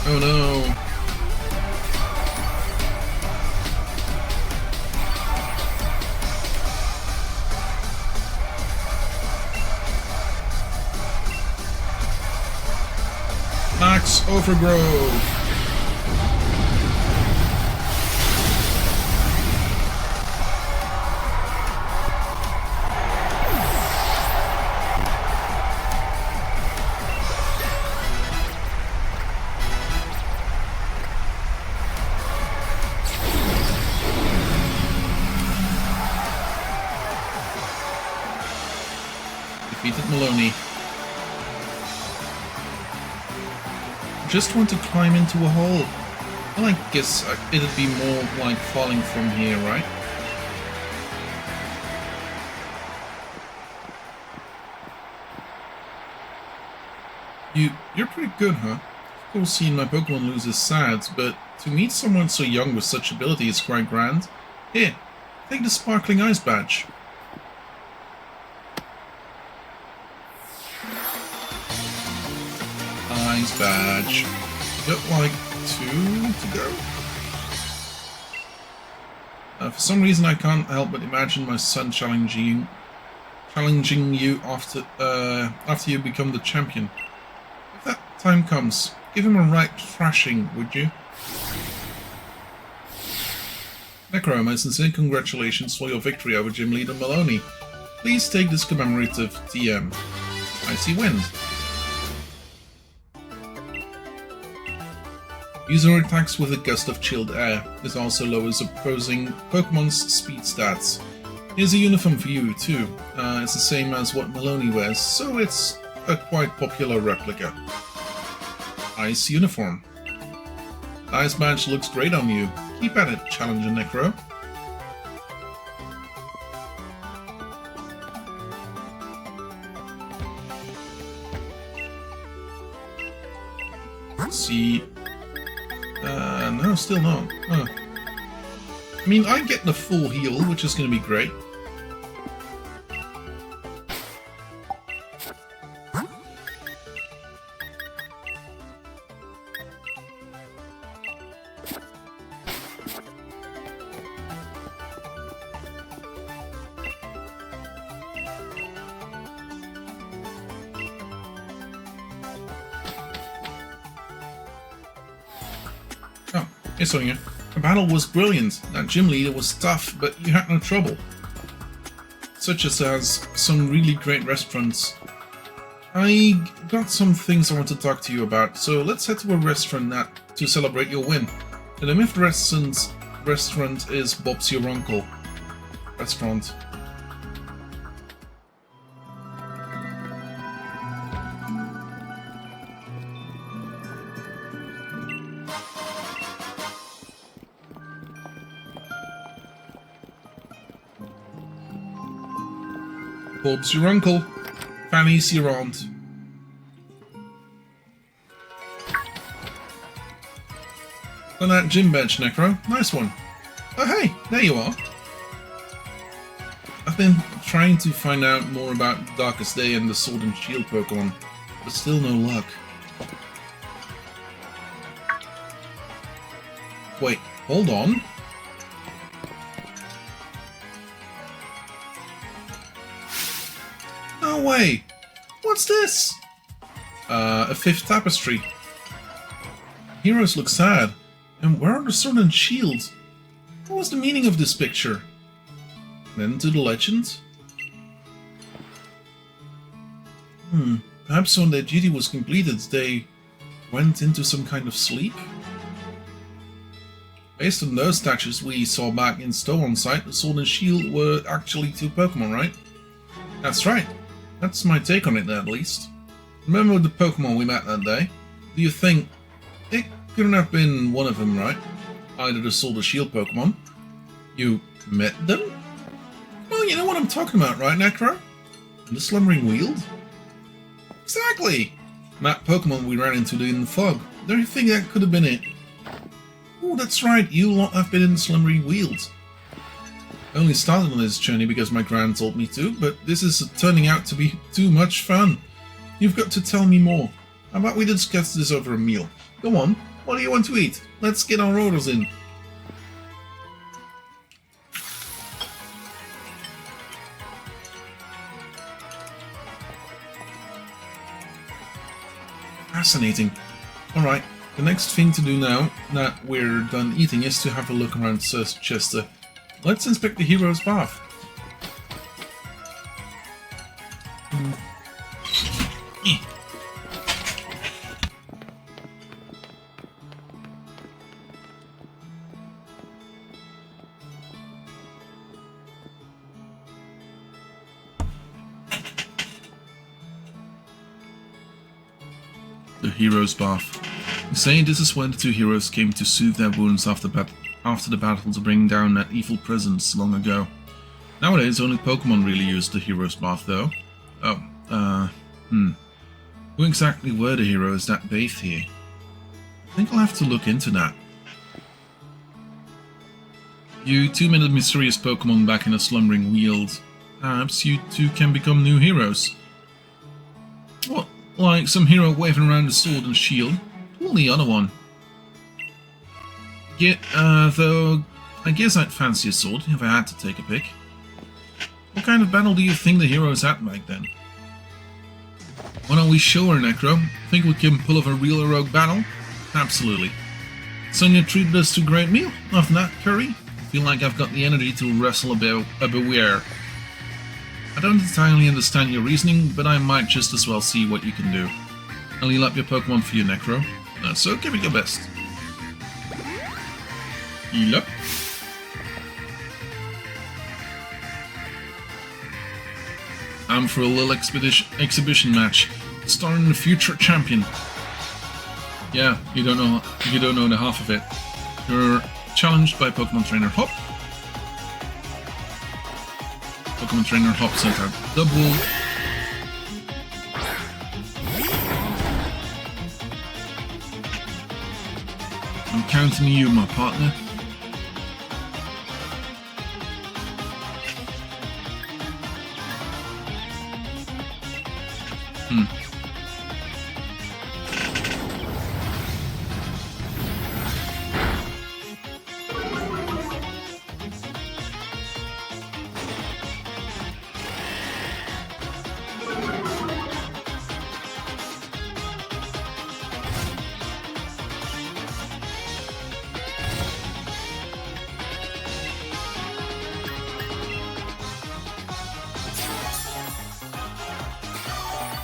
Oh no! Max overgrowth! Defeated Melony. Just want to climb into a hole. Well, I guess it'd be more like falling from here, right? You're pretty good, huh? Of course, seeing my Pokemon lose is sad, but to meet someone so young with such ability is quite grand. Here, take the sparkling ice badge. Ice badge. Got like 2 to go. For some reason, I can't help but imagine my son challenging you after you become the champion. If that time comes, give him a right thrashing, would you? Necro, my sincere congratulations for your victory over Gym Leader Melony. Please take this commemorative TM. Icy Wind. User attacks with a gust of chilled air. This also lowers opposing Pokemon's speed stats. Here's a uniform for you, too. It's the same as what Melony wears, so it's a quite popular replica. Ice uniform. Ice badge looks great on you. Keep at it, Challenger Necro. Let's see. No, still not. Huh. I mean, I get the full heal, which is going to be great. Oh, hey Sonia. The battle was brilliant. That gym leader was tough, but you had no trouble. Circhester has some really great restaurants. I got some things I want to talk to you about, so let's head to a restaurant to celebrate your win. The name of the restaurant is Bob's Your Uncle. Restaurant. Bob's your uncle. Fanny's your aunt. On that gym bench, Necro. Nice one. Oh hey, there you are. I've been trying to find out more about Darkest Day and the Sword and Shield Pokemon, but still no luck. Wait, hold on. No way! What's this? A fifth tapestry. Heroes look sad. And where are the sword and shields? What was the meaning of this picture? Then to the legend? Perhaps when their duty was completed, they went into some kind of sleep? Based on those statues we saw back in Stowe on site, the sword and shield were actually two Pokemon, right? That's right. That's my take on it, at least. Remember the Pokemon we met that day? Do you think it couldn't have been one of them, right? Either the Sword or Shield Pokemon. You met them? Well, you know what I'm talking about, right, Necro? The Slumbering Weald? Exactly! That Pokemon we ran into in the fog. Do you think that could have been it? Oh, that's right, you lot have been in the Slumbering Weald. I only started on this journey because my grand told me to, but this is turning out to be too much fun. You've got to tell me more. How about we discuss this over a meal? Go on, what do you want to eat? Let's get our orders in. Fascinating. Alright, the next thing to do now that we're done eating is to have a look around Circhester. Let's inspect the hero's bath. The hero's bath. You say this is where the two heroes came to soothe their wounds after the battle to bring down that evil presence long ago. Nowadays, only Pokemon really use the hero's bath, though. Oh, who exactly were the heroes that bathed here? I think I'll have to look into that. You two met a mysterious Pokemon back in a slumbering weald. Perhaps you two can become new heroes. What, like some hero waving around a sword and shield? Pull the other one. Yeah, though, I guess I'd fancy a sword if I had to take a pick. What kind of battle do you think the heroes had back then? Why don't we show her, Necro? Think we can pull off a real heroic battle? Absolutely. Sonia treated us to a great meal. After that, curry? Feel like I've got the energy to wrestle a beware. I don't entirely understand your reasoning, but I might just as well see what you can do. I'll heal up your Pokemon for you, Necro. So give it your best. Heal up. I'm for a little exhibition match, starring the future champion. Yeah, you don't know the half of it. You're challenged by Pokemon Trainer Hop. Pokemon Trainer Hop sent out double. I'm counting you, my partner.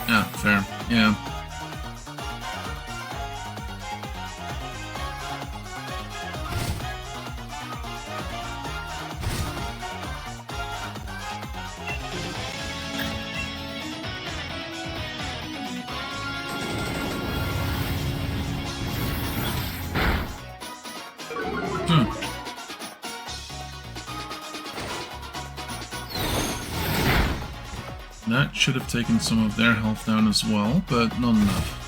Yeah, fair. Yeah. That should have taken some of their health down as well, but not enough.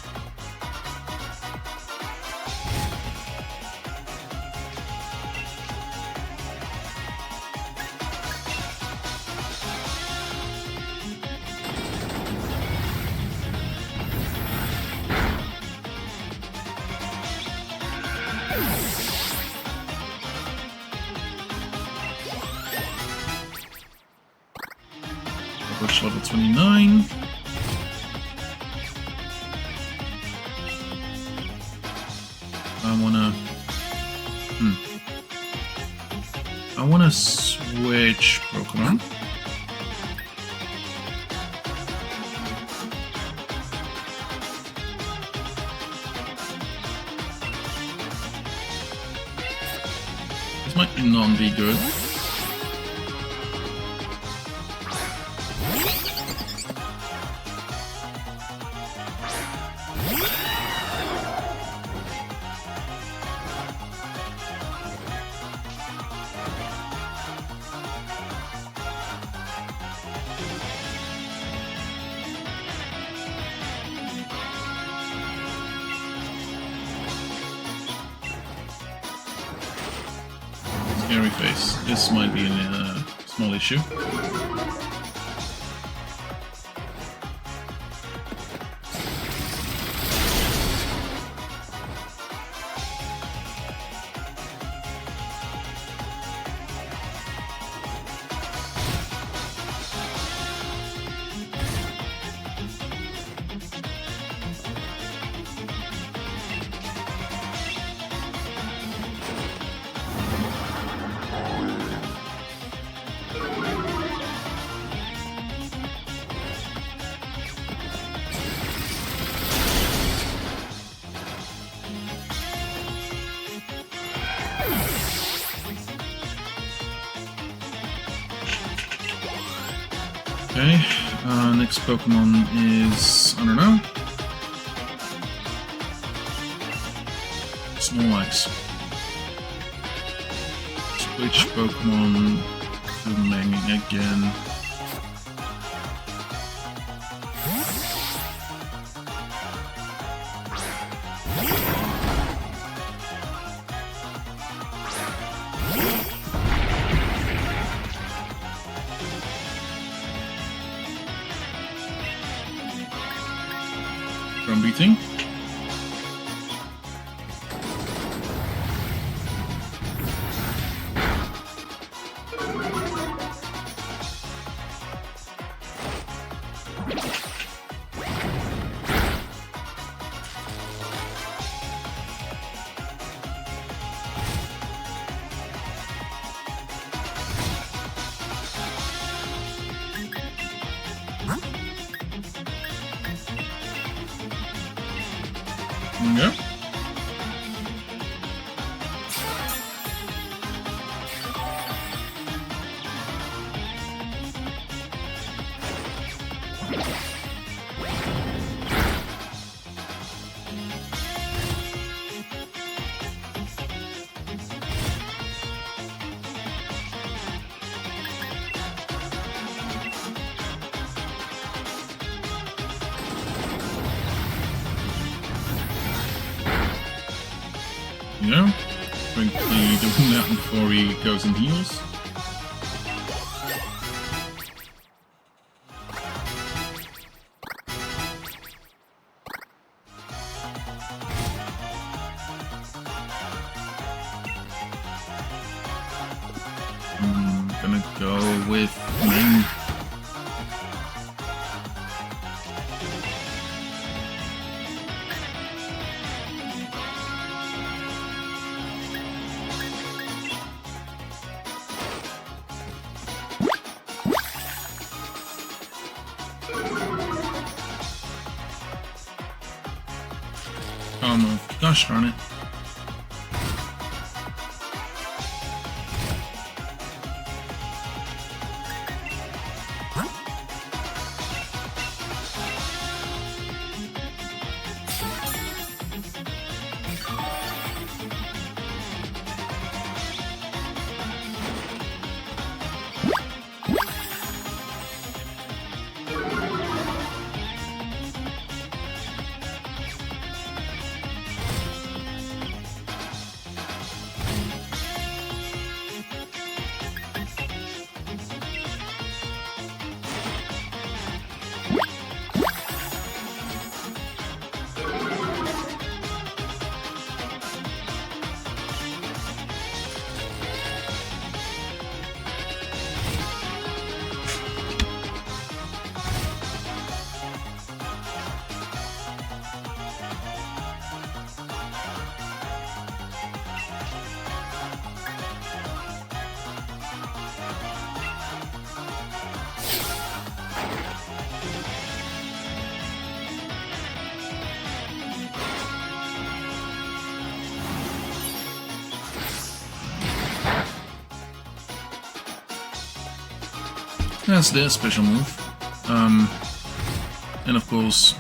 Coverage level 29. I wanna switch Pokemon. This might not be good. Scary face. This might be a small issue. Okay, next Pokemon is, I don't know, Snorlax. Switch Pokemon to Manging again. From beating. Yeah. Yeah, quickly doing that before he goes and heals. Gonna go with main. Oh no, gosh darn it. That's their special move. And of course...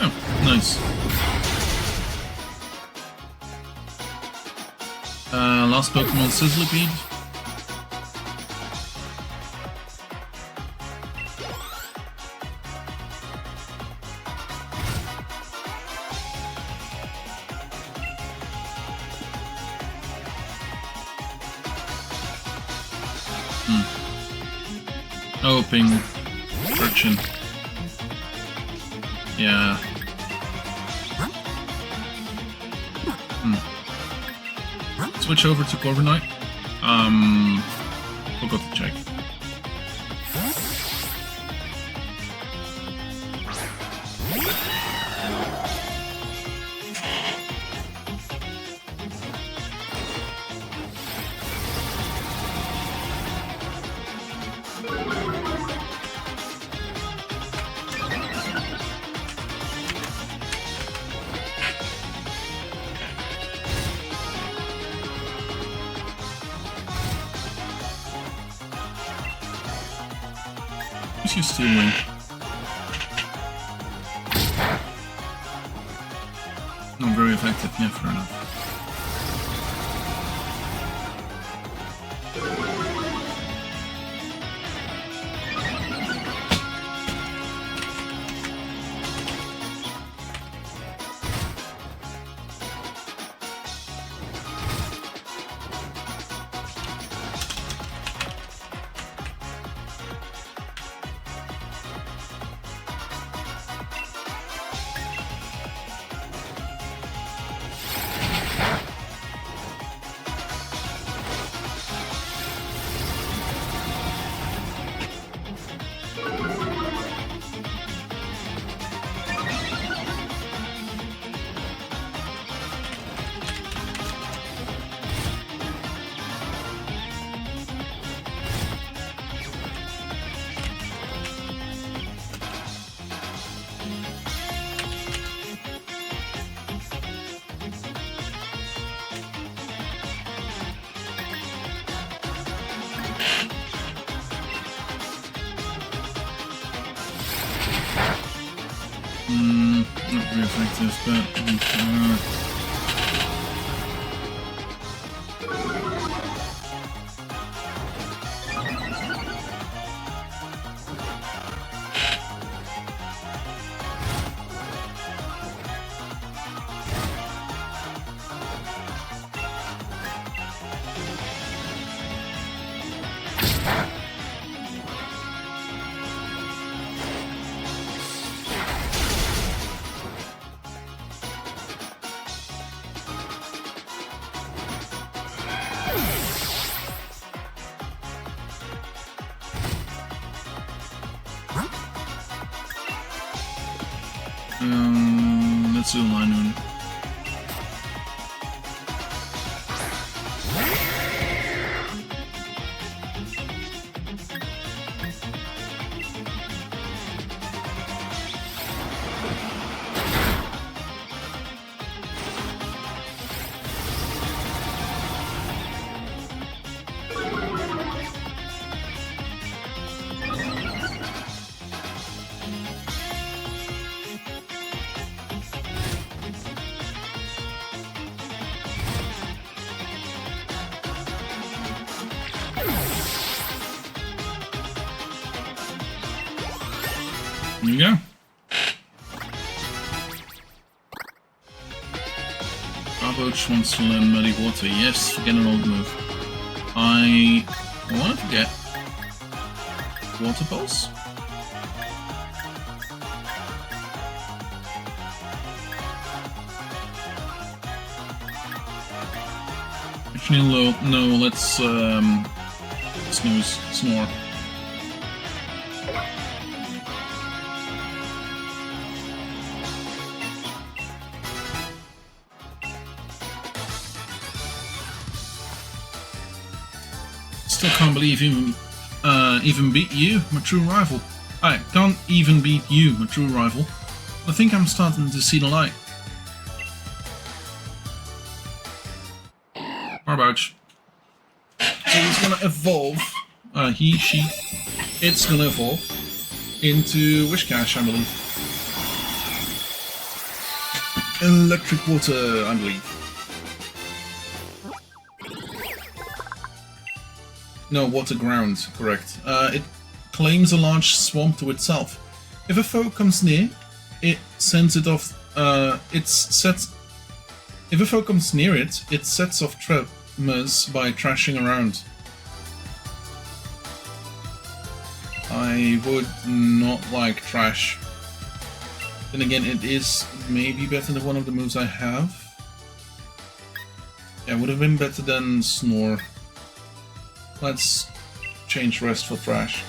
Oh, nice. Last Pokemon Sizzlipede. Oh, ping. Friction. Yeah. Switch over to Corviknight. Forgot to check. What's your Steel Wing? Not very effective, yeah, fair enough. Not very effective, but... let's do a line rune. There you go. Arbouch wants to learn Muddy Water. Yes, forget an old move. I want to get Water Pulse. Actually, no, let's snore. Still can't believe even beat you, my true rival. I can't even beat you, my true rival. I think I'm starting to see the light. Arbouch. So he's gonna evolve. He, she, it's gonna evolve into Wishcash, I believe. Electric Water, I believe. No, Water Ground, correct. It claims a large swamp to itself. If a foe comes near, it sends it off. If a foe comes near it, it sets off tremors by trashing around. I would not like trash. Then again, it is maybe better than one of the moves I have. Yeah, would have been better than Snore. Let's change Rest for Trash.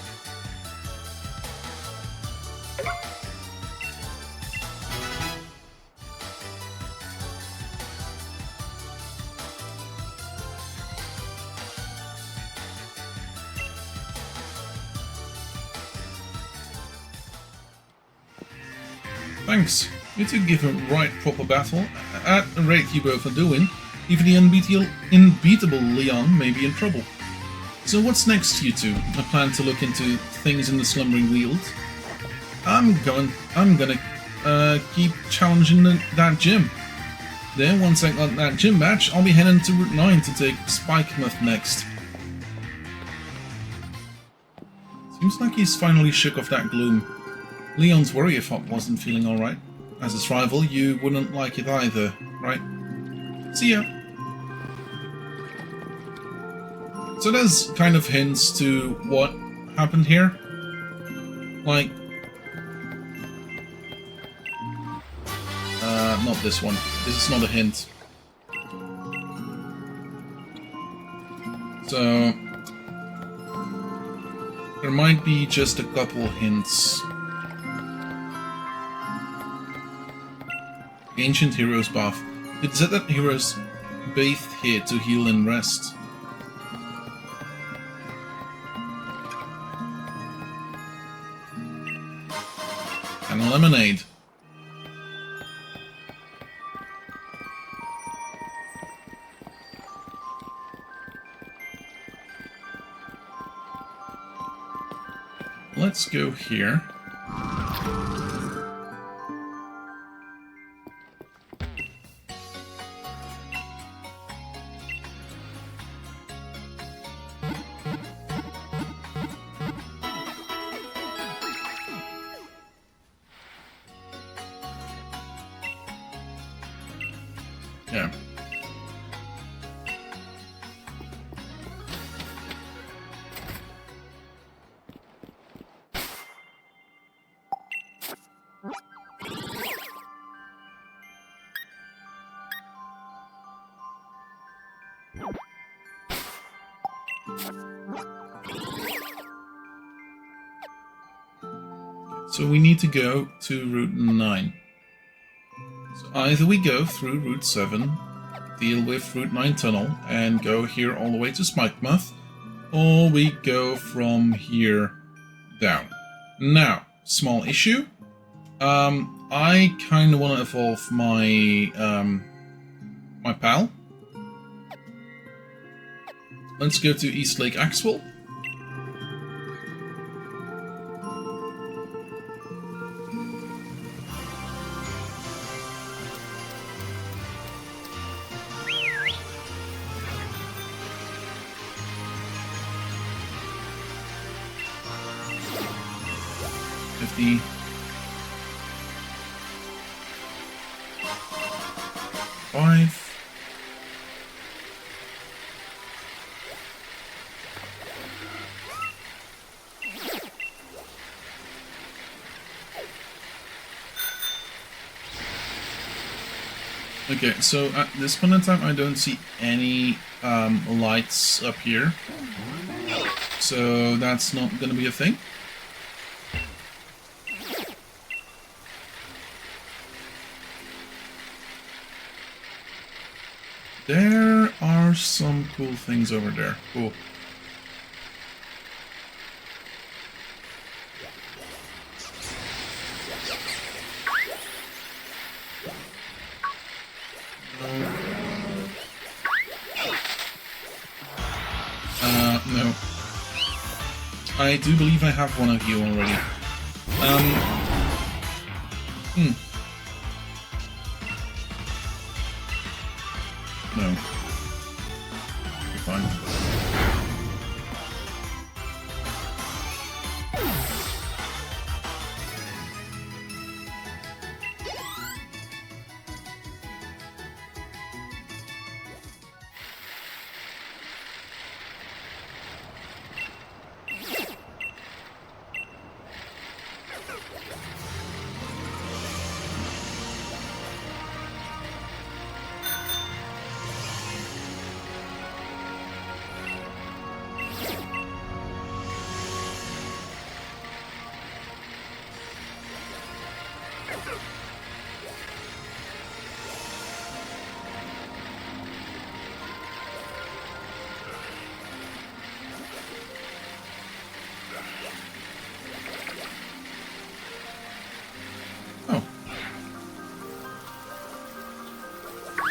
Thanks. You two give a right proper battle. At the rate you both are doing, even the unbeatable Leon may be in trouble. So what's next, you two? I plan to look into things in the Slumbering Weald. I'm gonna keep challenging that gym. Then once I got that gym badge, I'll be heading to Route 9 to take Spikemuth next. Seems like he's finally shook off that gloom. Leon's worry if Hop wasn't feeling alright. As his rival, you wouldn't like it either, right? See ya! So there's kind of hints to what happened here. Like... not this one. This is not a hint. So... there might be just a couple hints. Ancient Heroes Bath. It said that heroes bathed here to heal and rest. And a lemonade. Let's go here. Yeah. So we need to go to Route 9. So either we go through Route 7, deal with Route 9 tunnel, and go here all the way to Spikemuth, or we go from here down. Now, small issue. I kind of want to evolve my my pal. Let's go to East Lake Axwell. Okay, so at this point in time, I don't see any lights up here, so that's not going to be a thing. There are some cool things over there. Cool. No. I do believe I have one of you already. No. You're fine.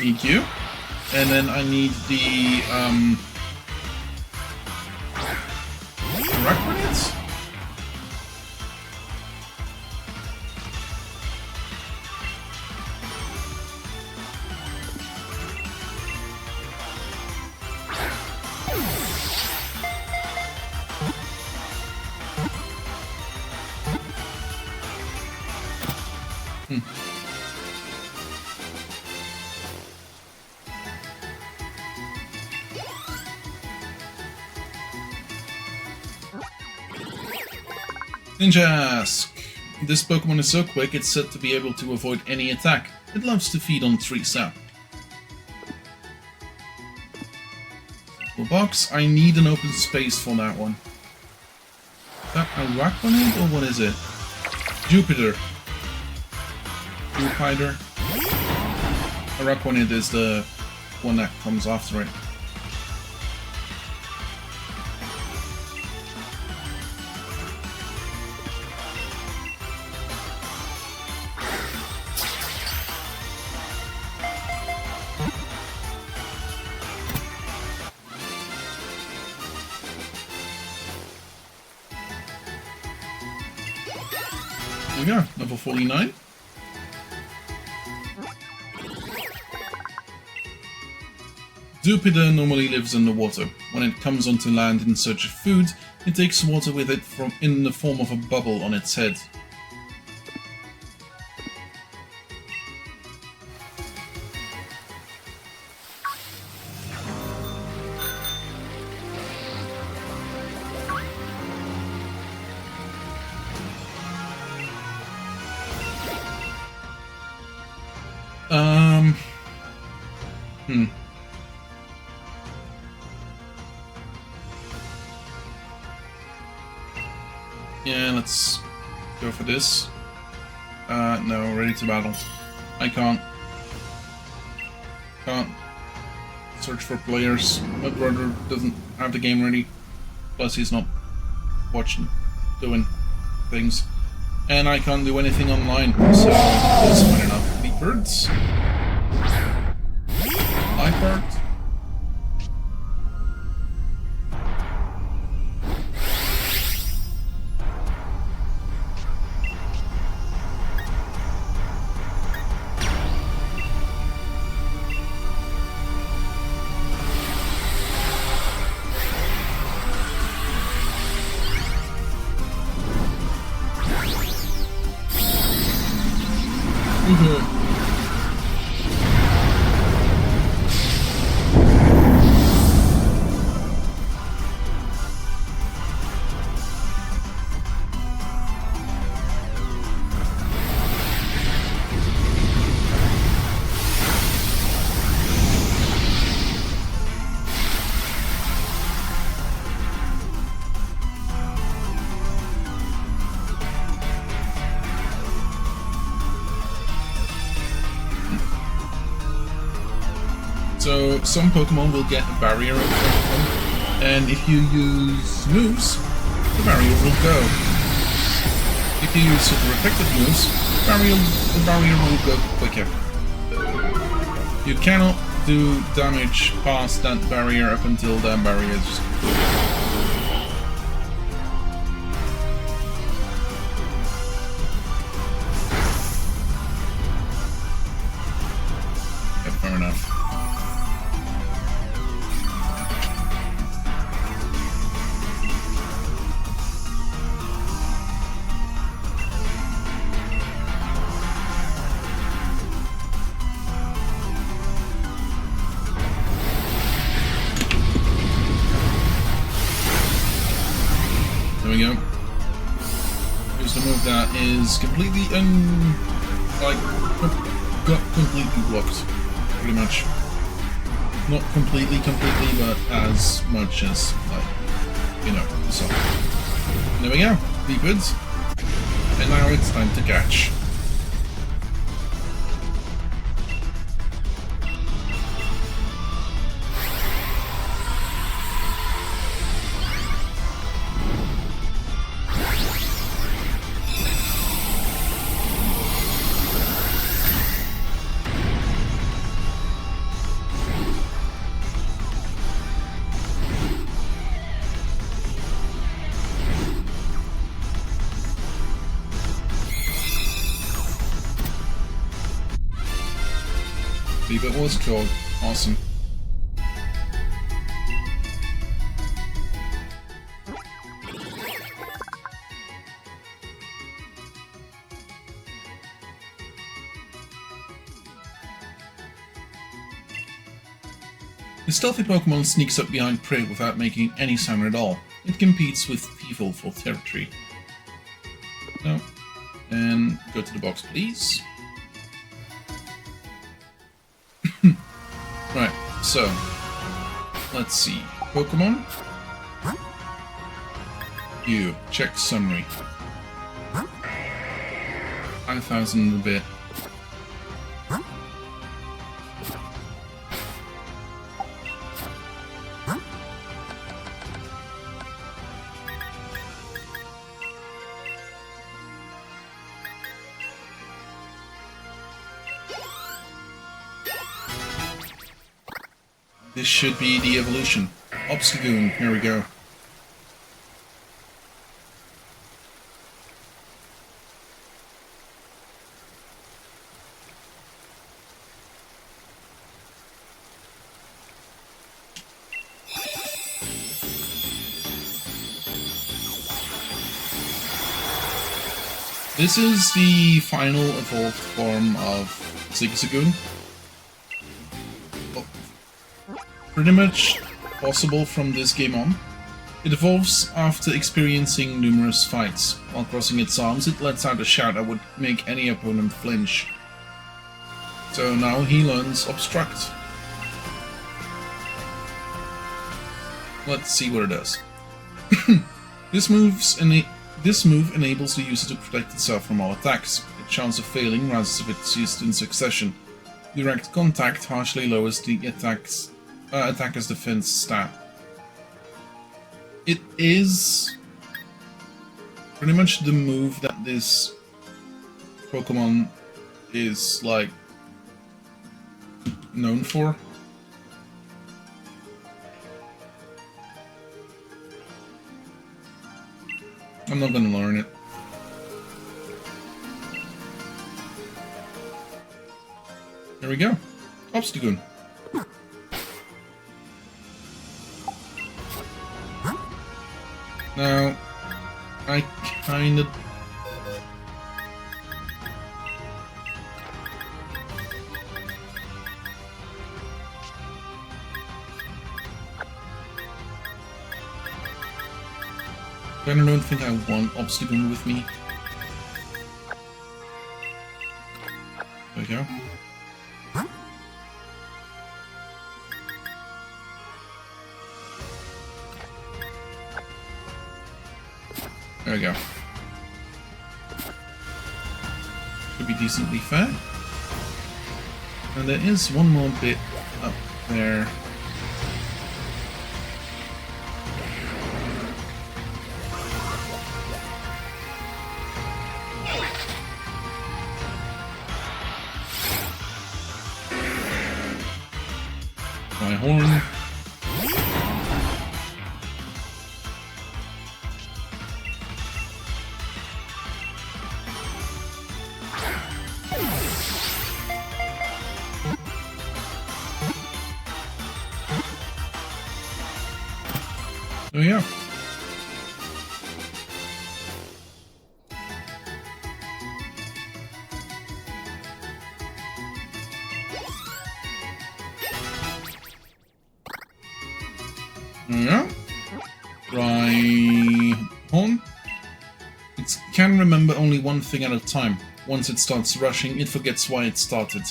Thank you. And then I need the Ninjask! This Pokemon is so quick it's said to be able to avoid any attack. It loves to feed on tree sap. Box, I need an open space for that one. Is that a Raquanid or what is it? Jupiter. Jupiter. A Raquanid is the one that comes after it. There we go, level 49. Jupiter normally lives underwater. When it comes onto land in search of food, it takes water with it from in the form of a bubble on its head. Yeah, let's go for this. No, ready to battle. I can't search for players. My brother doesn't have the game ready. Plus he's not doing things. And I can't do anything online, so that's fine enough. Big birds. Live birds. So some Pokemon will get a barrier in front of them, and if you use moves, the barrier will go. If you use super effective moves, the barrier will go quicker. You cannot do damage past that barrier up until that barrier is yeah, fair enough. There we go. Here's the move that is completely got completely blocked, pretty much. Not completely, but as much as, so. There we go, Beepers. And now it's time to catch. It was killed. Awesome. The stealthy Pokemon sneaks up behind prey without making any sound at all. It competes with Thievul for territory. No. And go to the box, please. Right, so let's see. Pokemon. You. Check summary. 5,000 and a bit. This should be the evolution. Obstagoon, here we go. This is the final evolved form of Zigzagoon. Pretty much possible from this game on. It evolves after experiencing numerous fights. While crossing its arms, it lets out a shout that would make any opponent flinch. So now he learns Obstruct. Let's see what it does. This move enables the user to protect itself from all attacks. Its chance of failing rises if it's used in succession. Direct contact harshly lowers the attacker's defense stat. It is pretty much the move that this Pokemon is like known for. I'm not gonna learn it. Here we go. Obstagoon. Now, I kinda... I don't think I want Obstagoon with me. There we go. There we go. Should be decently fair. And there is one more bit up there. My horn. There we go. Yeah. Try horn. It can remember only one thing at a time. Once it starts rushing, it forgets why it started.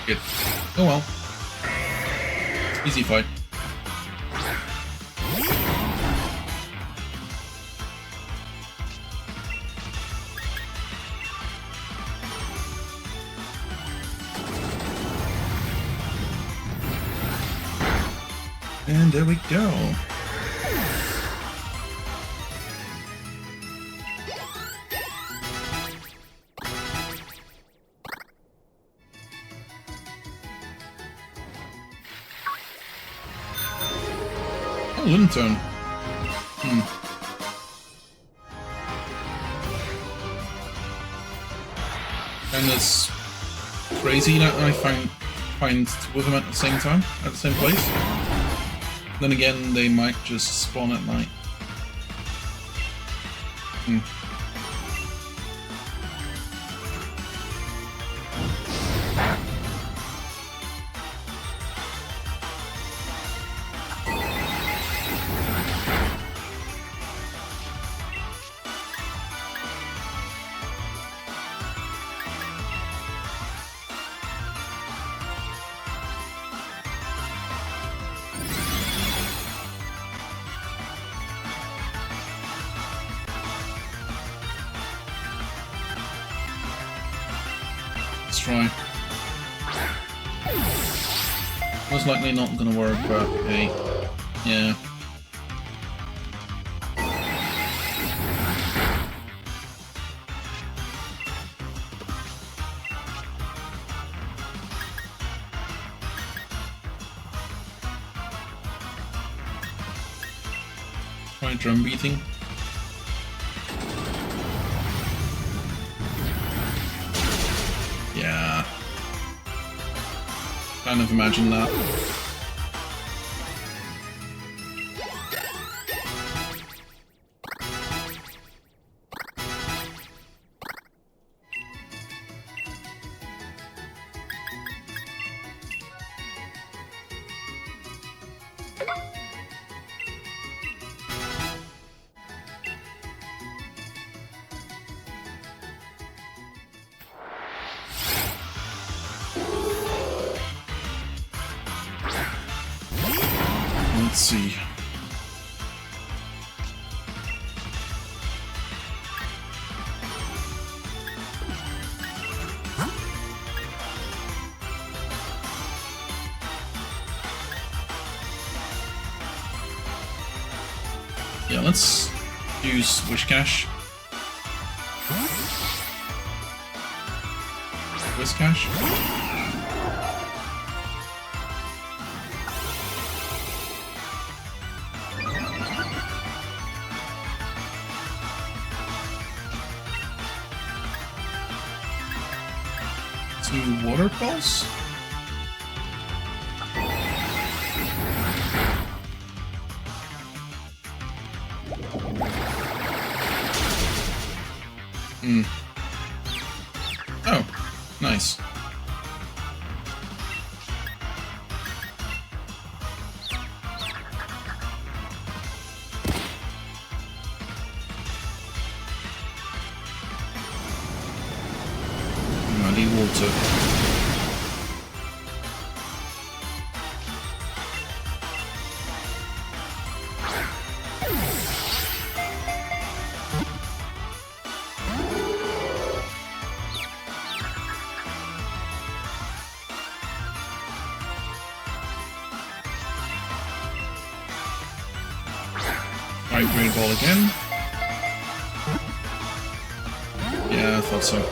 Good. Oh well. Easy fight. And there we go. Linton. And this crazy that I find two of them at the same time, at the same place. Then again, they might just spawn at night. Let's try. Most likely not gonna work, but hey, yeah. Try drum beating. Yeah. Kind of imagine that. Let's see. Yeah, let's use Wish Cash. Wish Cash. 2 water pulse? Oh, nice. Muddy water. Right, green ball again. Yeah, I thought so.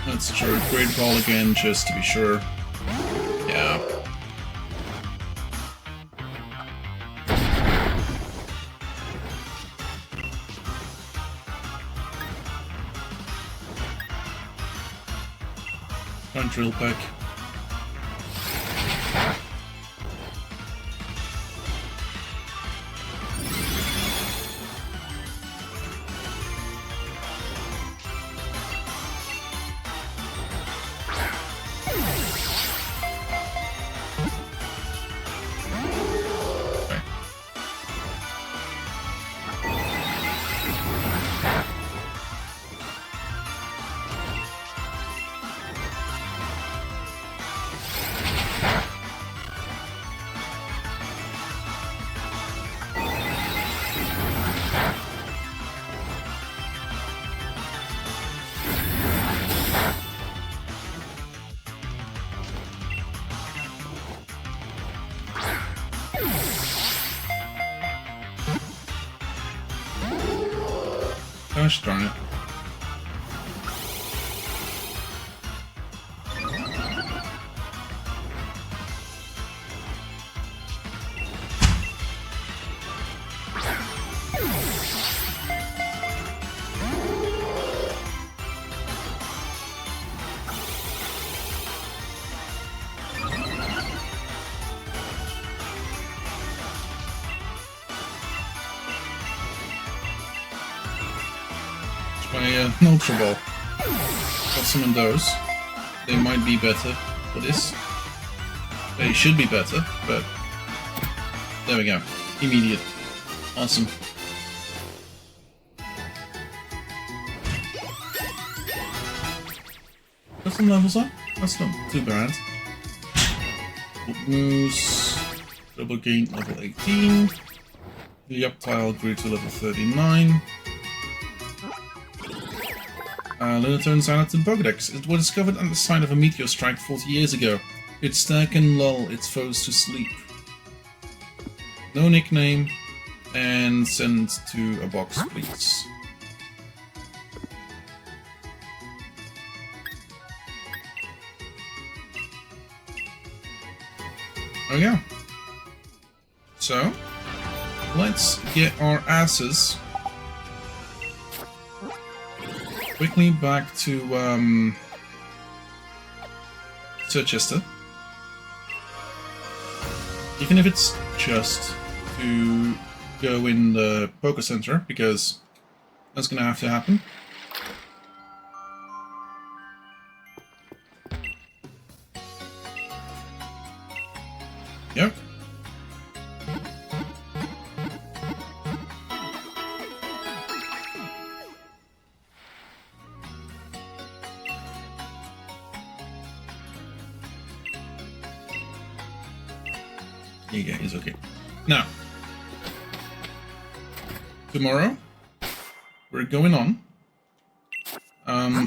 Let's try great ball again, just to be sure. Yeah. Front drill pack. Gosh darn it. My Ultra Ball. Got some of those. They might be better for this. They should be better, but there we go. Immediate. Awesome. Got some levels up? That's not too bad. Moose. Double gain level 18. The Opal grew to level 39. Lunaturn silenced in Pokédex. It was discovered at the site of a meteor strike 40 years ago. Its stack can lull its foes to sleep. No nickname, and send to a box, please. There we go. So, let's get our asses quickly back to Circhester. Even if it's just to go in the Poké Center, because that's gonna have to happen. Yep. Yeah, he's okay. Now, tomorrow, we're going on.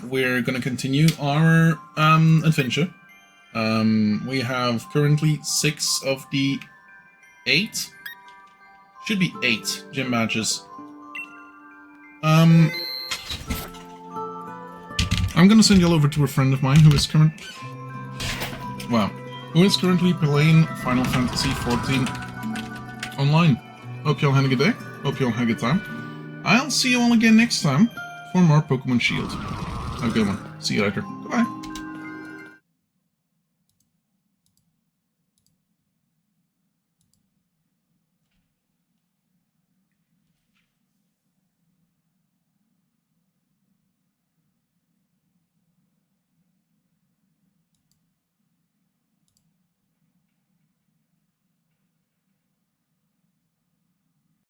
We're gonna continue our adventure. We have currently 6 of the 8. Should be 8 gym badges. I'm gonna send you all over to a friend of mine who is currently playing Final Fantasy XIV online. Hope you all had a good day. Hope you all had a good time. I'll see you all again next time for more Pokemon Shield. Have a good one. See you later.